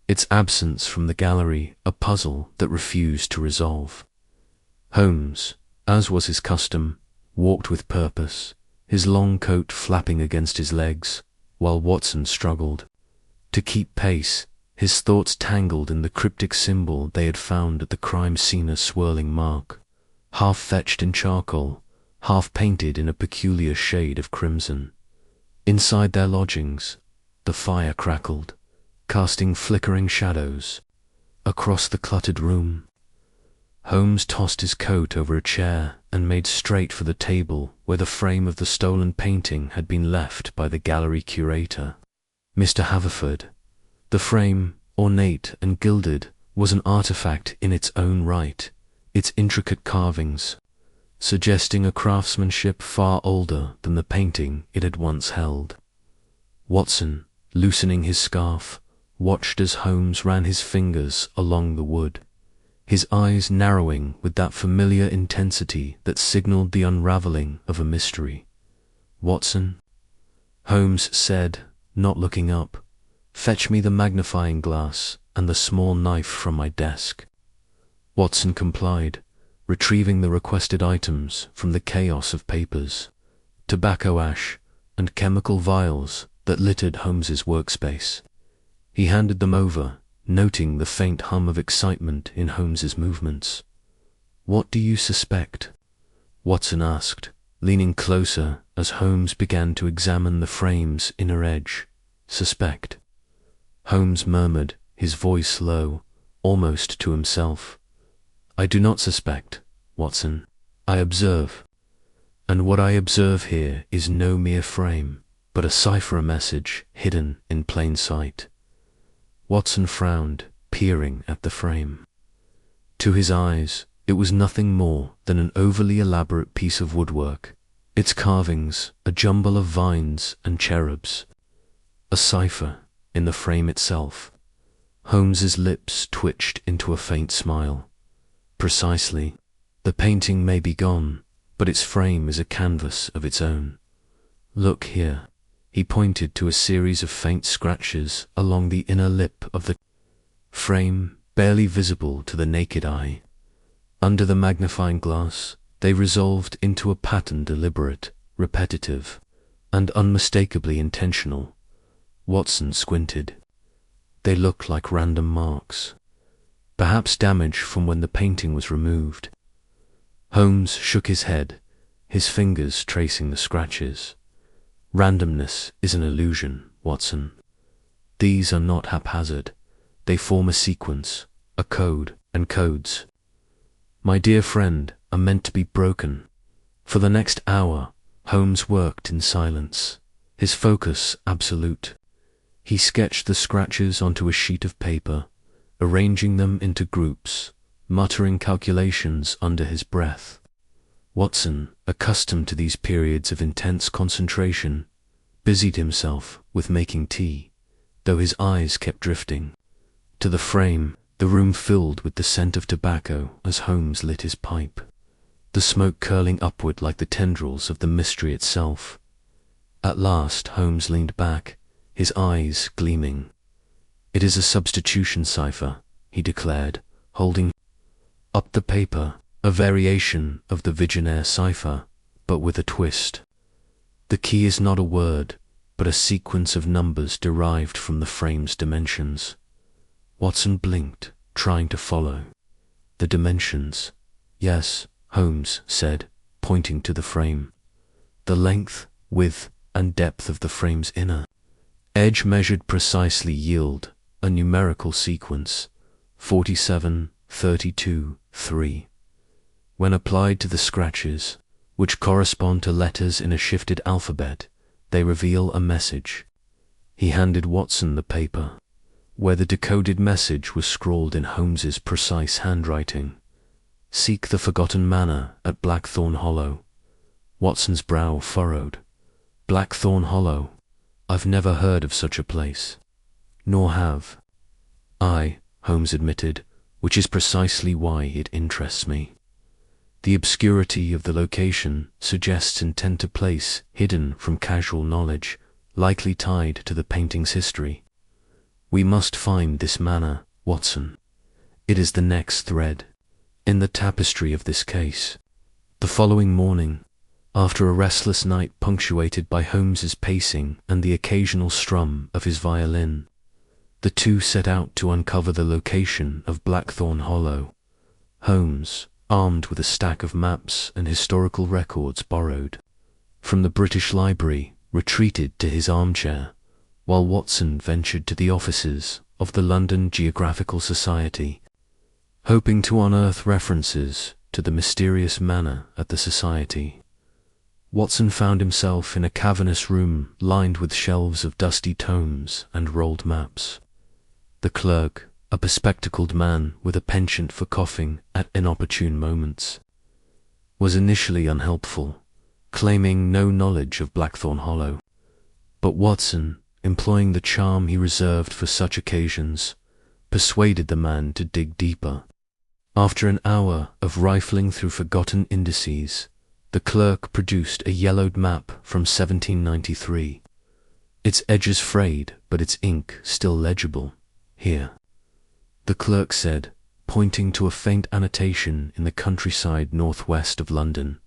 Its absence from the gallery a puzzle that refused to resolve. Holmes, as was his custom, walked with purpose, his long coat flapping against his legs, while Watson struggled to keep pace, his thoughts tangled in the cryptic symbol they had found at the crime scene. A swirling mark, half fetched in charcoal, half painted in a peculiar shade of crimson. Inside their lodgings, the fire crackled, casting flickering shadows across the cluttered room. Holmes tossed his coat over a chair and made straight for the table where the frame of the stolen painting had been left by the gallery curator, Mr. Haverford. The frame, ornate and gilded, was an artifact in its own right, its intricate carvings suggesting a craftsmanship far older than the painting it had once held. Watson, loosening his scarf, watched as Holmes ran his fingers along the wood, his eyes narrowing with that familiar intensity that signaled the unraveling of a mystery. "Watson," Holmes said, not looking up, "fetch me the magnifying glass and the small knife from my desk." Watson complied, retrieving the requested items from the chaos of papers, tobacco ash, and chemical vials that littered Holmes's workspace. He handed them over, noting the faint hum of excitement in Holmes's movements. "What do you suspect?" Watson asked, leaning closer as Holmes began to examine the frame's inner edge. "Suspect?" Holmes murmured, his voice low, almost to himself. "I do not suspect, Watson. I observe. And what I observe here is no mere frame, but a cipher message hidden in plain sight." Watson frowned, peering at the frame. To his eyes, it was nothing more than an overly elaborate piece of woodwork, its carvings a jumble of vines and cherubs. A cipher in the frame itself. Holmes's lips twitched into a faint smile. "Precisely. The painting may be gone, but its frame is a canvas of its own. Look here." He pointed to a series of faint scratches along the inner lip of the frame, barely visible to the naked eye. Under the magnifying glass, they resolved into a pattern deliberate, repetitive, and unmistakably intentional. Watson squinted. They looked like random marks, perhaps damage from when the painting was removed. Holmes shook his head, his fingers tracing the scratches. "Randomness is an illusion, Watson. These are not haphazard. They form a sequence, a code, and codes, my dear friend, are meant to be broken." For the next hour, Holmes worked in silence, his focus absolute. He sketched the scratches onto a sheet of paper, arranging them into groups, muttering calculations under his breath. Watson, accustomed to these periods of intense concentration, busied himself with making tea, though his eyes kept drifting to the frame, the room filled with the scent of tobacco as Holmes lit his pipe, the smoke curling upward like the tendrils of the mystery itself. At last Holmes leaned back, his eyes gleaming. "It is a substitution cipher," he declared, holding up the paper, "a variation of the Vigenère cipher, but with a twist. The key is not a word, but but a sequence of numbers derived from the frame's dimensions. Watson blinked, trying to follow. The dimensions? Yes, Holmes said, pointing to the frame. The length, width, and depth of the frame's inner edge measured precisely yield a numerical sequence, 47, 32, 3. When applied to the scratches, which correspond to letters in a shifted alphabet, they reveal a message. He handed Watson the paper, where the decoded message was scrawled in Holmes's precise handwriting. Seek the forgotten manor at Blackthorn Hollow. Watson's brow furrowed. Blackthorn Hollow. I've never heard of such a place. Nor have I, Holmes admitted, which is precisely why it interests me. The obscurity of the location suggests intent to place hidden from casual knowledge, likely tied to the painting's history. We must find this manor, Watson. It is the next thread in the tapestry of this case. The following morning, after a restless night punctuated by Holmes's pacing and the occasional strum of his violin, the two set out to uncover the location of Blackthorn Hollow. Holmes, armed with a stack of maps and historical records borrowed from the British Library, retreated to his armchair, while Watson ventured to the offices of the London Geographical Society, hoping to unearth references to the mysterious manor at the Society. Watson found himself in a cavernous room lined with shelves of dusty tomes and rolled maps. The clerk, a bespectacled man with a penchant for coughing at inopportune moments, was initially unhelpful, claiming no knowledge of Blackthorn Hollow. But Watson, employing the charm he reserved for such occasions, persuaded the man to dig deeper. After an hour of rifling through forgotten indices, the clerk produced a yellowed map from 1793. Its edges frayed, but its ink still legible. Here, the clerk said, pointing to a faint annotation in the countryside northwest of London.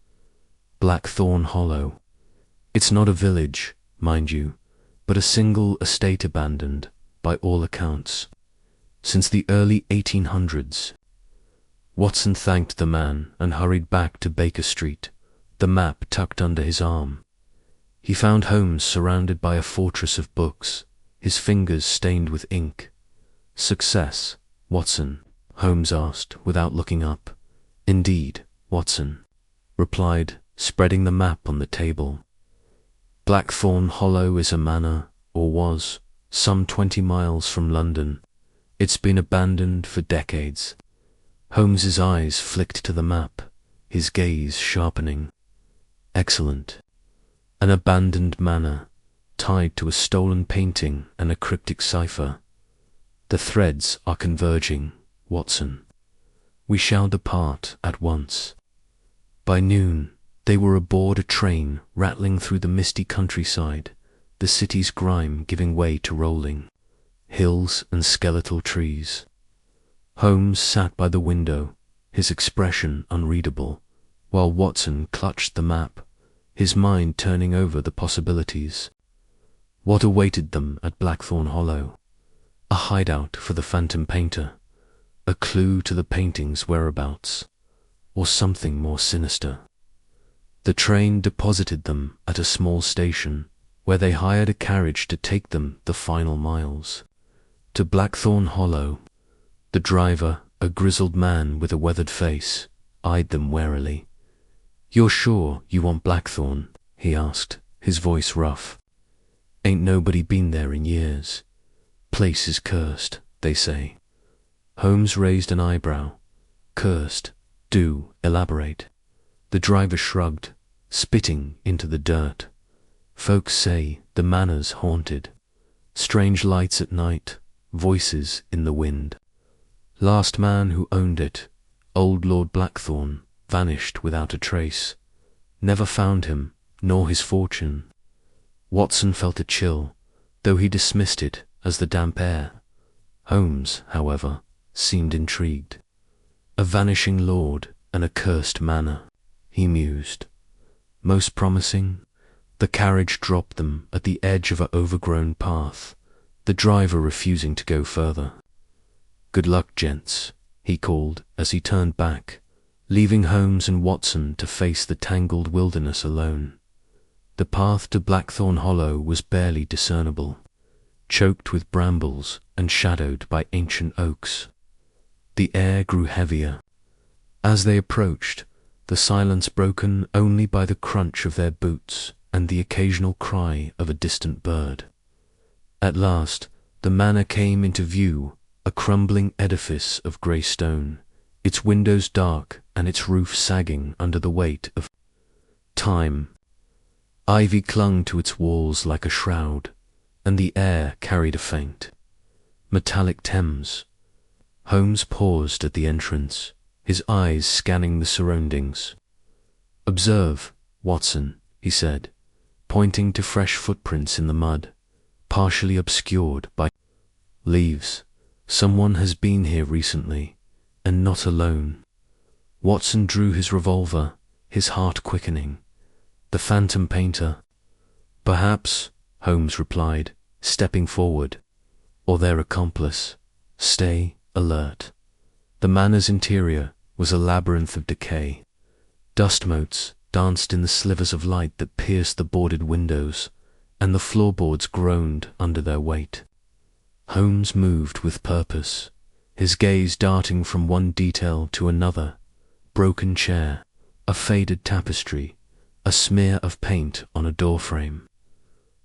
Blackthorn Hollow. It's not a village, mind you, but a single estate abandoned, by all accounts, since the early 1800s. Watson thanked the man and hurried back to Baker Street, the map tucked under his arm. He found Holmes surrounded by a fortress of books, his fingers stained with ink. Success, Watson? Holmes asked, without looking up. Indeed, Watson replied, spreading the map on the table. Blackthorn Hollow is a manor, or was, some 20 miles from London. It's been abandoned for decades. Holmes's eyes flicked to the map, his gaze sharpening. Excellent. An abandoned manor, tied to a stolen painting and a cryptic cipher. The threads are converging, Watson. We shall depart at once. By noon, they were aboard a train rattling through the misty countryside, the city's grime giving way to rolling hills and skeletal trees. Holmes sat by the window, his expression unreadable, while Watson clutched the map, his mind turning over the possibilities. What awaited them at Blackthorn Hollow? A hideout for the phantom painter, a clue to the painting's whereabouts, or something more sinister? The train deposited them at a small station, where they hired a carriage to take them the final miles. To Blackthorn Hollow. The driver, a grizzled man with a weathered face, eyed them warily. "You're sure you want Blackthorn?" he asked, his voice rough. "Ain't nobody been there in years. Place is cursed, they say." Holmes raised an eyebrow. "Cursed? Do elaborate." The driver shrugged, spitting into the dirt. "Folks say the manor's haunted. Strange lights at night, voices in the wind. Last man who owned it, old Lord Blackthorn, vanished without a trace. Never found him, nor his fortune." Watson felt a chill, though he dismissed it as the damp air. Holmes, however, seemed intrigued. "A vanishing lord and a cursed manor," he mused. "Most promising, The carriage dropped them at the edge of an overgrown path, the driver refusing to go further. "Good luck, gents," he called as he turned back, leaving Holmes and Watson to face the tangled wilderness alone. The path to Blackthorn Hollow was barely discernible, choked with brambles and shadowed by ancient oaks. The air grew heavier. As they approached, the silence broken only by the crunch of their boots and the occasional cry of a distant bird. At last, the manor came into view, a crumbling edifice of grey stone, its windows dark and its roof sagging under the weight of time. Ivy clung to its walls like a shroud, and the air carried a faint, metallic Thames. Holmes paused at the entrance, his eyes scanning the surroundings. "Observe, Watson," he said, pointing to fresh footprints in the mud, partially obscured by leaves. "Someone has been here recently, and not alone." Watson drew his revolver, his heart quickening. "The phantom painter?" "Perhaps," Holmes replied, stepping forward. "Or their accomplice. Stay alert." The manor's interior was a labyrinth of decay. Dust motes danced in the slivers of light that pierced the boarded windows, and the floorboards groaned under their weight. Holmes moved with purpose, his gaze darting from one detail to another: broken chair, a faded tapestry, a smear of paint on a doorframe.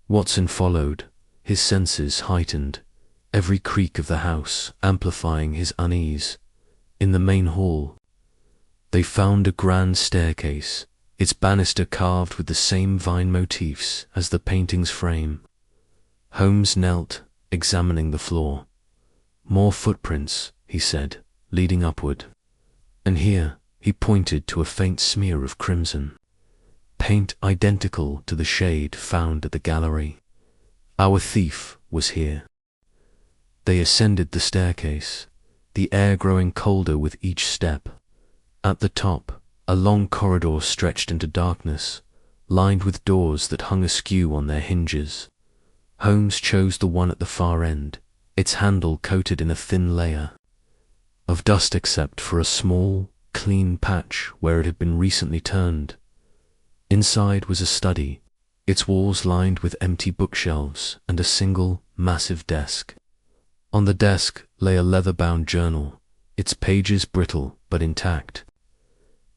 Watson followed, his senses heightened, every creak of the house amplifying his unease. In the main hall, they found a grand staircase, its banister carved with the same vine motifs as the painting's frame. Holmes knelt, examining the floor. "More footprints," he said, leading upward. "And here," he pointed to a faint smear of crimson. "Paint identical to the shade found at the gallery. Our thief was here." They ascended the staircase, the air growing colder with each step. At the top, a long corridor stretched into darkness, lined with doors that hung askew on their hinges. Holmes chose the one at the far end, its handle coated in a thin layer of dust except for a small, clean patch where it had been recently turned. Inside was a study, its walls lined with empty bookshelves and a single, massive desk. On the desk lay a leather-bound journal, its pages brittle but intact.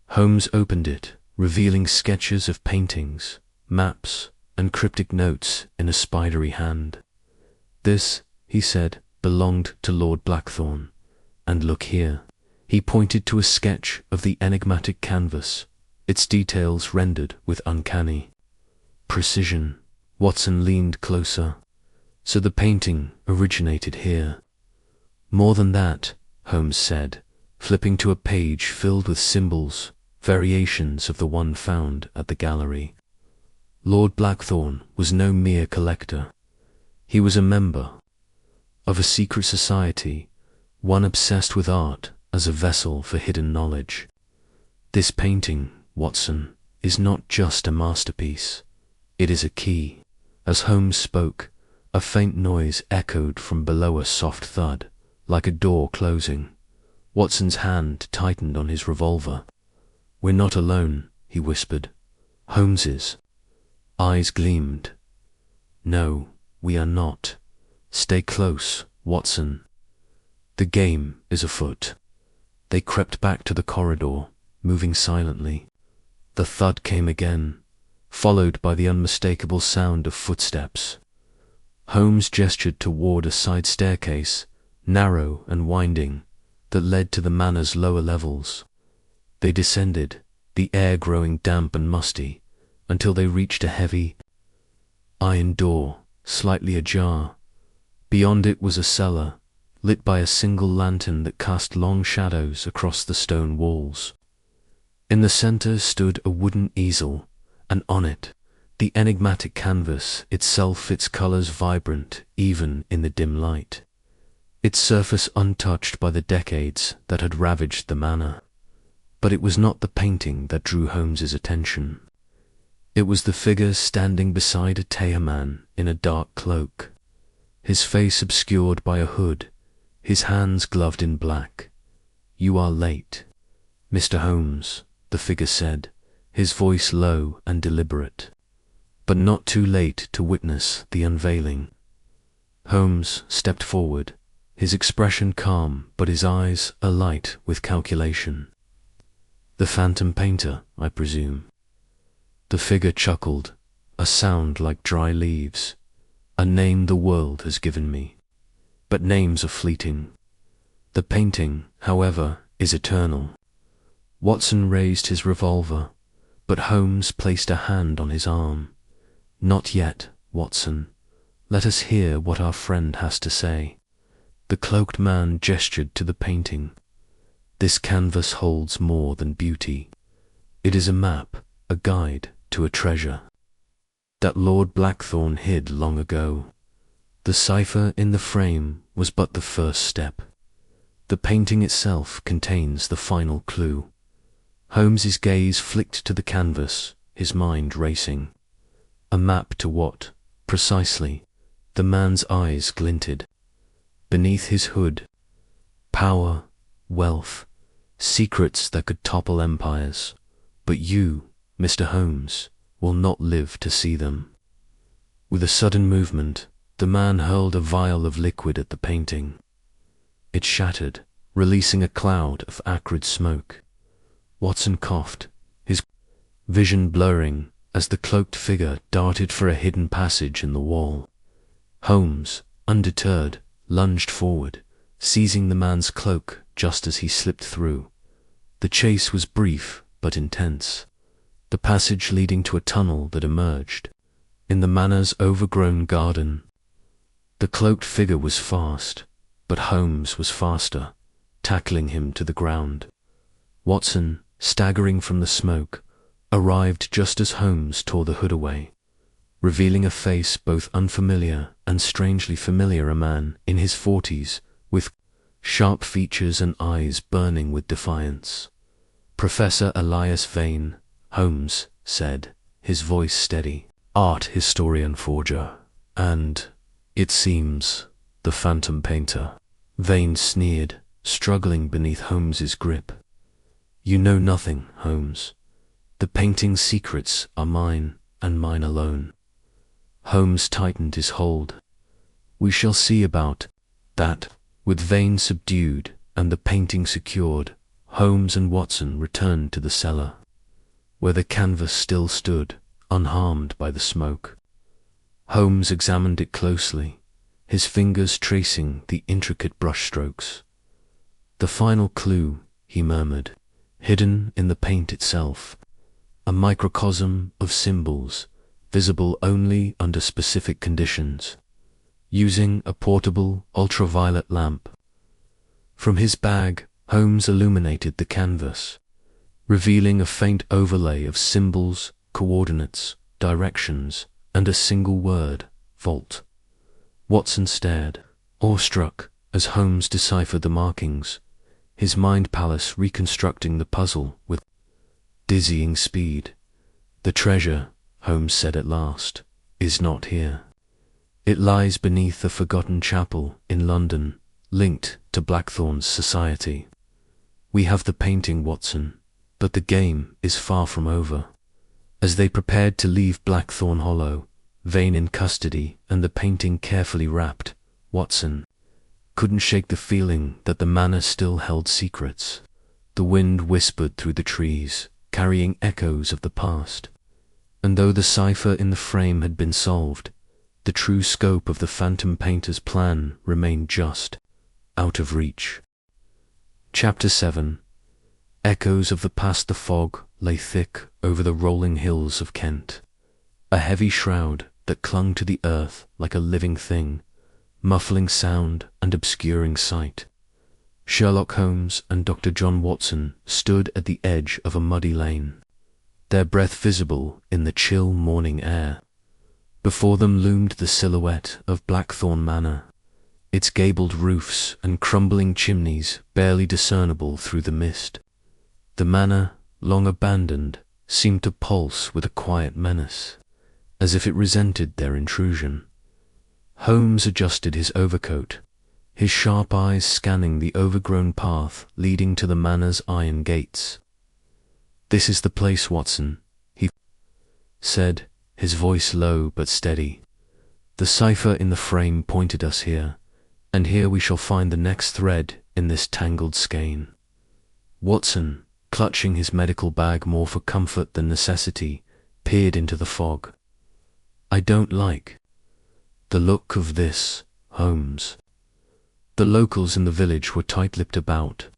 Holmes opened it, revealing sketches of paintings, maps, and cryptic notes in a spidery hand. "This," he said, "belonged to Lord Blackthorn. And look here." He pointed to a sketch of the enigmatic canvas, its details rendered with uncanny precision. Watson leaned closer. "So the painting originated here." "More than that," Holmes said, flipping to a page filled with symbols, variations of the one found at the gallery. Lord Blackthorn was no mere collector. He was a member of a secret society, one obsessed with art as a vessel for hidden knowledge. "This painting, Watson, is not just a masterpiece. It is a key." As Holmes spoke, a faint noise echoed from below, a soft thud, like a door closing. Watson's hand tightened on his revolver. "We're not alone," he whispered. Holmes's eyes gleamed. "No, we are not. Stay close, Watson. The game is afoot." They crept back to the corridor, moving silently. The thud came again, followed by the unmistakable sound of footsteps. Holmes gestured toward a side staircase, narrow and winding, that led to the manor's lower levels. They descended, the air growing damp and musty, until they reached a heavy iron door, slightly ajar. Beyond it was a cellar, lit by a single lantern that cast long shadows across the stone walls. In the center stood a wooden easel, and on it, the enigmatic canvas, itself, its colors vibrant even in the dim light, its surface untouched by the decades that had ravaged the manor. But it was not the painting that drew Holmes's attention. It was the figure standing beside a tailor man in a dark cloak, his face obscured by a hood, his hands gloved in black. "You are late, Mr. Holmes," the figure said, his voice low and deliberate, "but not too late to witness the unveiling." Holmes stepped forward, his expression calm but his eyes alight with calculation. "The phantom painter, I presume?" The figure chuckled, a sound like dry leaves. "A name the world has given me. But names are fleeting. The painting, however, is eternal." Watson raised his revolver, but Holmes placed a hand on his arm. "Not yet, Watson. Let us hear what our friend has to say." The cloaked man gestured to the painting. "This canvas holds more than beauty. It is a map, a guide to a treasure that Lord Blackthorne hid long ago. The cipher in the frame was but the first step. The painting itself contains the final clue." Holmes's gaze flicked to the canvas, his mind racing. "A map to what, precisely?" The man's eyes glinted. "Beneath his hood, power, wealth, secrets that could topple empires. But you, Mr. Holmes, will not live to see them." With a sudden movement, the man hurled a vial of liquid at the painting. It shattered, releasing a cloud of acrid smoke. Watson coughed, his vision blurring as the cloaked figure darted for a hidden passage in the wall. Holmes, undeterred, lunged forward, seizing the man's cloak just as he slipped through. The chase was brief but intense, the passage leading to a tunnel that emerged in the manor's overgrown garden. The cloaked figure was fast, but Holmes was faster, tackling him to the ground. Watson, staggering from the smoke, arrived just as Holmes tore the hood away, revealing a face both unfamiliar and strangely familiar, a man in his 40s, with sharp features and eyes burning with defiance. "Professor Elias Vane," Holmes said, his voice steady. "Art historian forger, and, it seems, the phantom painter." Vane sneered, struggling beneath Holmes's grip. "You know nothing, Holmes. The painting's secrets are mine, and mine alone." Holmes tightened his hold. "We shall see about that." With Vane subdued and the painting secured, Holmes and Watson returned to the cellar, where the canvas still stood, unharmed by the smoke. Holmes examined it closely, his fingers tracing the intricate brushstrokes. "The final clue," he murmured, "hidden in the paint itself. A microcosm of symbols, visible only under specific conditions." Using a portable ultraviolet lamp from his bag, Holmes illuminated the canvas, revealing a faint overlay of symbols, coordinates, directions, and a single word, vault. Watson stared, awestruck, as Holmes deciphered the markings, his mind palace reconstructing the puzzle with dizzying speed. "The treasure," Holmes said at last, "is not here. It lies beneath a forgotten chapel in London, linked to Blackthorne's society. We have the painting, Watson, but the game is far from over." As they prepared to leave Blackthorne Hollow, Vane in custody and the painting carefully wrapped, Watson couldn't shake the feeling that the manor still held secrets. The wind whispered through the trees, carrying echoes of the past. And though the cipher in the frame had been solved, the true scope of the phantom painter's plan remained just out of reach. Chapter 7. Echoes of the past. The fog lay thick over the rolling hills of Kent, a heavy shroud that clung to the earth like a living thing, muffling sound and obscuring sight. Sherlock Holmes and Dr. John Watson stood at the edge of a muddy lane, their breath visible in the chill morning air. Before them loomed the silhouette of Blackthorne Manor, its gabled roofs and crumbling chimneys barely discernible through the mist. The manor, long abandoned, seemed to pulse with a quiet menace, as if it resented their intrusion. Holmes adjusted his overcoat, his sharp eyes scanning the overgrown path leading to the manor's iron gates. "This is the place, Watson," he said, his voice low but steady. "The cipher in the frame pointed us here, and here we shall find the next thread in this tangled skein." Watson, clutching his medical bag more for comfort than necessity, peered into the fog. "I don't like the look of this, Holmes." The locals in the village were tight-lipped about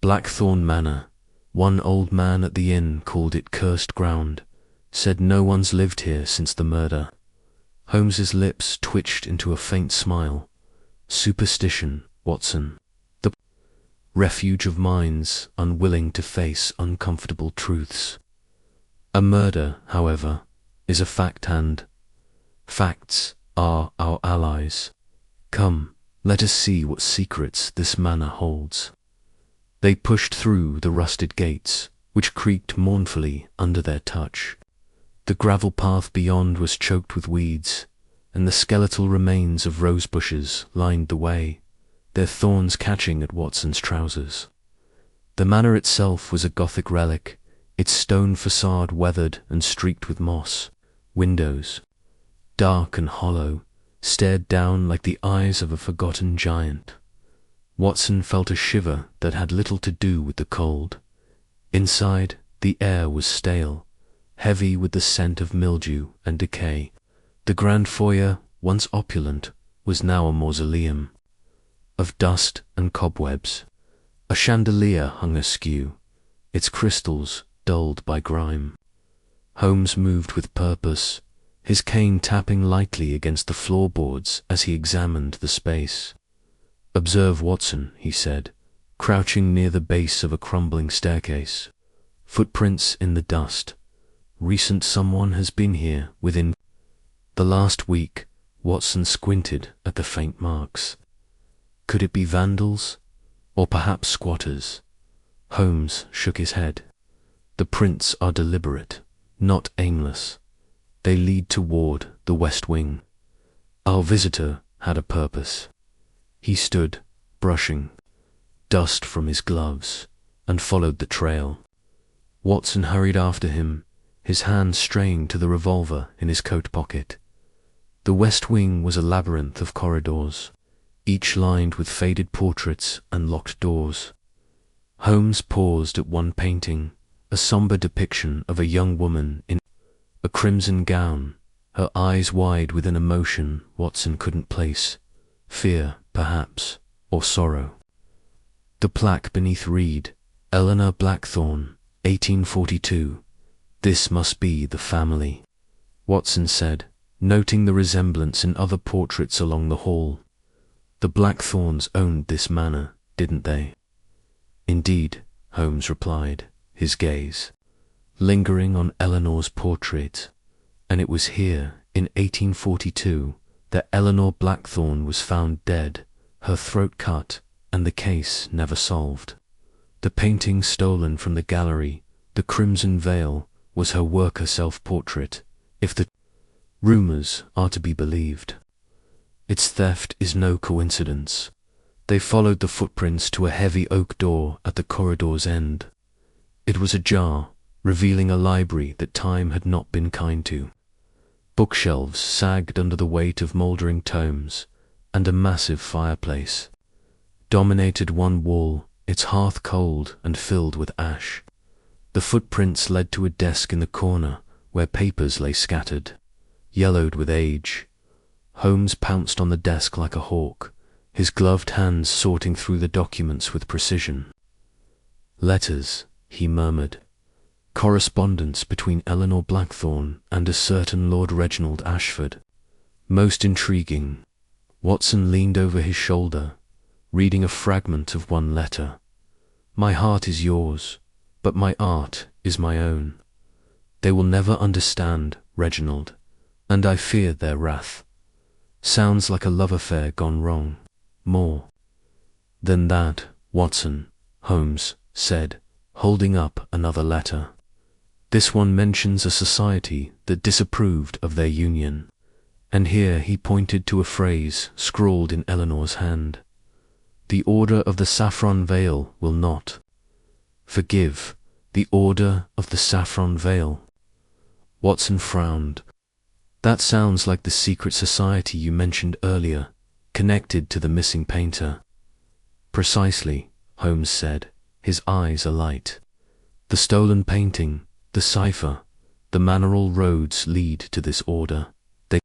Blackthorn Manor. One old man at the inn called it cursed ground, said no one's lived here since the murder. Holmes's lips twitched into a faint smile. "Superstition, Watson. The refuge of minds unwilling to face uncomfortable truths. A murder, however, is a fact, and facts are our allies. Come, let us see what secrets this manor holds." They pushed through the rusted gates, which creaked mournfully under their touch. The gravel path beyond was choked with weeds, and the skeletal remains of rose bushes lined the way, their thorns catching at Watson's trousers. The manor itself was a Gothic relic, its stone facade weathered and streaked with moss. Windows, dark and hollow, stared down like the eyes of a forgotten giant. Watson felt a shiver that had little to do with the cold. Inside, the air was stale, heavy with the scent of mildew and decay. The grand foyer, once opulent, was now a mausoleum of dust and cobwebs. A chandelier hung askew, its crystals dulled by grime. Holmes moved with purpose, his cane tapping lightly against the floorboards as he examined the space. "Observe, Watson," he said, crouching near the base of a crumbling staircase. "Footprints in the dust. Recent someone has been here within the last week." Watson squinted at the faint marks. Could it be vandals? Or perhaps squatters? Holmes shook his head. "The prints are deliberate, not aimless. They lead toward the west wing. Our visitor had a purpose." He stood, brushing dust from his gloves, and followed the trail. Watson hurried after him, his hand straying to the revolver in his coat pocket. The west wing was a labyrinth of corridors, each lined with faded portraits and locked doors. Holmes paused at one painting, a somber depiction of a young woman in a crimson gown, her eyes wide with an emotion Watson couldn't place. Fear, perhaps, or sorrow. The plaque beneath read, "Eleanor Blackthorne, 1842. This must be the family," Watson said, noting the resemblance in other portraits along the hall. "The Blackthornes owned this manor, didn't they?" "Indeed," Holmes replied, his gaze lingering on Eleanor's portrait. "And it was here, in 1842, that Eleanor Blackthorne was found dead, her throat cut, and the case never solved. The painting stolen from the gallery, the crimson veil, was her worker self-portrait, if the rumors are to be believed. Its theft is no coincidence. They followed the footprints to a heavy oak door at the corridor's end. It was ajar, revealing a library that time had not been kind to. Bookshelves sagged under the weight of mouldering tomes, and a massive fireplace dominated one wall, its hearth cold and filled with ash. The footprints led to a desk in the corner, where papers lay scattered, yellowed with age. Holmes pounced on the desk like a hawk, his gloved hands sorting through the documents with precision. "Letters," he murmured. "Correspondence between Eleanor Blackthorne and a certain Lord Reginald Ashford. Most intriguing." Watson leaned over his shoulder, reading a fragment of one letter. "My heart is yours, but my art is my own. They will never understand, Reginald, and I fear their wrath. Sounds like a love affair gone wrong. More than that, Watson," Holmes said, holding up another letter. This one mentions a society that disapproved of their union. And here he pointed to a phrase scrawled in Eleanor's hand. The Order of the Saffron Veil will not forgive. The Order of the Saffron Veil. Watson frowned. That sounds like the secret society you mentioned earlier, connected to the missing painter. Precisely, Holmes said, his eyes alight. The stolen painting, the cipher, the manner, all roads lead to this order. They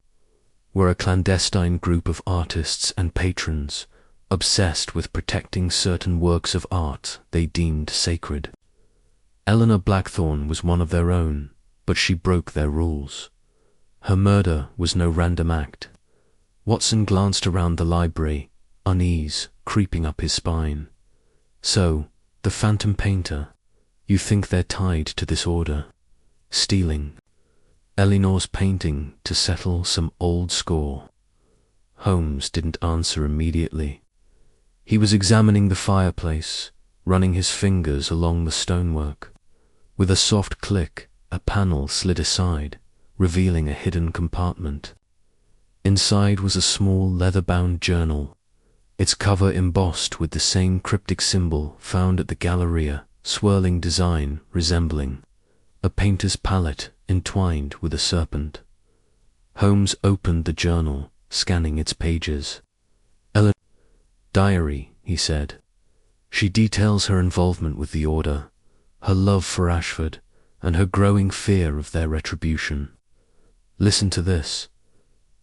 were a clandestine group of artists and patrons, obsessed with protecting certain works of art they deemed sacred. Eleanor Blackthorne was one of their own, but she broke their rules. Her murder was no random act. Watson glanced around the library, unease creeping up his spine. So, the phantom painter, you think they're tied to this order? Stealing Eleanor's painting to settle some old score? Holmes didn't answer immediately. He was examining the fireplace, running his fingers along the stonework. With a soft click, a panel slid aside, revealing a hidden compartment. Inside was a small leather-bound journal, its cover embossed with the same cryptic symbol found at the Galleria, swirling design resembling a painter's palette entwined with a serpent. Holmes opened the journal, scanning its pages. Eleanor diary, he said. She details her involvement with the Order, her love for Ashford, and her growing fear of their retribution. Listen to this.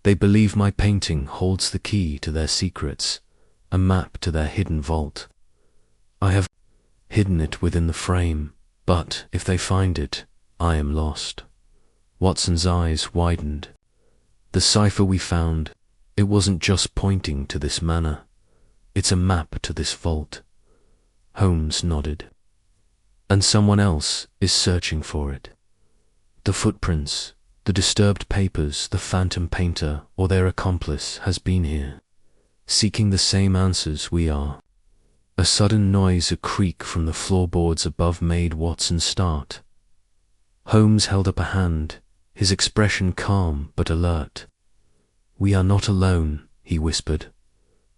They believe my painting holds the key to their secrets, a map to their hidden vault. I have hidden it within the frame, but if they find it, I am lost. Watson's eyes widened. The cipher we found, it wasn't just pointing to this manor. It's a map to this vault. Holmes nodded. And someone else is searching for it. The footprints, the disturbed papers, the phantom painter or their accomplice has been here, seeking the same answers we are. A sudden noise, a creak from the floorboards above made Watson start. Holmes held up a hand, his expression calm but alert. We are not alone, he whispered.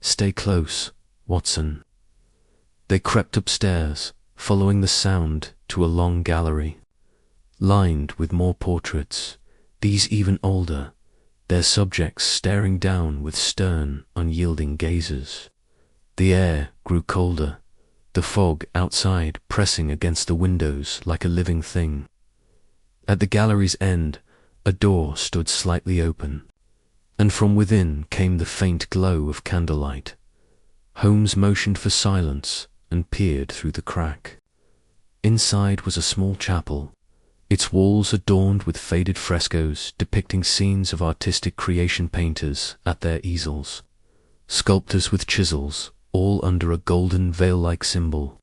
Stay close, Watson. They crept upstairs, following the sound to a long gallery, lined with more portraits, these even older, their subjects staring down with stern, unyielding gazes. The air grew colder, the fog outside pressing against the windows like a living thing. At the gallery's end, a door stood slightly open, and from within came the faint glow of candlelight. Holmes motioned for silence and peered through the crack. Inside was a small chapel, its walls adorned with faded frescoes depicting scenes of artistic creation, painters at their easels, sculptors with chisels, all under a golden veil-like symbol.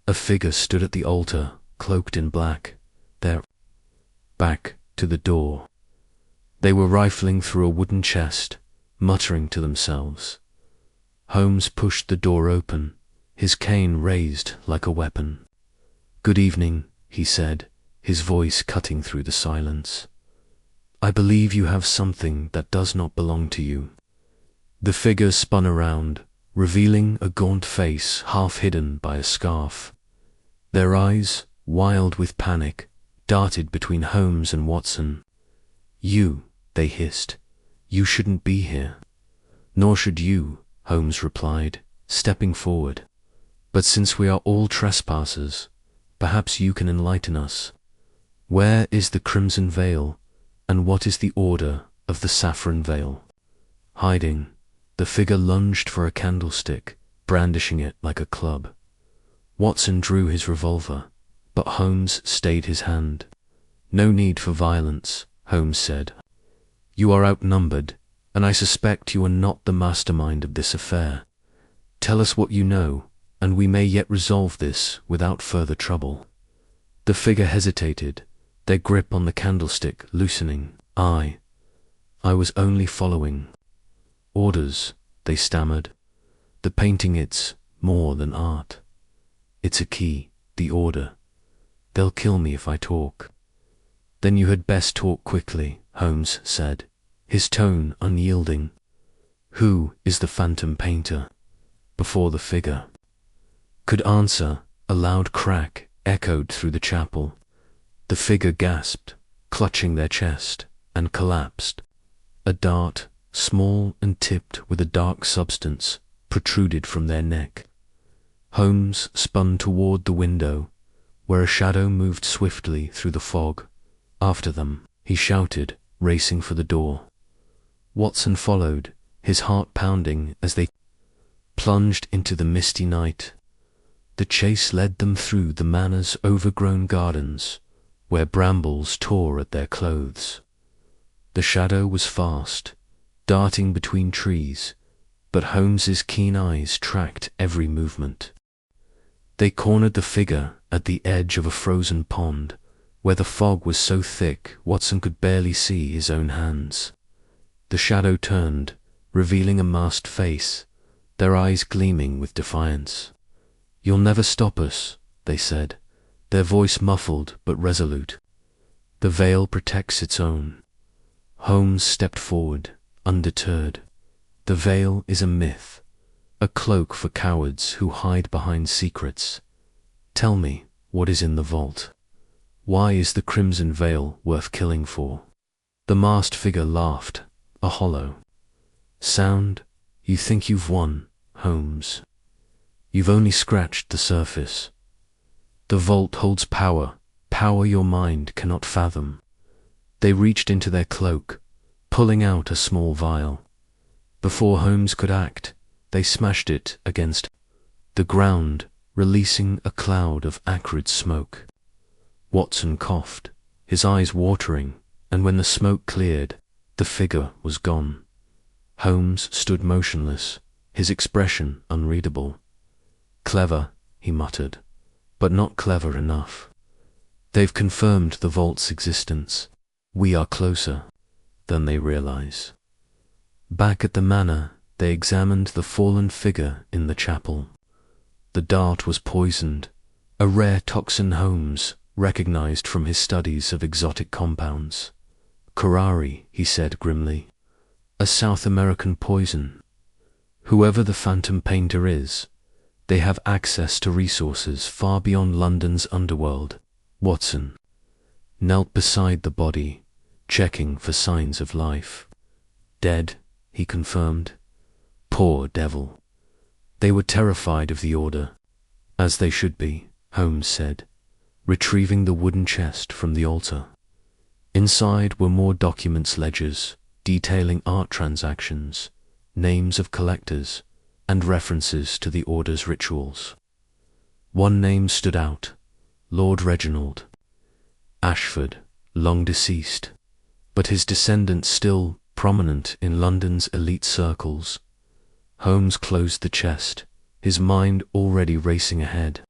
A figure stood at the altar, cloaked in black, their back to the door. They were rifling through a wooden chest, muttering to themselves. Holmes pushed the door open, his cane raised like a weapon. Good evening, he said, his voice cutting through the silence. I believe you have something that does not belong to you. The figure spun around, revealing a gaunt face half hidden by a scarf. Their eyes, wild with panic, darted between Holmes and Watson. You, they hissed. You shouldn't be here. Nor should you, Holmes replied, stepping forward. But since we are all trespassers, perhaps you can enlighten us. Where is the Crimson Veil, and what is the Order of the Saffron Veil? Hiding, the figure lunged for a candlestick, brandishing it like a club. Watson drew his revolver, but Holmes stayed his hand. No need for violence, Holmes said. You are outnumbered, and I suspect you are not the mastermind of this affair. Tell us what you know, and we may yet resolve this without further trouble. The figure hesitated, their grip on the candlestick loosening. I was only following orders, they stammered. The painting, it's more than art. It's a key, the order. They'll kill me if I talk. "Then you had best talk quickly," Holmes said, his tone unyielding. "Who is the phantom painter?" Before the figure could answer, a loud crack echoed through the chapel. The figure gasped, clutching their chest, and collapsed. A dart, small and tipped with a dark substance, protruded from their neck. Holmes spun toward the window, where a shadow moved swiftly through the fog. "After them," he shouted, racing for the door. Watson followed, his heart pounding as they plunged into the misty night. The chase led them through the manor's overgrown gardens, where brambles tore at their clothes. The shadow was fast, darting between trees, but Holmes's keen eyes tracked every movement. They cornered the figure at the edge of a frozen pond, where the fog was so thick Watson could barely see his own hands. The shadow turned, revealing a masked face, their eyes gleaming with defiance. "You'll never stop us," they said, their voice muffled but resolute. "The veil protects its own." Holmes stepped forward, undeterred. "The veil is a myth, a cloak for cowards who hide behind secrets. Tell me what is in the vault. Why is the crimson veil worth killing for?" The masked figure laughed, a hollow sound. "You think you've won, Holmes. You've only scratched the surface. The vault holds power, power your mind cannot fathom." They reached into their cloak, pulling out a small vial. Before Holmes could act, they smashed it against the ground, releasing a cloud of acrid smoke. Watson coughed, his eyes watering, and when the smoke cleared, the figure was gone. Holmes stood motionless, his expression unreadable. "Clever," he muttered, "but not clever enough. They've confirmed the vault's existence. We are closer than they realize." Back at the manor, they examined the fallen figure in the chapel. The dart was poisoned, a rare toxin Holmes recognized from his studies of exotic compounds. "Curare," he said grimly. "A South American poison. Whoever the phantom painter is, they have access to resources far beyond London's underworld." Watson knelt beside the body, checking for signs of life. "Dead," he confirmed. "Poor devil." "They were terrified of the order." "As they should be," Holmes said, retrieving the wooden chest from the altar. Inside were more documents, ledgers detailing art transactions, names of collectors, and references to the order's rituals. One name stood out: Lord Reginald Ashford, long deceased, but his descendants still prominent in London's elite circles. Holmes closed the chest, his mind already racing ahead.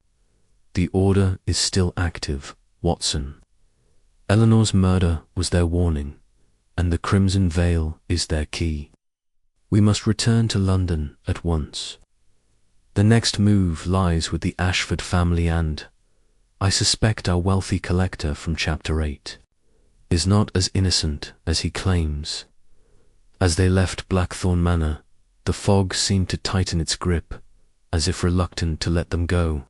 "The order is still active, Watson. Eleanor's murder was their warning, and the crimson veil is their key. We must return to London at once. The next move lies with the Ashford family and, I suspect, our wealthy collector from Chapter 8 is not as innocent as he claims." As they left Blackthorn Manor, the fog seemed to tighten its grip, as if reluctant to let them go.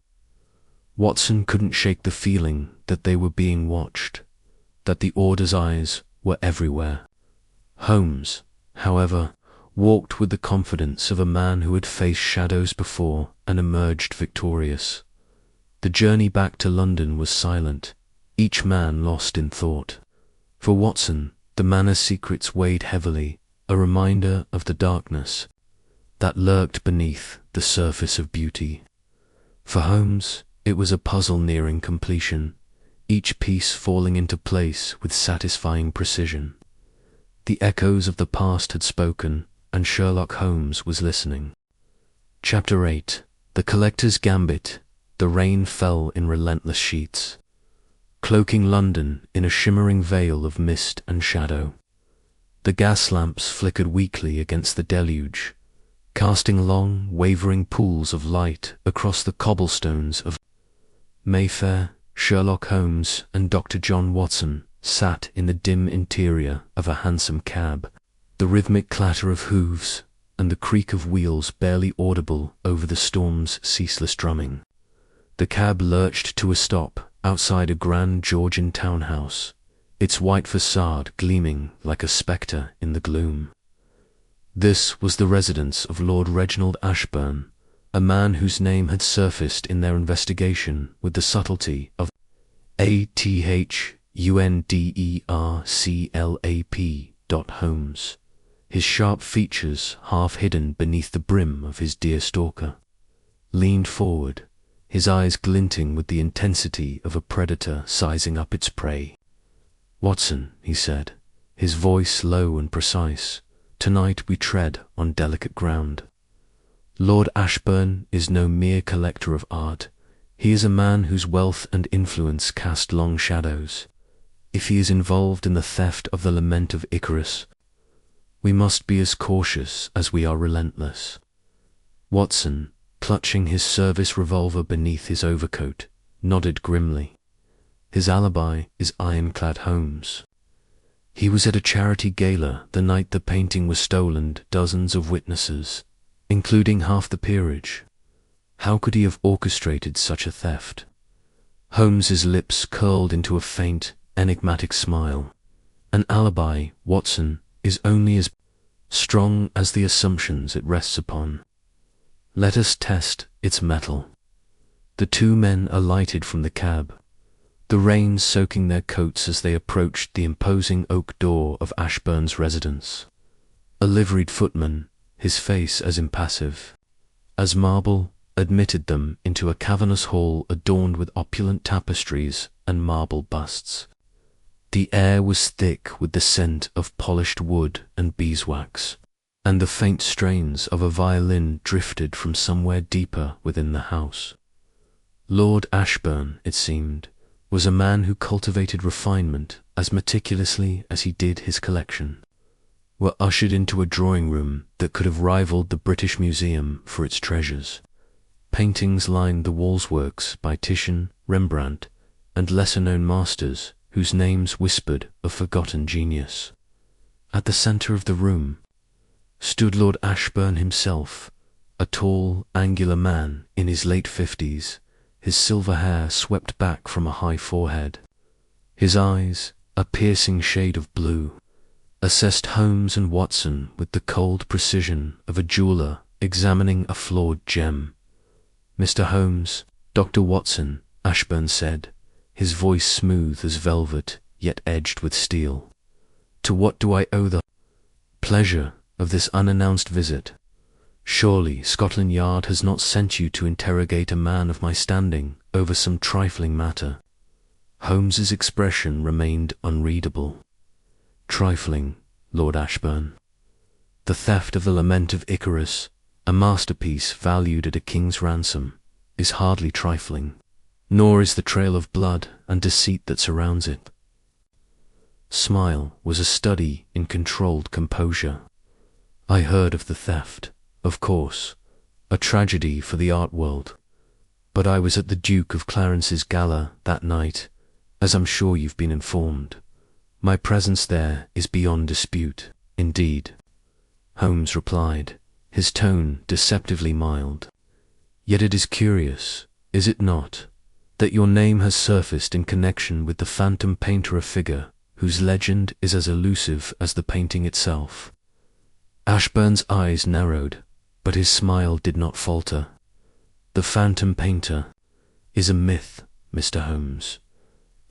Watson couldn't shake the feeling that they were being watched, that the order's eyes were everywhere. Holmes, however, walked with the confidence of a man who had faced shadows before and emerged victorious. The journey back to London was silent, each man lost in thought. For Watson, the manor's secrets weighed heavily, a reminder of the darkness that lurked beneath the surface of beauty. For Holmes, it was a puzzle nearing completion, each piece falling into place with satisfying precision. The echoes of the past had spoken, and Sherlock Holmes was listening. Chapter 8: The Collector's Gambit. The rain fell in relentless sheets, cloaking London in a shimmering veil of mist and shadow. The gas lamps flickered weakly against the deluge, casting long, wavering pools of light across the cobblestones of Mayfair. Sherlock Holmes and Dr. John Watson sat in the dim interior of a hansom cab, the rhythmic clatter of hooves and the creak of wheels barely audible over the storm's ceaseless drumming. The cab lurched to a stop outside a grand Georgian townhouse, its white facade gleaming like a spectre in the gloom. This was the residence of Lord Reginald Ashburn, a man whose name had surfaced in their investigation with the subtlety of Holmes, his sharp features half hidden beneath the brim of his deer stalker, leaned forward, his eyes glinting with the intensity of a predator sizing up its prey. "Watson," he said, his voice low and precise, "tonight we tread on delicate ground. Lord Ashburn is no mere collector of art. He is a man whose wealth and influence cast long shadows. If he is involved in the theft of the Lament of Icarus, we must be as cautious as we are relentless." Watson, clutching his service revolver beneath his overcoat, nodded grimly. "His alibi is ironclad, Holmes. He was at a charity gala the night the painting was stolen, dozens of witnesses, including half the peerage. How could he have orchestrated such a theft?" Holmes's lips curled into a faint, enigmatic smile. "An alibi, Watson, is only as strong as the assumptions it rests upon. Let us test its mettle." The two men alighted from the cab, the rain soaking their coats as they approached the imposing oak door of Ashburn's residence. A liveried footman, his face as impassive as marble, admitted them into a cavernous hall adorned with opulent tapestries and marble busts. The air was thick with the scent of polished wood and beeswax, and the faint strains of a violin drifted from somewhere deeper within the house. Lord Ashburn, it seemed, was a man who cultivated refinement as meticulously as he did his collection. Were ushered into a drawing-room that could have rivaled the British Museum for its treasures. Paintings lined the walls-works by Titian, Rembrandt, and lesser-known masters whose names whispered of forgotten genius. At the centre of the room stood Lord Ashburn himself, a tall, angular man in his late 50s, his silver hair swept back from a high forehead. His eyes, a piercing shade of blue, assessed Holmes and Watson with the cold precision of a jeweller examining a flawed gem. "Mr. Holmes, Dr. Watson," Ashburn said, his voice smooth as velvet, yet edged with steel. "To what do I owe the pleasure of this unannounced visit? Surely Scotland Yard has not sent you to interrogate a man of my standing over some trifling matter." Holmes's expression remained unreadable. "Trifling, Lord Ashburn. The theft of the Lament of Icarus, a masterpiece valued at a king's ransom, is hardly trifling, nor is the trail of blood and deceit that surrounds it." Smile was a study in controlled composure. "I heard of the theft, of course, a tragedy for the art world, but I was at the Duke of Clarence's gala that night, as I'm sure you've been informed. My presence there is beyond dispute, indeed," Holmes replied, his tone deceptively mild. "Yet it is curious, is it not, that your name has surfaced in connection with the phantom painter, a figure whose legend is as elusive as the painting itself?" Ashburn's eyes narrowed, but his smile did not falter. "The phantom painter is a myth, Mr. Holmes,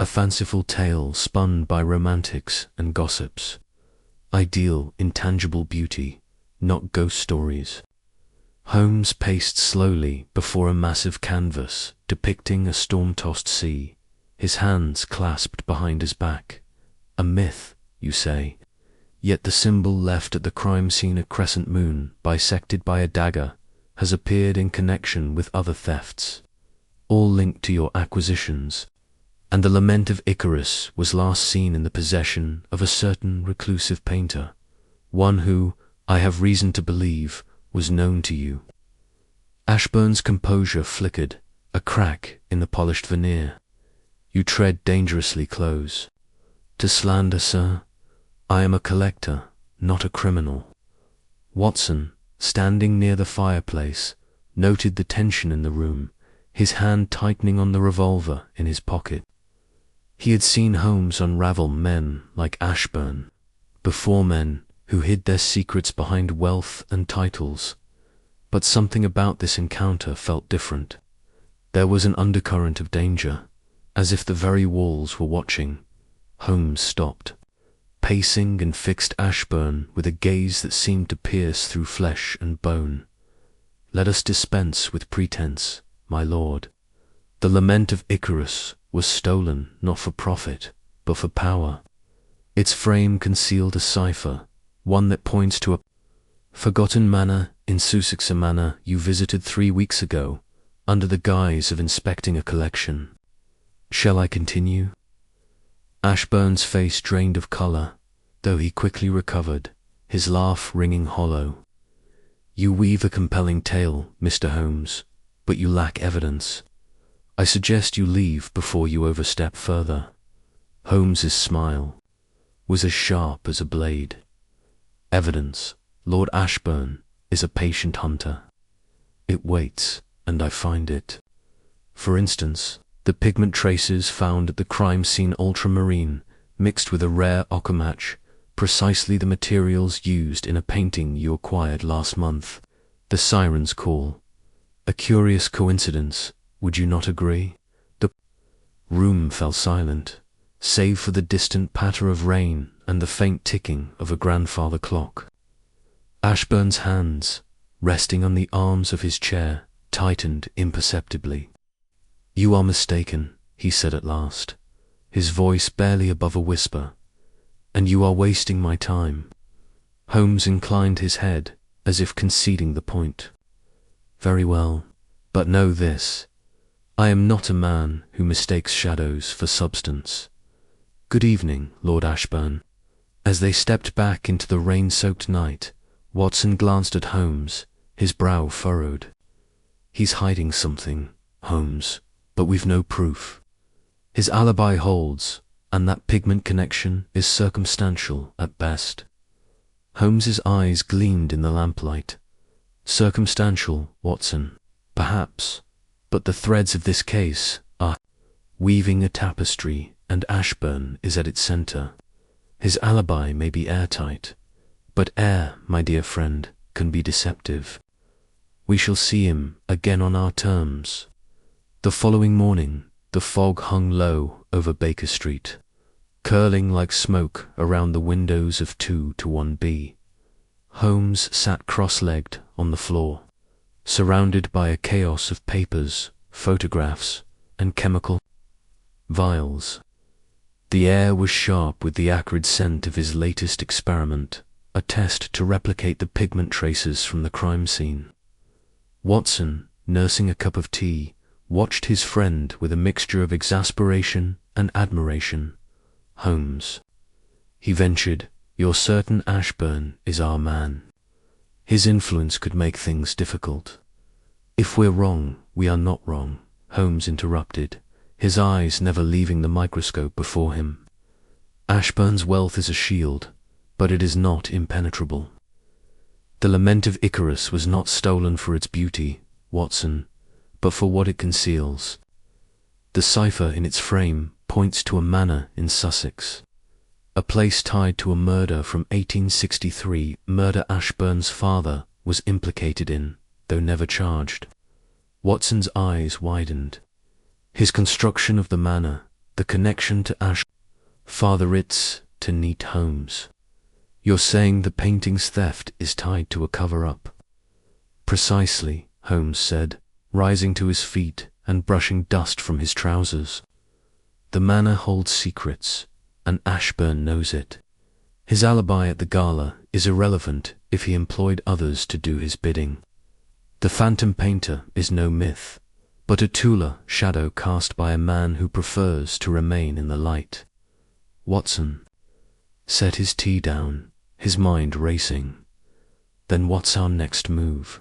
a fanciful tale spun by romantics and gossips, ideal intangible beauty, not ghost stories." Holmes paced slowly before a massive canvas depicting a storm-tossed sea, his hands clasped behind his back. "A myth, you say? Yet the symbol left at the crime scene, a crescent moon bisected by a dagger, has appeared in connection with other thefts, all linked to your acquisitions, and the Lament of Icarus was last seen in the possession of a certain reclusive painter, one who, I have reason to believe, was known to you." Ashburn's composure flickered, a crack in the polished veneer. "You tread dangerously close. to slander, sir. I am a collector, not a criminal." Watson, standing near the fireplace, noted the tension in the room, his hand tightening on the revolver in his pocket. He had seen Holmes unravel men like Ashburn before, men who hid their secrets behind wealth and titles. But something about this encounter felt different. There was an undercurrent of danger, as if the very walls were watching. Holmes stopped, pacing and fixed Ashburn with a gaze that seemed to pierce through flesh and bone. "Let us dispense with pretense, my lord. The lament of Icarus was stolen not for profit, but for power. Its frame concealed a cipher, one that points to a forgotten manor in Sussex, a manor you visited 3 weeks ago, under the guise of inspecting a collection. Shall I continue?" Ashburn's face drained of colour, though he quickly recovered, his laugh ringing hollow. "You weave a compelling tale, Mr. Holmes, but you lack evidence. I suggest you leave before you overstep further." Holmes's smile was as sharp as a blade. "Evidence, Lord Ashburn, is a patient hunter. It waits, and I find it. For instance, the pigment traces found at the crime scene, ultramarine, mixed with a rare ochre match, precisely the materials used in a painting you acquired last month. The Siren's Call. A curious coincidence, would you not agree?" The room fell silent, save for the distant patter of rain and the faint ticking of a grandfather clock. Ashburn's hands, resting on the arms of his chair, tightened imperceptibly. "You are mistaken," he said at last, his voice barely above a whisper, "and you are wasting my time." Holmes inclined his head, as if conceding the point. "Very well, but know this. I am not a man who mistakes shadows for substance. Good evening, Lord Ashburn." As they stepped back into the rain-soaked night, Watson glanced at Holmes, his brow furrowed. "He's hiding something, Holmes, but we've no proof. His alibi holds, and that pigment connection is circumstantial at best." Holmes's eyes gleamed in the lamplight. "Circumstantial, Watson, perhaps, but the threads of this case are weaving a tapestry, and Ashburn is at its center. His alibi may be airtight, but air, my dear friend, can be deceptive. We shall see him again on our terms." The following morning, the fog hung low over Baker Street, curling like smoke around the windows of 2-1B. Holmes sat cross-legged on the floor, surrounded by a chaos of papers, photographs, and chemical vials. The air was sharp with the acrid scent of his latest experiment, a test to replicate the pigment traces from the crime scene. Watson, nursing a cup of tea, watched his friend with a mixture of exasperation and admiration. "Holmes," he ventured, "you're certain Ashburn is our man? His influence could make things difficult." "If we're wrong, we are not wrong," Holmes interrupted, his eyes never leaving the microscope before him. "Ashburn's wealth is a shield, but it is not impenetrable. The lament of Icarus was not stolen for its beauty, Watson, but for what it conceals. The cipher in its frame points to a manor in Sussex, a place tied to a murder from 1863, murder Ashburn's father was implicated in, though never charged." Watson's eyes widened. His construction of the manor, the connection to father, it's to neat Holmes. "You're saying the painting's theft is tied to a cover-up?" "Precisely," Holmes said, rising to his feet and brushing dust from his trousers. "The manor holds secrets, and Ashburn knows it. His alibi at the gala is irrelevant if he employed others to do his bidding. The phantom painter is no myth, but a Tula shadow cast by a man who prefers to remain in the light." Watson set his tea down, his mind racing. "Then what's our next move?"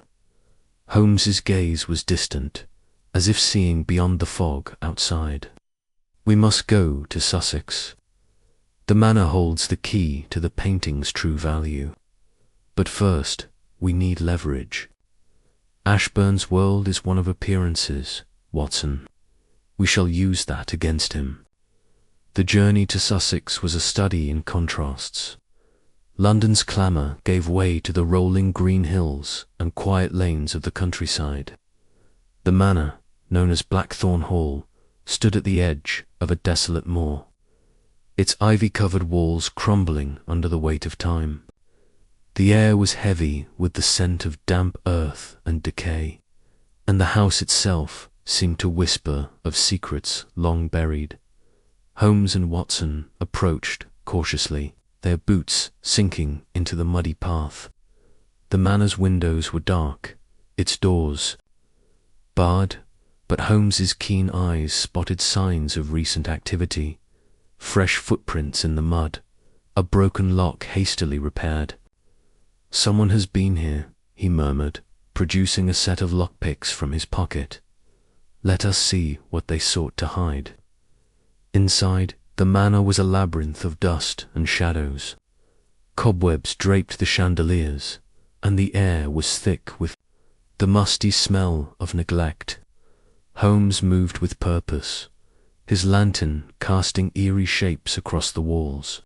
Holmes's gaze was distant, as if seeing beyond the fog outside. "We must go to Sussex. The manor holds the key to the painting's true value. But first, we need leverage. Ashburn's world is one of appearances, Watson. We shall use that against him. The journey to Sussex was a study in contrasts. London's clamour gave way to the rolling green hills and quiet lanes of the countryside. The manor, known as Blackthorn Hall, stood at the edge of a desolate moor, its ivy-covered walls crumbling under the weight of time. The air was heavy with the scent of damp earth and decay, and the house itself seemed to whisper of secrets long buried. Holmes and Watson approached cautiously, their boots sinking into the muddy path. The manor's windows were dark, its doors barred, but Holmes's keen eyes spotted signs of recent activity. Fresh footprints in the mud, a broken lock hastily repaired. "Someone has been here," he murmured, producing a set of lockpicks from his pocket. "Let us see what they sought to hide." Inside, the manor was a labyrinth of dust and shadows. Cobwebs draped the chandeliers, and the air was thick with the musty smell of neglect. Holmes moved with purpose, his lantern casting eerie shapes across the walls.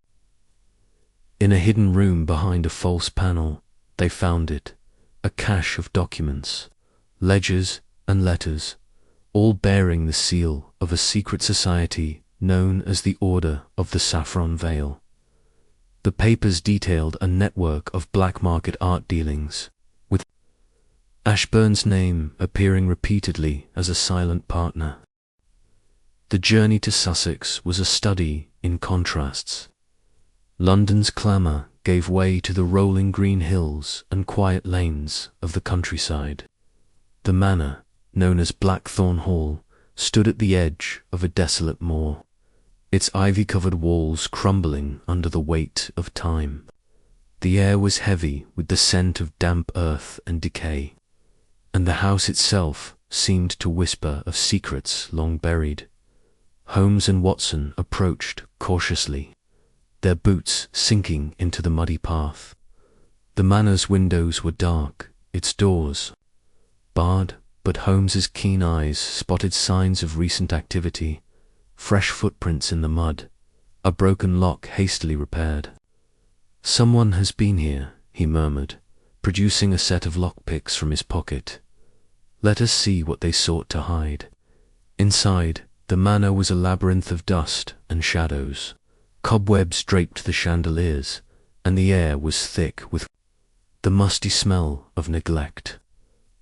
In a hidden room behind a false panel, they found it, a cache of documents, ledgers and letters, all bearing the seal of a secret society known as the Order of the Saffron Veil. The papers detailed a network of black market art dealings, with Ashburn's name appearing repeatedly as a silent partner. The journey to Sussex was a study in contrasts. London's clamour gave way to the rolling green hills and quiet lanes of the countryside. The manor, known as Blackthorn Hall, stood at the edge of a desolate moor, its ivy-covered walls crumbling under the weight of time. The air was heavy with the scent of damp earth and decay, and the house itself seemed to whisper of secrets long buried. Holmes and Watson approached cautiously, their boots sinking into the muddy path. The manor's windows were dark, its doors barred, but Holmes's keen eyes spotted signs of recent activity. Fresh footprints in the mud, a broken lock hastily repaired. "Someone has been here," he murmured, producing a set of lockpicks from his pocket. "Let us see what they sought to hide." Inside, the manor was a labyrinth of dust and shadows. Cobwebs draped the chandeliers, and the air was thick with the musty smell of neglect.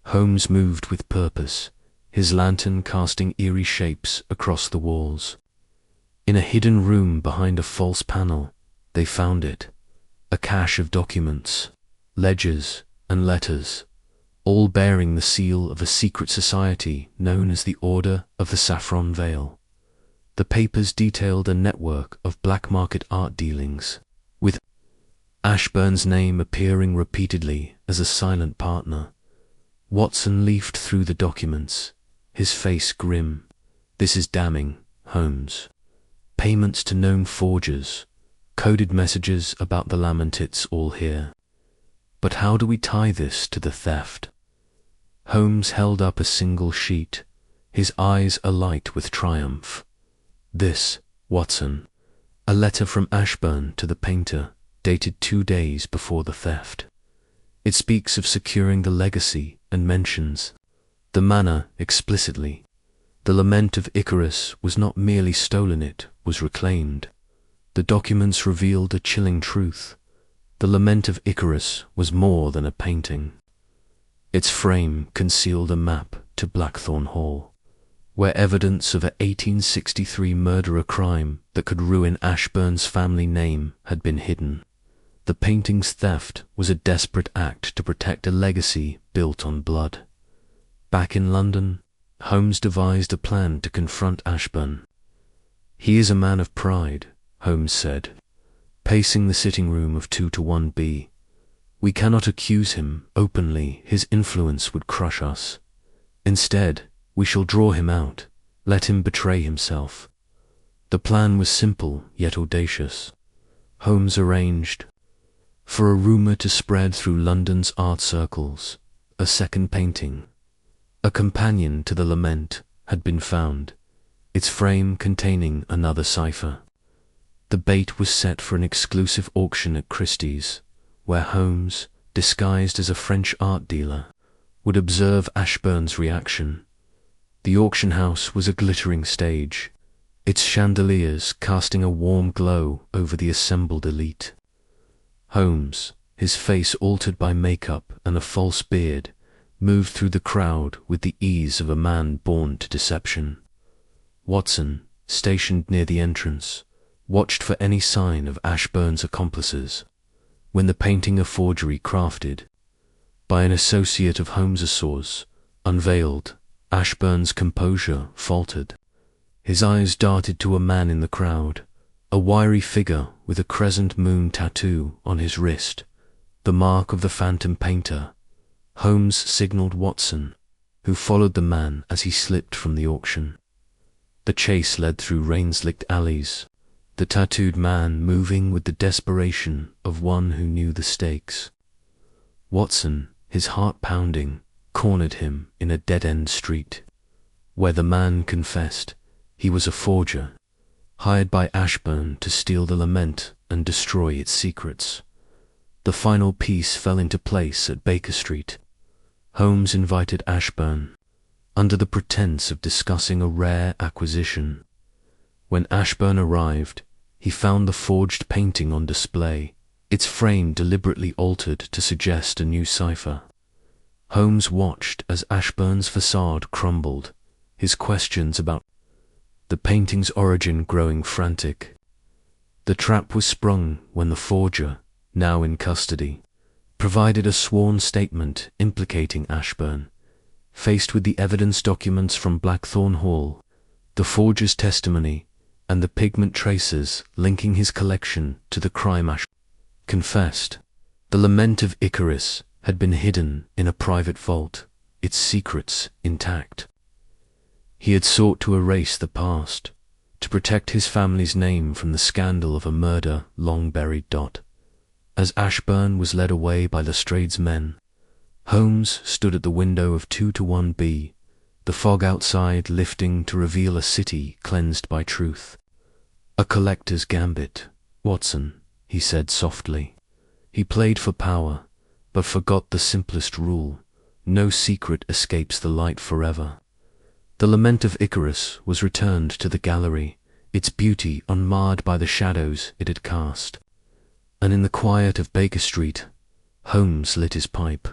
Holmes moved with purpose, his lantern casting eerie shapes across the walls. In a hidden room behind a false panel, they found it, a cache of documents, ledgers and letters, all bearing the seal of a secret society known as the Order of the Saffron Veil. The papers detailed a network of black market art dealings, with Ashburn's name appearing repeatedly as a silent partner. Watson leafed through the documents, his face grim. "This is damning, Holmes. Payments to known forgers, coded messages about the Lamantits all here. But how do we tie this to the theft?" Holmes held up a single sheet, his eyes alight with triumph. "This, Watson, a letter from Ashburn to the painter, dated 2 days before the theft. It speaks of securing the legacy and mentions the manor explicitly. The lament of Icarus was not merely stolen, it was reclaimed. The documents revealed a chilling truth. The lament of Icarus was more than a painting. Its frame concealed a map to Blackthorn Hall, where evidence of an 1863 murder-crime that could ruin Ashburn's family name had been hidden. The painting's theft was a desperate act to protect a legacy built on blood. Back in London, Holmes devised a plan to confront Ashburn. "He is a man of pride," Holmes said, pacing the sitting room of 2-1B. "We cannot accuse him openly, his influence would crush us. Instead, we shall draw him out, let him betray himself." The plan was simple yet audacious. Holmes arranged for a rumour to spread through London's art circles. A second painting, a companion to the lament, had been found, its frame containing another cipher. The bait was set for an exclusive auction at Christie's, where Holmes, disguised as a French art dealer, would observe Ashburn's reaction. The auction house was a glittering stage, its chandeliers casting a warm glow over the assembled elite. Holmes, his face altered by makeup and a false beard, moved through the crowd with the ease of a man born to deception. Watson, stationed near the entrance, watched for any sign of Ashburn's accomplices. When the painting of forgery crafted by an associate of Holmes's unveiled, Ashburn's composure faltered. His eyes darted to a man in the crowd, a wiry figure with a crescent moon tattoo on his wrist, the mark of the phantom painter. Holmes signalled Watson, who followed the man as he slipped from the auction. The chase led through rain-slicked alleys, the tattooed man moving with the desperation of one who knew the stakes. Watson, his heart pounding, cornered him in a dead-end street, where the man confessed he was a forger, hired by Ashburn to steal the lament and destroy its secrets. The final piece fell into place at Baker Street. Holmes invited Ashburn, under the pretense of discussing a rare acquisition. When Ashburn arrived, he found the forged painting on display, its frame deliberately altered to suggest a new cipher. Holmes watched as Ashburn's facade crumbled, his questions about the painting's origin growing frantic. The trap was sprung when the forger, now in custody, provided a sworn statement implicating Ashburn. Faced with the evidence documents from Blackthorn Hall, the forger's testimony, and the pigment traces linking his collection to the crime, Ashburn confessed. The lament of Icarus had been hidden in a private vault, its secrets intact. He had sought to erase the past, to protect his family's name from the scandal of a murder long buried. As Ashburn was led away by Lestrade's men, Holmes stood at the window of 2-1B, the fog outside lifting to reveal a city cleansed by truth. A collector's gambit, Watson, he said softly. He played for power, but forgot the simplest rule: no secret escapes the light forever. The lament of Icarus was returned to the gallery, its beauty unmarred by the shadows it had cast. And in the quiet of Baker Street, Holmes lit his pipe,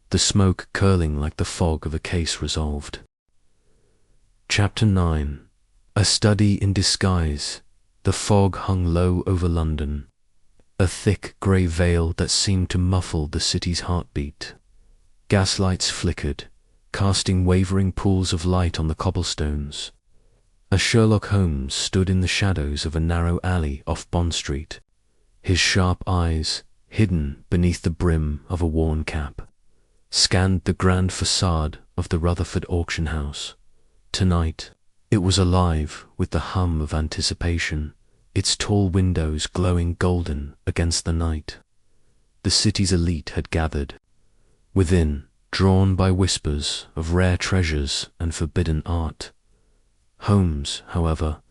the smoke curling like the fog of a case resolved. Chapter 9. A study in disguise. The fog hung low over London, a thick grey veil that seemed to muffle the city's heartbeat. Gaslights flickered, casting wavering pools of light on the cobblestones. A Sherlock Holmes stood in the shadows of a narrow alley off Bond Street, his sharp eyes, hidden beneath the brim of a worn cap, scanned the grand facade of the Rutherford auction house. Tonight, it was alive with the hum of anticipation, its tall windows glowing golden against the night. The city's elite had gathered. Within, drawn by whispers of rare treasures and forbidden art. Holmes, however,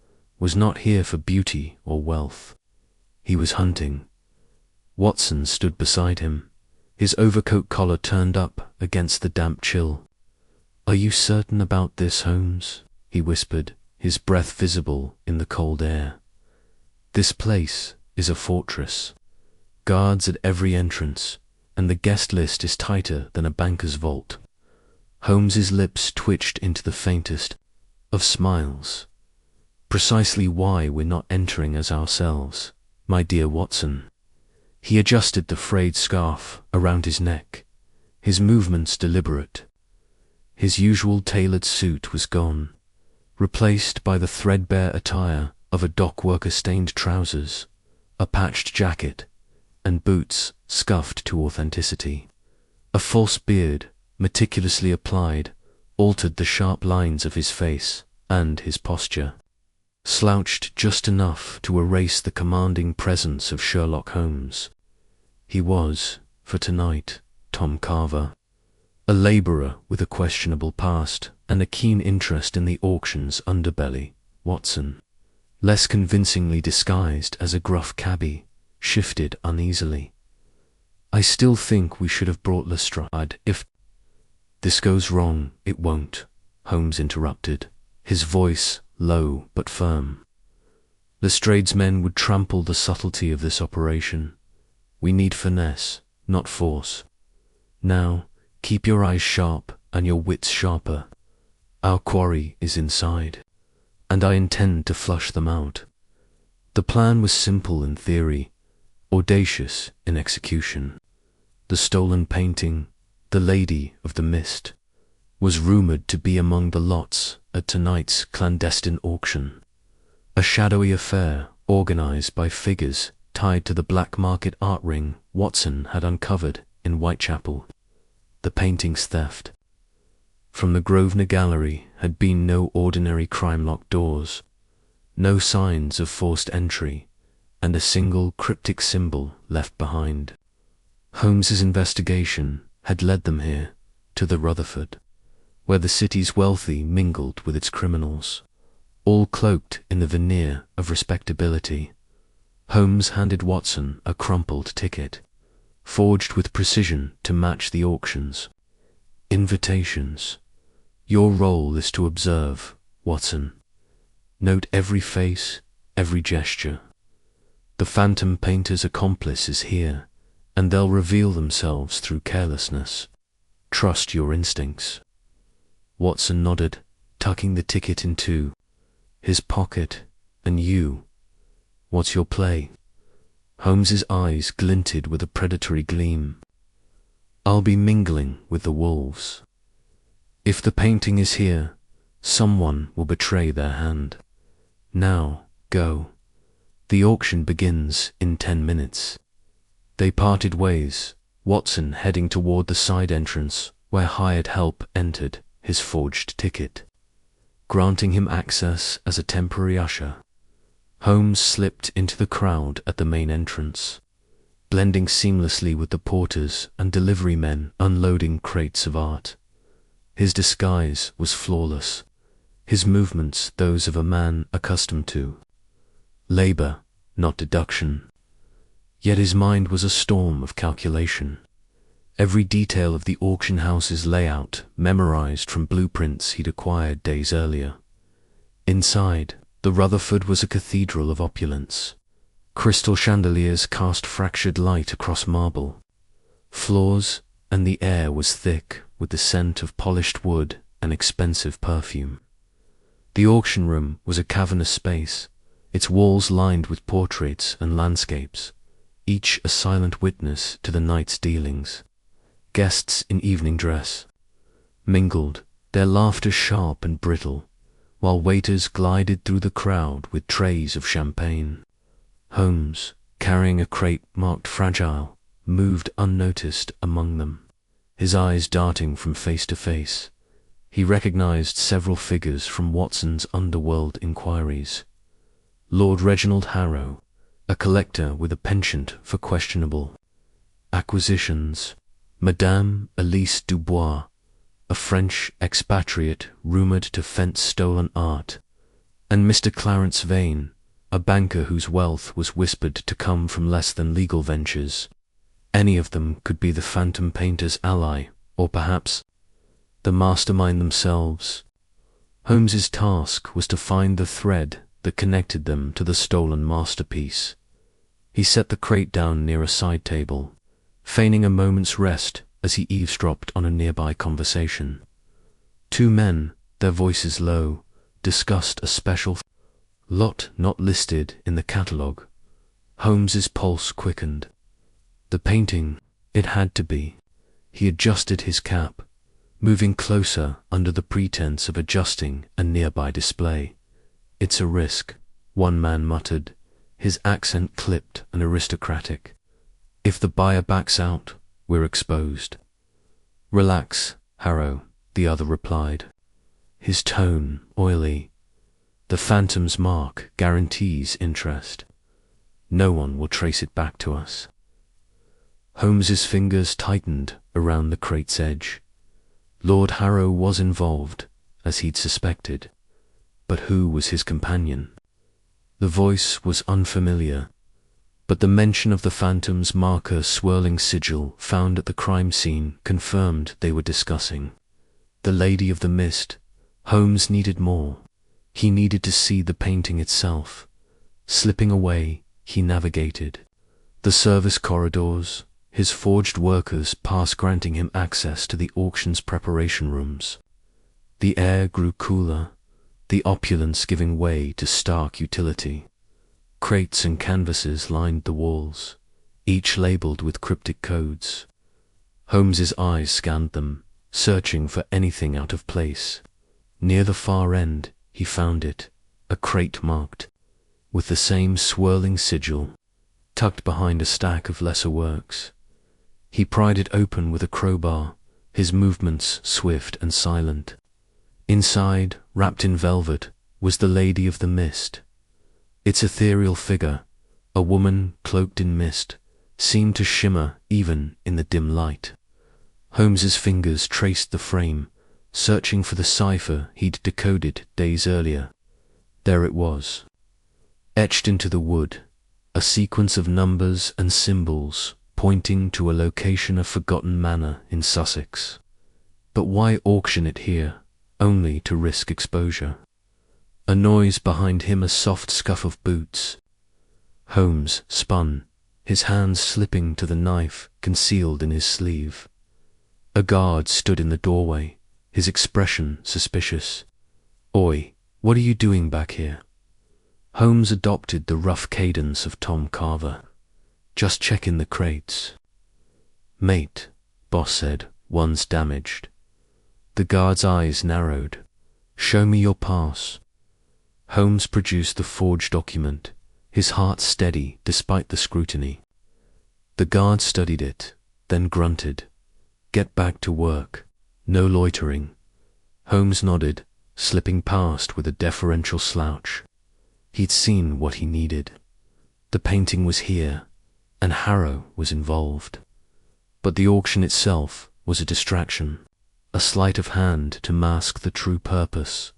was not here for beauty or wealth. He was hunting. Watson stood beside him, his overcoat collar turned up against the damp chill. "Are you certain about this, Holmes?" he whispered, his breath visible in the cold air. "This place is a fortress. Guards at every entrance, and the guest list is tighter than a banker's vault." Holmes's lips twitched into the faintest of smiles. "Precisely why we're not entering as ourselves, my dear Watson." He adjusted the frayed scarf around his neck, his movements deliberate. His usual tailored suit was gone, replaced by the threadbare attire of a dock-worker-stained trousers, a patched jacket, and boots scuffed to authenticity. A false beard, meticulously applied, altered the sharp lines of his face and his posture. slouched just enough to erase the commanding presence of Sherlock Holmes. He was, for tonight, Tom Carver, a labourer with a questionable past and a keen interest in the auction's underbelly. Watson, less convincingly disguised as a gruff cabbie, shifted uneasily. I still think we should have brought Lestrade. If this goes wrong, it won't, Holmes interrupted, his voice low but firm. Lestrade's men would trample the subtlety of this operation. We need finesse, not force. Now, keep your eyes sharp and your wits sharper. Our quarry is inside, and I intend to flush them out. The plan was simple in theory, audacious in execution. The stolen painting, The Lady of the Mist, was rumoured to be among the lots at tonight's clandestine auction. A shadowy affair organised by figures tied to the black market art ring Watson had uncovered in Whitechapel. The painting's theft. From the Grosvenor Gallery had been no ordinary crime-locked doors, no signs of forced entry, and a single cryptic symbol left behind. Holmes's investigation had led them here, to the Rutherford, where the city's wealthy mingled with its criminals, all cloaked in the veneer of respectability. Holmes handed Watson a crumpled ticket, forged with precision to match the auction's. Invitations. Your role is to observe, Watson. Note every face, every gesture. The phantom painter's accomplice is here, and they'll reveal themselves through carelessness. Trust your instincts. Watson nodded, tucking the ticket into his pocket. And you? What's your play? Holmes's eyes glinted with a predatory gleam. I'll be mingling with the wolves. If the painting is here, someone will betray their hand. Now, go. The auction begins in 10 minutes. They parted ways, Watson heading toward the side entrance where hired help entered his forged ticket, granting him access as a temporary usher. Holmes slipped into the crowd at the main entrance, blending seamlessly with the porters and delivery men unloading crates of art. His disguise was flawless, his movements those of a man accustomed to labor, not deduction. Yet his mind was a storm of calculation. Every detail of the auction house's layout memorized from blueprints he'd acquired days earlier. Inside, the Rutherford was a cathedral of opulence. Crystal chandeliers cast fractured light across marble. Floors and the air was thick with the scent of polished wood and expensive perfume. The auction room was a cavernous space, its walls lined with portraits and landscapes, each a silent witness to the night's dealings. Guests in evening dress mingled, their laughter sharp and brittle, while waiters glided through the crowd with trays of champagne. Holmes, carrying a crate marked fragile, moved unnoticed among them, his eyes darting from face to face. He recognized several figures from Watson's underworld inquiries. Lord Reginald Harrow, a collector with a penchant for questionable acquisitions, Madame Elise Dubois, a French expatriate rumoured to fence stolen art, and Mr. Clarence Vane, a banker whose wealth was whispered to come from less than legal ventures. Any of them could be the phantom painter's ally, or perhaps the mastermind themselves. Holmes's task was to find the thread that connected them to the stolen masterpiece. He set the crate down near a side table, feigning a moment's rest as he eavesdropped on a nearby conversation. Two men, their voices low, discussed a special lot not listed in the catalogue. Holmes's pulse quickened. The painting, it had to be. He adjusted his cap, moving closer under the pretense of adjusting a nearby display. It's a risk, one man muttered, his accent clipped and aristocratic. If the buyer backs out, we're exposed. Relax, Harrow, the other replied, his tone oily. The phantom's mark guarantees interest. No one will trace it back to us. Holmes's fingers tightened around the crate's edge. Lord Harrow was involved, as he'd suspected. But who was his companion? The voice was unfamiliar, but the mention of the phantom's marker swirling sigil found at the crime scene confirmed they were discussing the Lady of the Mist. Holmes needed more. He needed to see the painting itself. Slipping away, he navigated the service corridors, his forged workers past granting him access to the auction's preparation rooms. The air grew cooler, the opulence giving way to stark utility. Crates and canvases lined the walls, each labeled with cryptic codes. Holmes's eyes scanned them, searching for anything out of place. Near the far end, he found it, a crate marked, with the same swirling sigil, tucked behind a stack of lesser works. He pried it open with a crowbar, his movements swift and silent. Inside, wrapped in velvet, was the Lady of the Mist. Its ethereal figure, a woman cloaked in mist, seemed to shimmer even in the dim light. Holmes's fingers traced the frame, searching for the cipher he'd decoded days earlier. There it was, etched into the wood, a sequence of numbers and symbols pointing to a location of forgotten manor in Sussex. But why auction it here, only to risk exposure? A noise behind him, a soft scuff of boots. Holmes spun, his hands slipping to the knife concealed in his sleeve. A guard stood in the doorway, his expression suspicious. "Oi, what are you doing back here?" Holmes adopted the rough cadence of Tom Carver. "Just checking the crates." "Mate," boss said, "one's damaged." The guard's eyes narrowed. "Show me your pass." Holmes produced the forged document, his heart steady despite the scrutiny. The guard studied it, then grunted. "Get back to work. No loitering." Holmes nodded, slipping past with a deferential slouch. He'd seen what he needed. The painting was here, and Harrow was involved. But the auction itself was a distraction, a sleight of hand to mask the true purpose.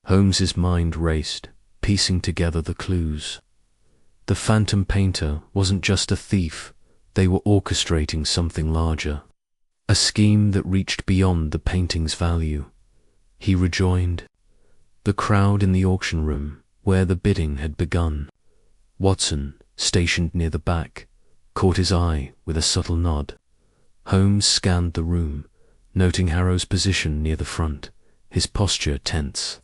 Holmes's mind raced, piecing together the clues. The phantom painter wasn't just a thief, they were orchestrating something larger. A scheme that reached beyond the painting's value. He rejoined the crowd in the auction room, where the bidding had begun. Watson, stationed near the back, caught his eye with a subtle nod. Holmes scanned the room, noting Harrow's position near the front, his posture tense.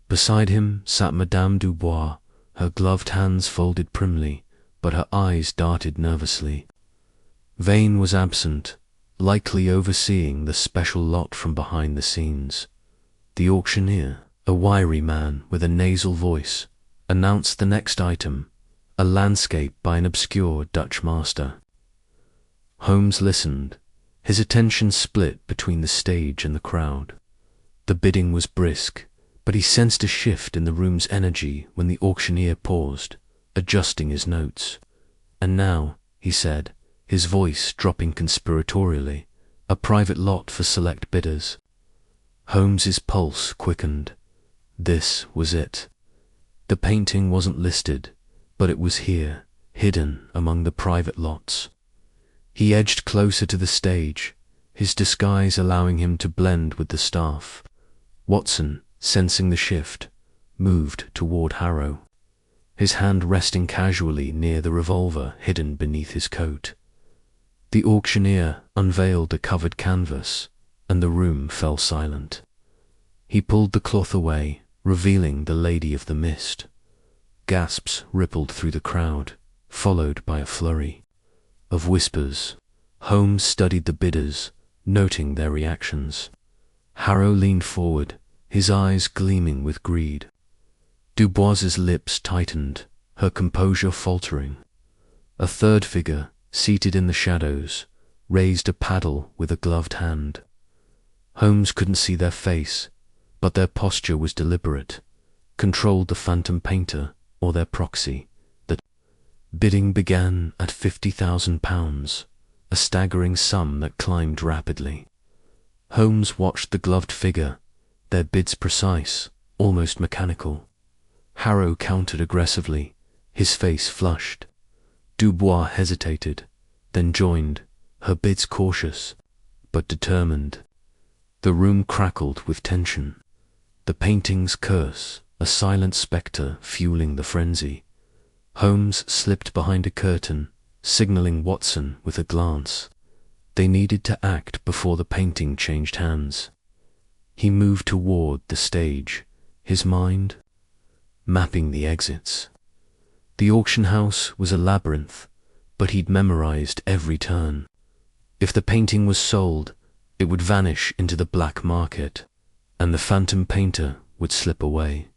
Beside him sat Madame Dubois, her gloved hands folded primly, but her eyes darted nervously. Vane was absent, likely overseeing the special lot from behind the scenes. The auctioneer, a wiry man with a nasal voice, announced the next item, a landscape by an obscure Dutch master. Holmes listened, his attention split between the stage and the crowd. The bidding was brisk, but he sensed a shift in the room's energy when the auctioneer paused, adjusting his notes. "And now," he said, his voice dropping conspiratorially, "a private lot for select bidders." Holmes's pulse quickened. This was it. The painting wasn't listed, but it was here, hidden among the private lots. He edged closer to the stage, his disguise allowing him to blend with the staff. Watson, sensing the shift, moved toward Harrow, his hand resting casually near the revolver hidden beneath his coat. The auctioneer unveiled a covered canvas, and the room fell silent. He pulled the cloth away, revealing the Lady of the Mist. Gasps rippled through the crowd, followed by a flurry of whispers. Holmes studied the bidders, noting their reactions. Harrow leaned forward, his eyes gleaming with greed. Dubois's lips tightened, her composure faltering. A third figure, seated in the shadows, raised a paddle with a gloved hand. Holmes couldn't see their face, but their posture was deliberate, controlled the phantom painter or their proxy. The bidding began at £50,000, a staggering sum that climbed rapidly. Holmes watched the gloved figure, their bids precise, almost mechanical. Harrow countered aggressively, his face flushed. Dubois hesitated, then joined, her bids cautious, but determined. The room crackled with tension. The painting's curse, a silent spectre fueling the frenzy. Holmes slipped behind a curtain, signaling Watson with a glance. They needed to act before the painting changed hands. He moved toward the stage, his mind mapping the exits. The auction house was a labyrinth, but he'd memorized every turn. If the painting was sold, it would vanish into the black market, and the phantom painter would slip away.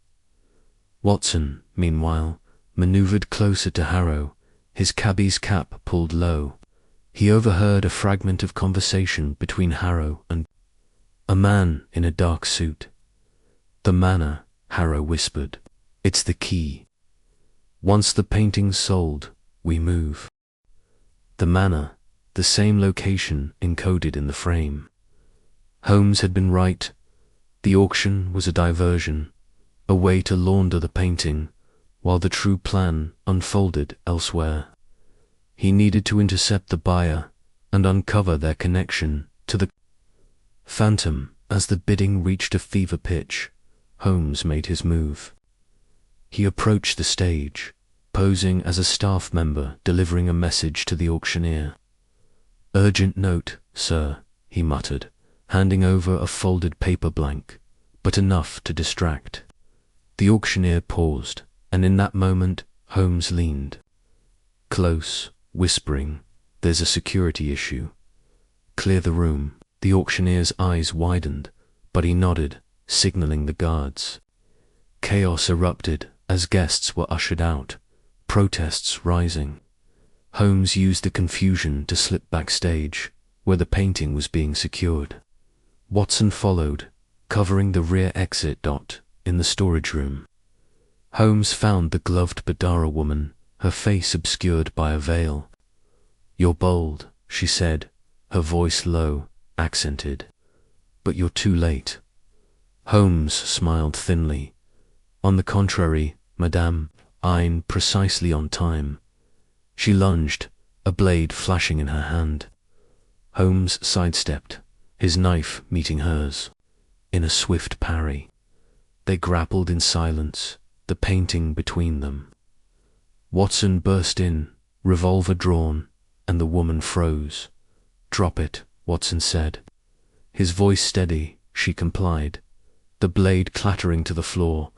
Watson, meanwhile, maneuvered closer to Harrow, his cabbie's cap pulled low. He overheard a fragment of conversation between Harrow and a man in a dark suit. "The manor," Harrow whispered. "It's the key. Once the painting's sold, we move." The manor, the same location encoded in the frame. Holmes had been right. The auction was a diversion, a way to launder the painting, while the true plan unfolded elsewhere. He needed to intercept the buyer and uncover their connection to the phantom. As the bidding reached a fever pitch, Holmes made his move. He approached the stage, posing as a staff member delivering a message to the auctioneer. "Urgent note, sir," he muttered, handing over a folded paper blank, but enough to distract. The auctioneer paused, and in that moment Holmes leaned close, whispering, "There's a security issue. Clear the room." The auctioneer's eyes widened, but he nodded, signaling the guards. Chaos erupted as guests were ushered out, protests rising. Holmes used the confusion to slip backstage, where the painting was being secured. Watson followed, covering the rear exit in the storage room. Holmes found the gloved Badara woman, her face obscured by a veil. "You're bold," she said, her voice low, accented. "But you're too late." Holmes smiled thinly. "On the contrary, Madame, I'm precisely on time." She lunged, a blade flashing in her hand. Holmes sidestepped, his knife meeting hers. In a swift parry, they grappled in silence, the painting between them. Watson burst in, revolver drawn, and the woman froze. "Drop it," Watson said. His voice steady, she complied, the blade clattering to the floor.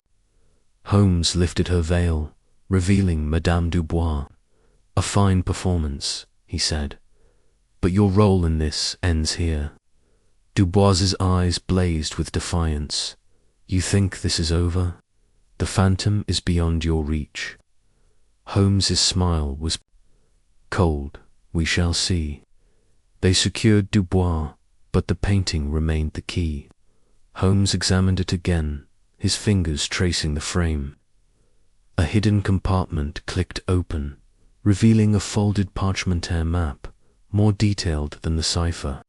Holmes lifted her veil, revealing Madame Dubois. "A fine performance," he said, "but your role in this ends here." Dubois's eyes blazed with defiance. "You think this is over? The phantom is beyond your reach." Holmes's smile was cold. "We shall see." They secured Dubois, but the painting remained the key. Holmes examined it again, his fingers tracing the frame. A hidden compartment clicked open, revealing a folded parchmentare map, more detailed than the cipher,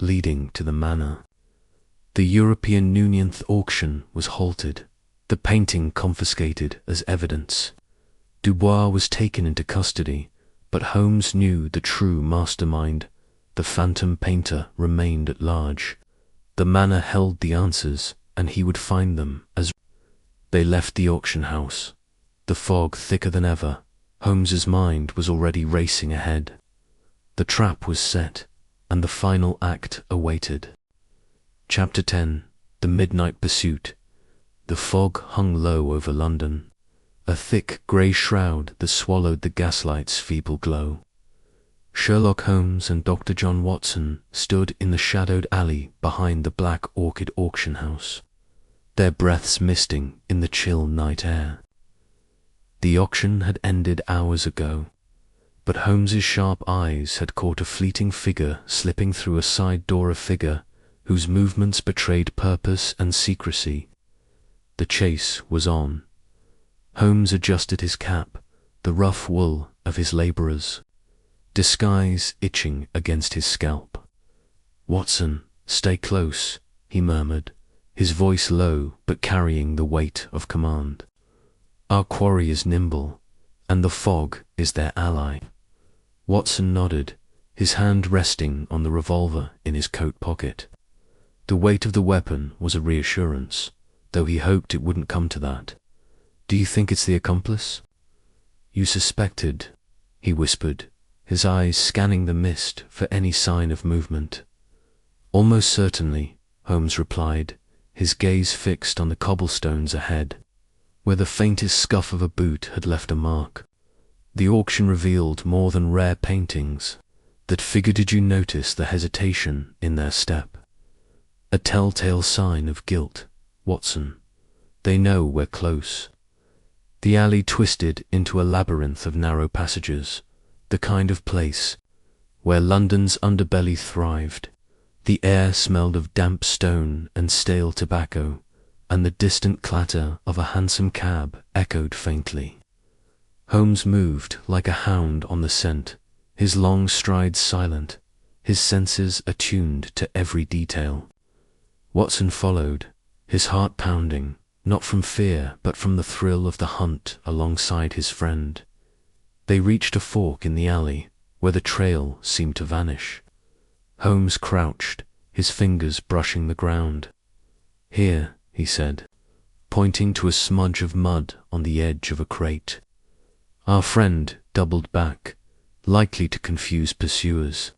leading to the manor. The European Unionth auction was halted, the painting confiscated as evidence. Dubois was taken into custody, but Holmes knew the true mastermind. The phantom painter remained at large. The manor held the answers, and he would find them as they left the auction house. The fog thicker than ever, Holmes's mind was already racing ahead. The trap was set, and the final act awaited. Chapter 10. The Midnight Pursuit. The fog hung low over London, a thick grey shroud that swallowed the gaslight's feeble glow. Sherlock Holmes and Dr. John Watson stood in the shadowed alley behind the Black Orchid auction house, their breaths misting in the chill night air. The auction had ended hours ago, but Holmes's sharp eyes had caught a fleeting figure slipping through a side door, a figure whose movements betrayed purpose and secrecy. The chase was on. Holmes adjusted his cap, the rough wool of his labourers, disguise itching against his scalp. "Watson, stay close," he murmured, his voice low but carrying the weight of command. "Our quarry is nimble, and the fog is their ally." Watson nodded, his hand resting on the revolver in his coat pocket. The weight of the weapon was a reassurance, though he hoped it wouldn't come to that. "Do you think it's the accomplice?" "You suspected," he whispered, his eyes scanning the mist for any sign of movement. "Almost certainly," Holmes replied, his gaze fixed on the cobblestones ahead, where the faintest scuff of a boot had left a mark. The auction revealed more than rare paintings. That figure, did you notice the hesitation in their step? A telltale sign of guilt, Watson. They know we're close. The alley twisted into a labyrinth of narrow passages, the kind of place where London's underbelly thrived. The air smelled of damp stone and stale tobacco, and the distant clatter of a hansom cab echoed faintly. Holmes moved like a hound on the scent, his long strides silent, his senses attuned to every detail. Watson followed, his heart pounding, not from fear but from the thrill of the hunt alongside his friend. They reached a fork in the alley, where the trail seemed to vanish. Holmes crouched, his fingers brushing the ground. "Here," he said, pointing to a smudge of mud on the edge of a crate. Our friend doubled back, likely to confuse pursuers.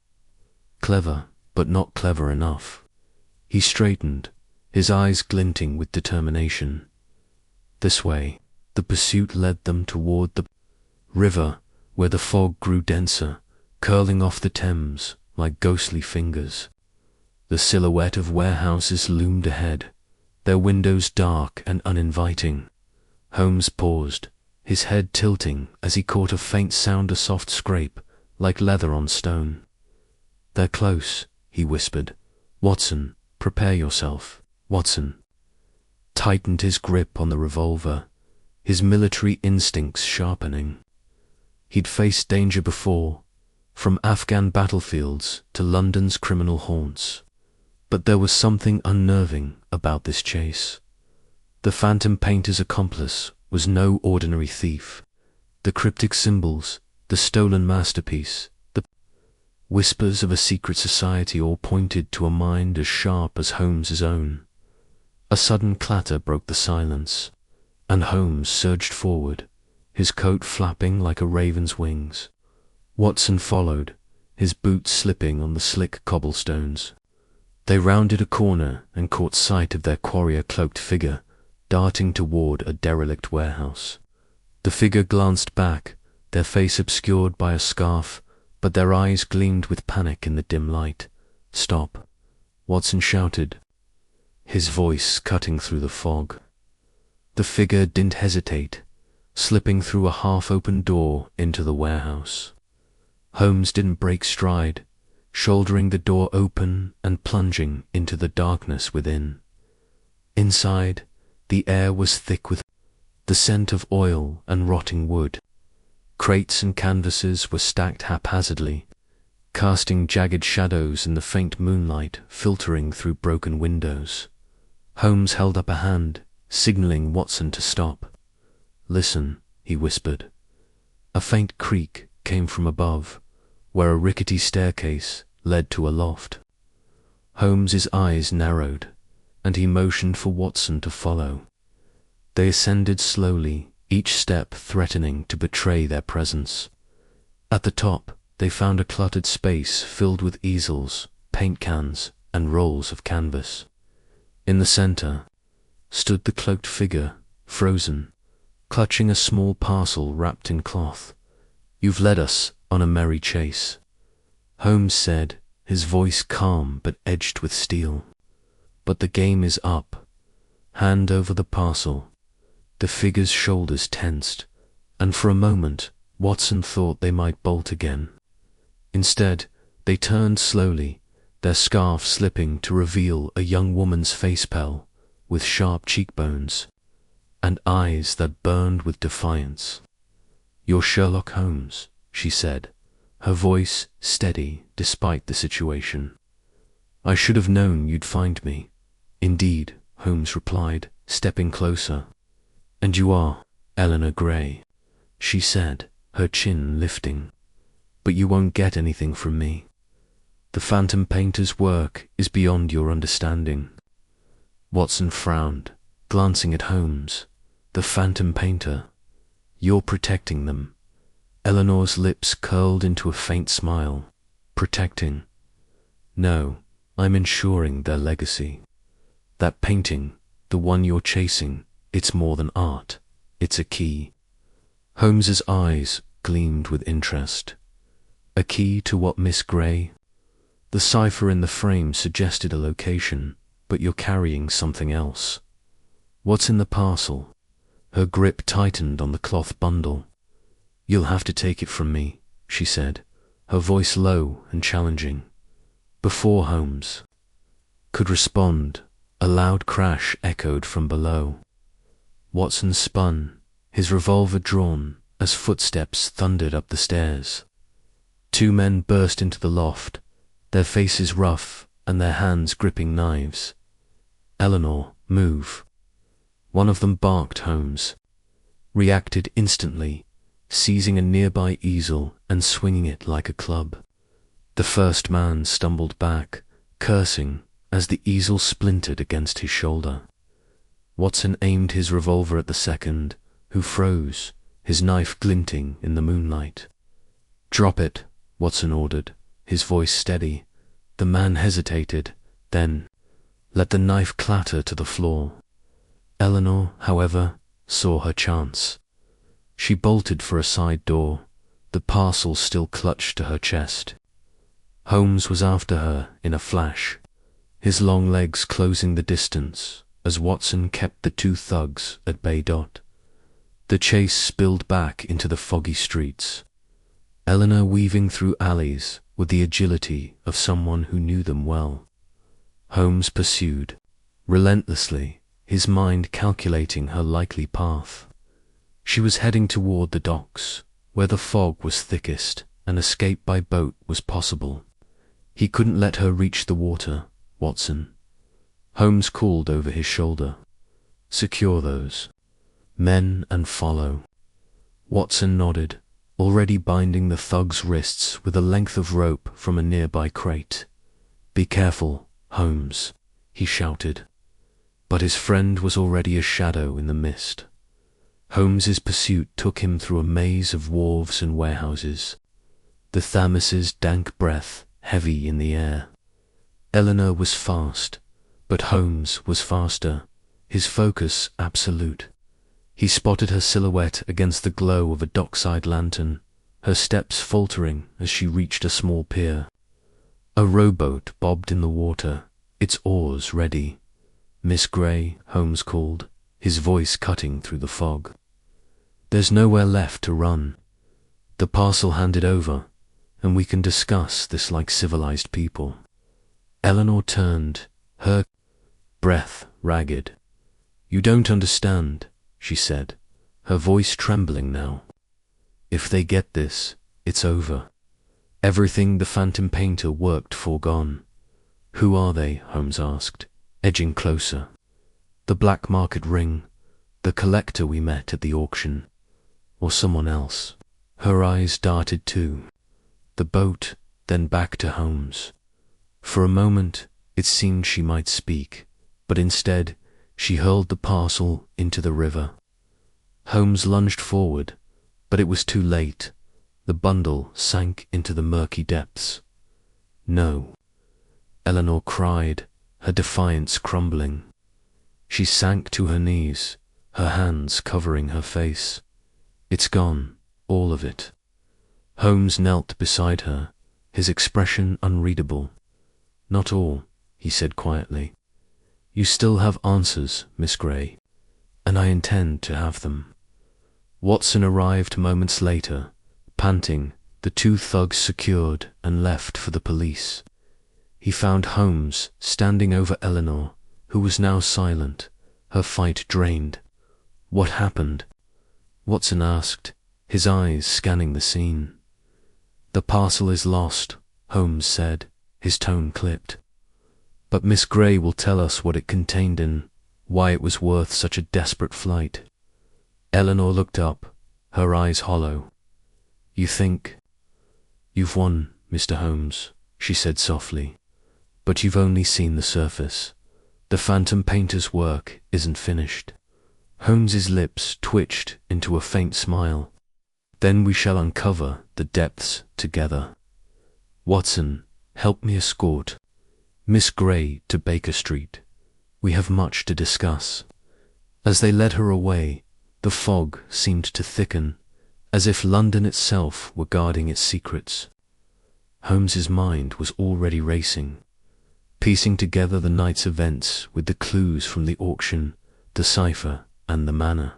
Clever, but not clever enough. He straightened, his eyes glinting with determination. This way. The pursuit led them toward the river, where the fog grew denser, curling off the Thames like ghostly fingers. The silhouette of warehouses loomed ahead, their windows dark and uninviting. Holmes paused, his head tilting as he caught a faint sound, a soft scrape, like leather on stone. "They're close," he whispered. "Watson, prepare yourself." Watson tightened his grip on the revolver, his military instincts sharpening. He'd faced danger before, from Afghan battlefields to London's criminal haunts. But there was something unnerving about this chase. The phantom painter's accomplice was no ordinary thief. The cryptic symbols, the stolen masterpiece, the whispers of a secret society all pointed to a mind as sharp as Holmes's own. A sudden clatter broke the silence, and Holmes surged forward, his coat flapping like a raven's wings. Watson followed, his boots slipping on the slick cobblestones. They rounded a corner and caught sight of their courier-cloaked figure darting toward a derelict warehouse. The figure glanced back, their face obscured by a scarf, but their eyes gleamed with panic in the dim light. "Stop," Watson shouted, his voice cutting through the fog. The figure didn't hesitate, slipping through a half-open door into the warehouse. Holmes didn't break stride, shouldering the door open and plunging into the darkness within. Inside, the air was thick with the scent of oil and rotting wood. Crates and canvases were stacked haphazardly, casting jagged shadows in the faint moonlight filtering through broken windows. Holmes held up a hand, signaling Watson to stop. "Listen," he whispered. A faint creak came from above, where a rickety staircase led to a loft. Holmes's eyes narrowed, and he motioned for Watson to follow. They ascended slowly, each step threatening to betray their presence. At the top, they found a cluttered space filled with easels, paint cans, and rolls of canvas. In the center stood the cloaked figure, frozen, clutching a small parcel wrapped in cloth. "You've led us on a merry chase," Holmes said, his voice calm but edged with steel. "But the game is up." Hand over the parcel. The figure's shoulders tensed, and for a moment Watson thought they might bolt again. Instead, they turned slowly, their scarf slipping to reveal a young woman's face pale, with sharp cheekbones, and eyes that burned with defiance. "You're Sherlock Holmes," she said, her voice steady despite the situation. "I should have known you'd find me." "Indeed," Holmes replied, stepping closer. "And you are Eleanor Gray," she said, her chin lifting. "But you won't get anything from me. The phantom painter's work is beyond your understanding." Watson frowned, glancing at Holmes. "The phantom painter? You're protecting them." Eleanor's lips curled into a faint smile. "Protecting? No, I'm ensuring their legacy. That painting, the one you're chasing, it's more than art. It's a key." Holmes's eyes gleamed with interest. "A key to what, Miss Gray?" The cipher in the frame suggested a location, but you're carrying something else. "What's in the parcel?" Her grip tightened on the cloth bundle. "You'll have to take it from me," she said, her voice low and challenging. Before Holmes could respond, a loud crash echoed from below. Watson spun, his revolver drawn, as footsteps thundered up the stairs. Two men burst into the loft, their faces rough and their hands gripping knives. "Eleanor, move." One of them barked. Holmes reacted instantly, seizing a nearby easel and swinging it like a club. The first man stumbled back, cursing, as the easel splintered against his shoulder. Watson aimed his revolver at the second, who froze, his knife glinting in the moonlight. "Drop it," Watson ordered, his voice steady. The man hesitated, then let the knife clatter to the floor. Eleanor, however, saw her chance. She bolted for a side door, the parcel still clutched to her chest. Holmes was after her in a flash, his long legs closing the distance as Watson kept the two thugs at bay. The chase spilled back into the foggy streets, Eleanor weaving through alleys with the agility of someone who knew them well. Holmes pursued, relentlessly, his mind calculating her likely path. She was heading toward the docks, where the fog was thickest and escape by boat was possible. He couldn't let her reach the water, Watson. Holmes called over his shoulder. "Secure those men and follow." Watson nodded, already binding the thug's wrists with a length of rope from a nearby crate. "Be careful, Holmes," he shouted. But his friend was already a shadow in the mist. Holmes's pursuit took him through a maze of wharves and warehouses, the Thames's dank breath heavy in the air. Eleanor was fast, but Holmes was faster, his focus absolute. He spotted her silhouette against the glow of a dockside lantern, her steps faltering as she reached a small pier. A rowboat bobbed in the water, its oars ready. "Miss Gray," Holmes called, his voice cutting through the fog. "There's nowhere left to run. The parcel handed over, and we can discuss this like civilized people." Eleanor turned, her breath ragged. "You don't understand," she said, her voice trembling now. "If they get this, it's over. Everything the phantom painter worked for gone." "Who are they?" Holmes asked, edging closer. "The black market ring, the collector we met at the auction, or someone else?" Her eyes darted too. The boat, then back to Holmes. For a moment it seemed she might speak, but instead she hurled the parcel into the river. Holmes lunged forward, but it was too late. The bundle sank into the murky depths. "No," Eleanor cried, her defiance crumbling. She sank to her knees, her hands covering her face. "It's gone, all of it." Holmes knelt beside her, his expression unreadable. "Not all," he said quietly. "You still have answers, Miss Gray, and I intend to have them." Watson arrived moments later, panting, the two thugs secured and left for the police. He found Holmes standing over Eleanor, who was now silent, her fight drained. What happened? Watson asked, his eyes scanning the scene. The parcel is lost, Holmes said, his tone clipped. But Miss Grey will tell us what it contained and why it was worth such a desperate flight. Eleanor looked up, her eyes hollow. You think? You've won, Mr. Holmes, she said softly. But you've only seen the surface. The phantom painter's work isn't finished. Holmes's lips twitched into a faint smile. Then we shall uncover the depths together. Watson, help me escort Miss Grey to Baker Street. We have much to discuss. As they led her away, the fog seemed to thicken, as if London itself were guarding its secrets. Holmes's mind was already racing, piecing together the night's events with the clues from the auction, the cipher, and the manor.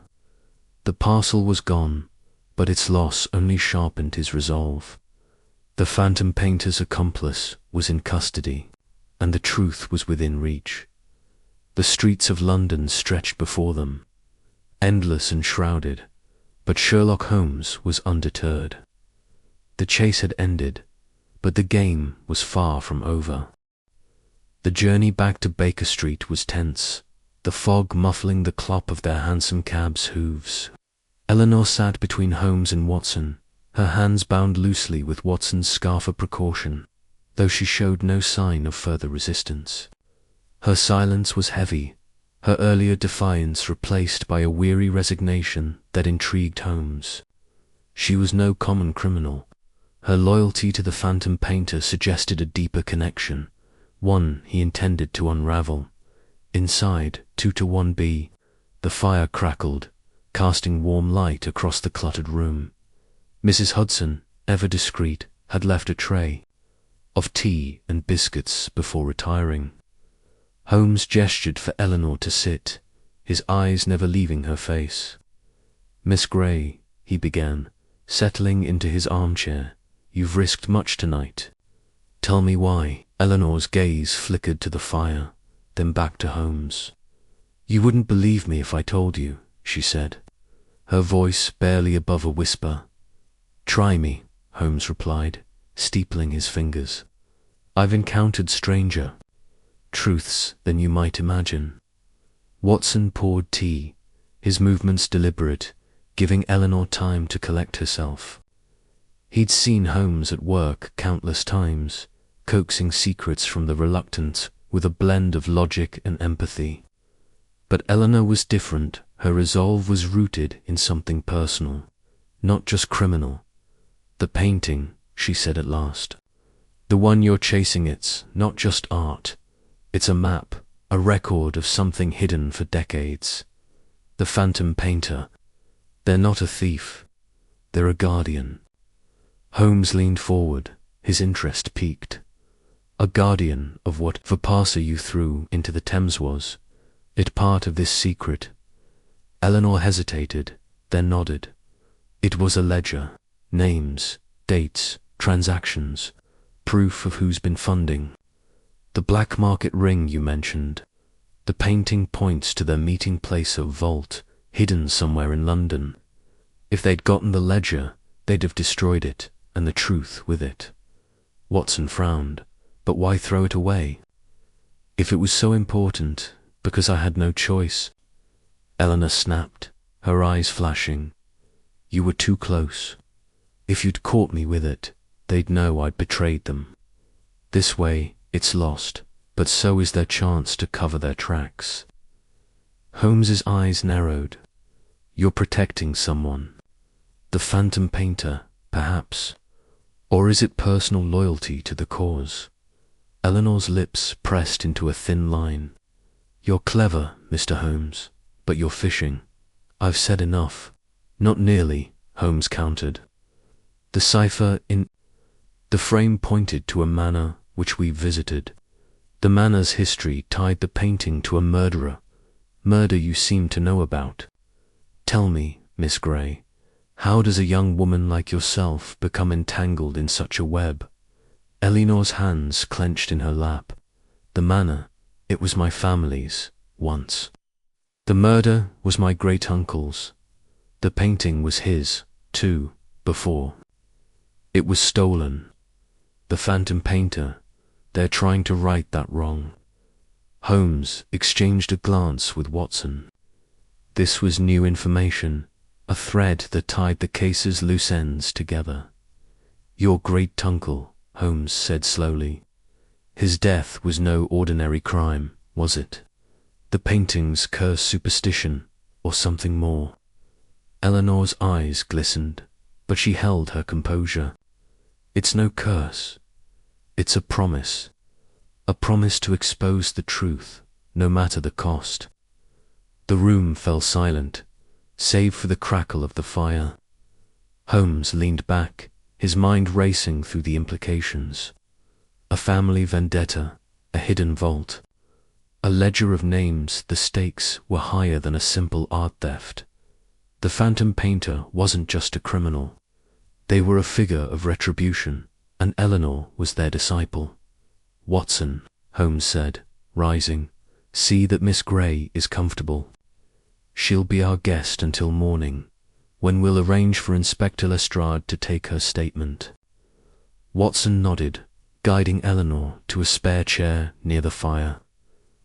The parcel was gone, but its loss only sharpened his resolve. The phantom painter's accomplice was in custody, and the truth was within reach. The streets of London stretched before them, endless and shrouded, but Sherlock Holmes was undeterred. The chase had ended, but the game was far from over. The journey back to Baker Street was tense, the fog muffling the clop of their hansom cab's hooves. Eleanor sat between Holmes and Watson, her hands bound loosely with Watson's scarf of precaution, though she showed no sign of further resistance. Her silence was heavy, her earlier defiance replaced by a weary resignation that intrigued Holmes. She was no common criminal. Her loyalty to the phantom painter suggested a deeper connection, one he intended to unravel. Inside 2-1B, the fire crackled, casting warm light across the cluttered room. Mrs. Hudson, ever discreet, had left a tray of tea and biscuits before retiring. Holmes gestured for Eleanor to sit, his eyes never leaving her face. Miss Grey, he began, settling into his armchair, you've risked much tonight. Tell me why. Eleanor's gaze flickered to the fire, then back to Holmes. You wouldn't believe me if I told you, she said, her voice barely above a whisper. Try me, Holmes replied, steepling his fingers. I've encountered stranger truths than you might imagine. Watson poured tea, his movements deliberate, giving Eleanor time to collect herself. He'd seen Holmes at work countless times, coaxing secrets from the reluctant with a blend of logic and empathy. But Eleanor was different. Her resolve was rooted in something personal, not just criminal. The painting, she said at last. The one you're chasing, it's not just art. It's a map, a record of something hidden for decades. The phantom painter. They're not a thief. They're a guardian. Holmes leaned forward, his interest piqued. A guardian of what the parcel you threw into the Thames was. It part of this secret. Eleanor hesitated, then nodded. It was a ledger. Names, dates, transactions, proof of who's been funding. The black market ring you mentioned. The painting points to their meeting place of vault, hidden somewhere in London. If they'd gotten the ledger, they'd have destroyed it, and the truth with it. Watson frowned. But why throw it away? If it was so important, because I had no choice. Eleanor snapped, her eyes flashing. You were too close. If you'd caught me with it, they'd know I'd betrayed them. This way, it's lost, but so is their chance to cover their tracks. Holmes's eyes narrowed. You're protecting someone. The phantom painter, perhaps. Or is it personal loyalty to the cause? Eleanor's lips pressed into a thin line. You're clever, Mr. Holmes, but you're fishing. I've said enough. Not nearly, Holmes countered. The cipher in the frame pointed to a manor which we visited. The manor's history tied the painting to a murderer, murder you seem to know about. Tell me, Miss Grey, how does a young woman like yourself become entangled in such a web? Eleanor's hands clenched in her lap. The manor, it was my family's, once. The murder was my great-uncle's. The painting was his, too, before. It was stolen. The phantom painter, they're trying to right that wrong. Holmes exchanged a glance with Watson. This was new information, a thread that tied the case's loose ends together. Your great-uncle, Holmes said slowly. His death was no ordinary crime, was it? The painting's cursed superstition, or something more? Eleanor's eyes glistened, but she held her composure. It's no curse. It's a promise. A promise to expose the truth, no matter the cost. The room fell silent, save for the crackle of the fire. Holmes leaned back, his mind racing through the implications. A family vendetta, a hidden vault. A ledger of names. The stakes were higher than a simple art theft. The phantom painter wasn't just a criminal. They were a figure of retribution, and Eleanor was their disciple. Watson, Holmes said, rising, see that Miss Grey is comfortable. She'll be our guest until morning, when we'll arrange for Inspector Lestrade to take her statement. Watson nodded, guiding Eleanor to a spare chair near the fire.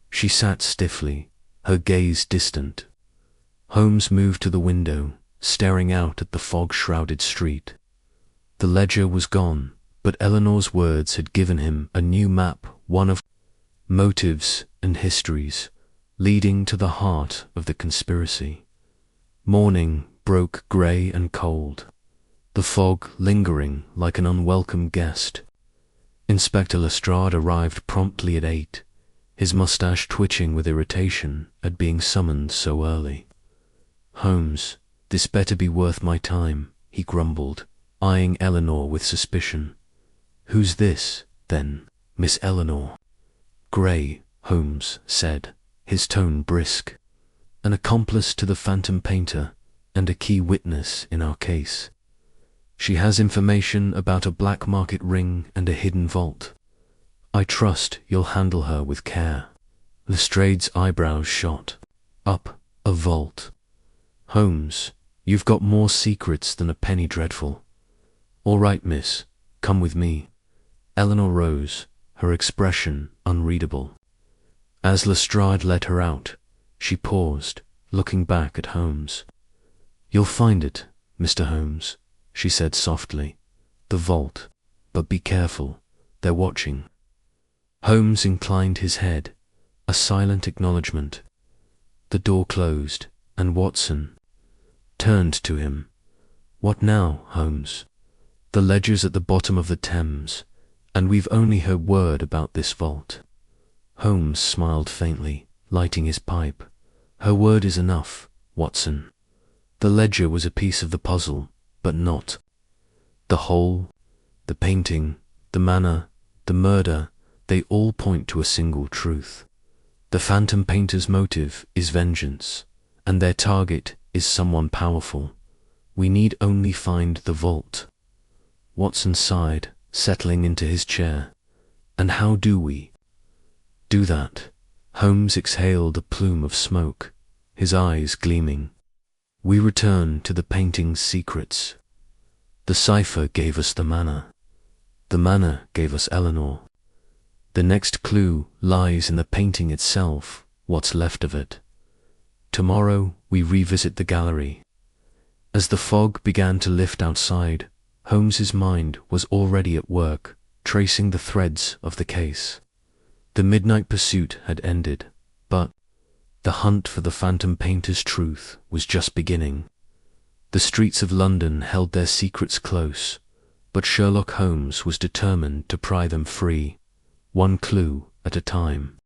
She sat stiffly, her gaze distant. Holmes moved to the window, staring out at the fog-shrouded street. The ledger was gone, but Eleanor's words had given him a new map, one of motives and histories, leading to the heart of the conspiracy. Morning broke grey and cold, the fog lingering like an unwelcome guest. Inspector Lestrade arrived promptly at 8, his mustache twitching with irritation at being summoned so early. Holmes, this better be worth my time, he grumbled, eyeing Eleanor with suspicion. Who's this, then, Miss Eleanor? Grey, Holmes said, his tone brisk. An accomplice to the phantom painter and a key witness in our case. She has information about a black market ring and a hidden vault. I trust you'll handle her with care. Lestrade's eyebrows shot. Up, a vault. Holmes, you've got more secrets than a penny dreadful. All right, miss, come with me. Eleanor rose, her expression unreadable. As Lestrade led her out, she paused, looking back at Holmes. You'll find it, Mr. Holmes, she said softly. The vault, but be careful, they're watching. Holmes inclined his head, a silent acknowledgement. The door closed, and Watson turned to him. What now, Holmes? The ledger's at the bottom of the Thames, and we've only heard word about this vault. Holmes smiled faintly, lighting his pipe. Her word is enough, Watson. The ledger was a piece of the puzzle, but not the whole. The painting, the manner, the murder, they all point to a single truth. The phantom painter's motive is vengeance, and their target is someone powerful. We need only find the vault. Watson sighed, settling into his chair. And how do we do that? Holmes exhaled a plume of smoke, his eyes gleaming. We return to the painting's secrets. The cipher gave us the manner. The manner gave us Eleanor. The next clue lies in the painting itself, what's left of it. Tomorrow we revisit the gallery. As the fog began to lift outside, Holmes's mind was already at work, tracing the threads of the case. The midnight pursuit had ended, but the hunt for the phantom painter's truth was just beginning. The streets of London held their secrets close, but Sherlock Holmes was determined to pry them free, one clue at a time.